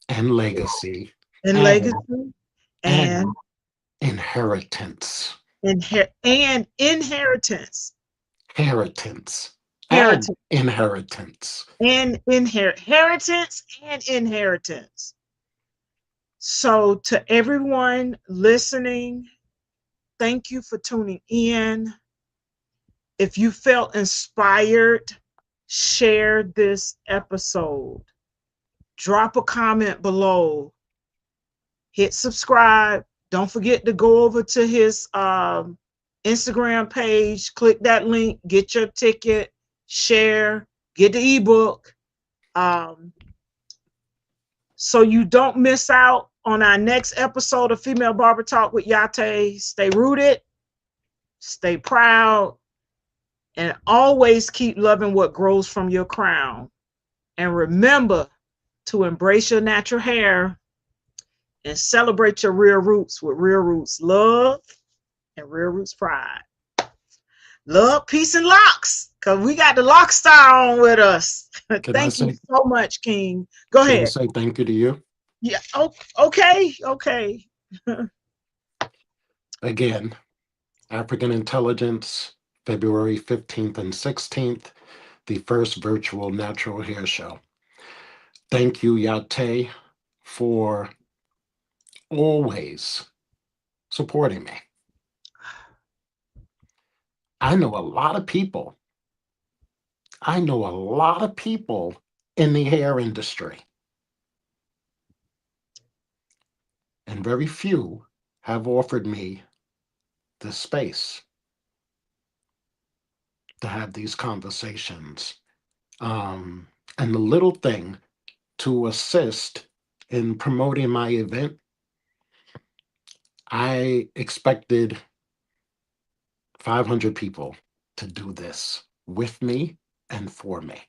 And legacy. And legacy. And inheritance. And inheritance. Heritance. And inheritance. And inheritance and inheritance. So to everyone listening, thank you for tuning in. If you felt inspired, share this episode. Drop a comment below. Hit subscribe. Don't forget to go over to his Instagram page. Click that link. Get your ticket. Share. Get the ebook. So you don't miss out on our next episode of Female Barber Talk with Yah-Tay. Stay rooted. Stay proud. And always keep loving what grows from your crown. And remember to embrace your natural hair and celebrate your real roots with Real Roots love and Real Roots pride. Love, peace, and locks, because we got the lock star on with us. Thank you so much, King. Go ahead. Can I say thank you to you? Yeah. Oh, okay. Okay. Again, African Intelligence, February 15th and 16th, the first virtual natural hair show. Thank you, Yah-Tay, for always supporting me. I know a lot of people. I know a lot of people in the hair industry. And very few have offered me the space to have these conversations. And the little thing to assist in promoting my event, I expected 500 people to do this with me and for me.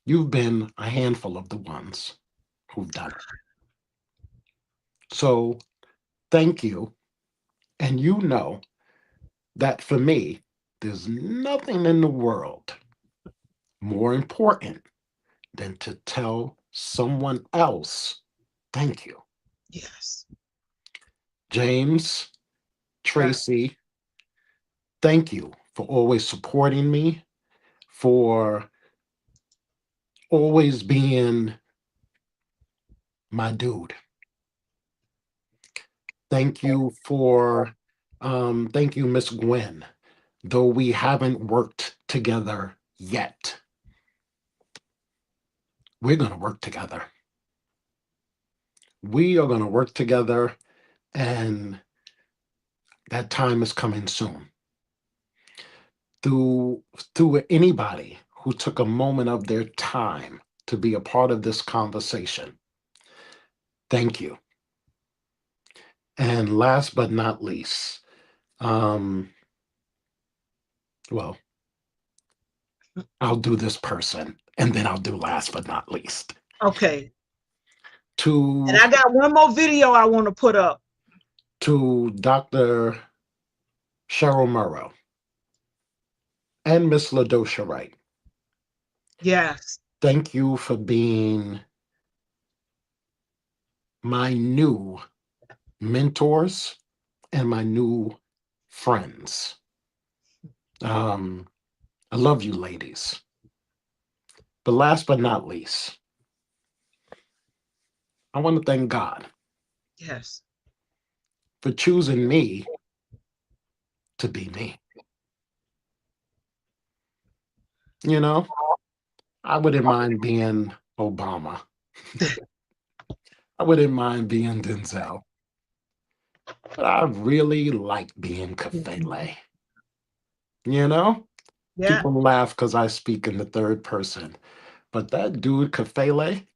You've been a handful of the ones who've done it. So thank you. And you know that for me, there's nothing in the world more important than to tell someone else thank you. Yes. James, Tracy, thank you for always supporting me, for always being my dude. Thank you thank you, Miss Gwen. Though we haven't worked together yet, we're going to work together. We are going to work together, and that time is coming soon. Through anybody who took a moment of their time to be a part of this conversation, thank you. And last but not least, well, I'll do this person, and then I'll do last but not least. Okay. And I got one more video I want to put up. To Dr. Cheryl Murrow and Miss LaDosha Wright. Yes. Thank you for being my new mentors and my new friends. I love you, ladies. But last but not least, I want to thank God. Yes. For choosing me to be me. You know, I wouldn't mind being Obama. I wouldn't mind being Denzel. But I really like being Kafele. You know? Yeah. People laugh because I speak in the third person. But that dude, Kafele,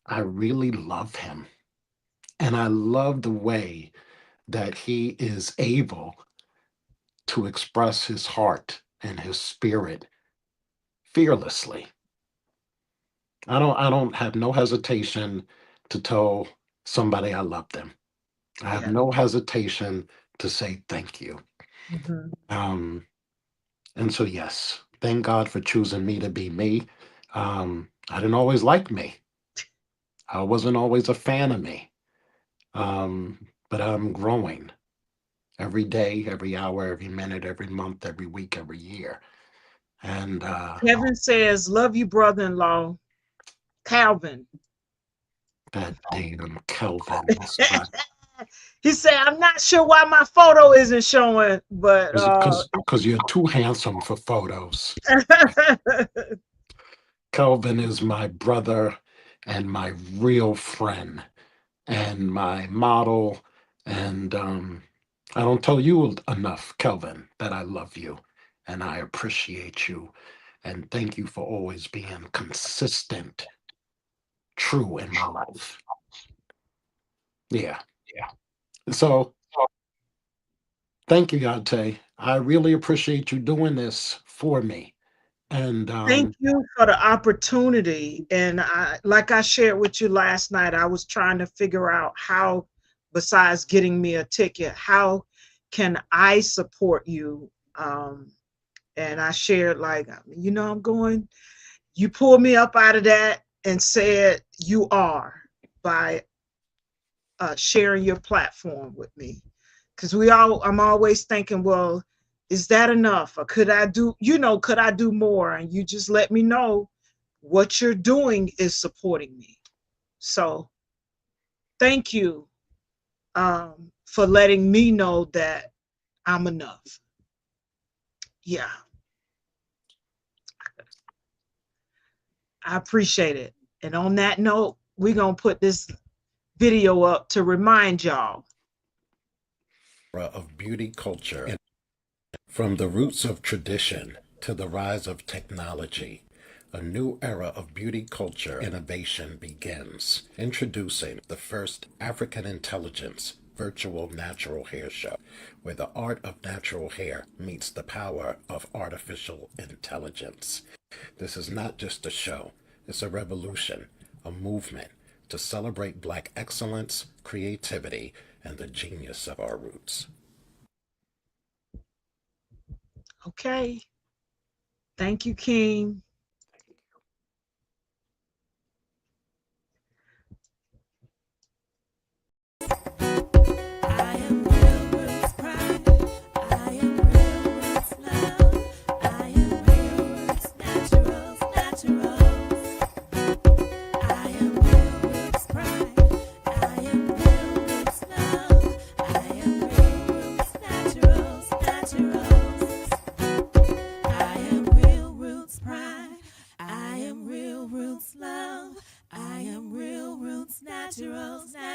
I really love him. And I love the way that he is able to express his heart and his spirit fearlessly. I don't have no hesitation to tell somebody I love them. I have no hesitation to say thank you. And so yes, thank God for choosing me to be me. I didn't always like me. I wasn't always a fan of me. But I'm growing every day, every hour, every minute, every month, every week, every year. And Kevin says, love you, brother-in-law. Calvin. That damn Kelvin. He said, I'm not sure why my photo isn't showing, but because you're too handsome for photos. Kelvin is my brother and my real friend and my model. And I don't tell you enough, Kelvin, that I love you and I appreciate you. And thank you for always being consistent, true in my life. Yeah. So thank you, Yah-Tay. I really appreciate you doing this for me. And thank you for the opportunity. And like I shared with you last night, I was trying to figure out how, besides getting me a ticket, how can I support you? And I shared, like, you know, I'm going, you pulled me up out of that and said you are, by sharing your platform with me. Because I'm always thinking, well, is that enough? Or could I do, could I do more? And you just let me know what you're doing is supporting me. So thank you. for letting me know that I'm enough. Yeah. I appreciate it. And on that note, we're going to put this video up to remind y'all of beauty culture, from the roots of tradition to the rise of technology. A new era of beauty culture innovation begins. Introducing the first African Intelligence virtual natural hair show, where the art of natural hair meets the power of artificial intelligence. This is not just a show, it's a revolution, a movement to celebrate Black excellence, creativity, and the genius of our roots. Okay. Thank you, King.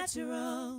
Naturals.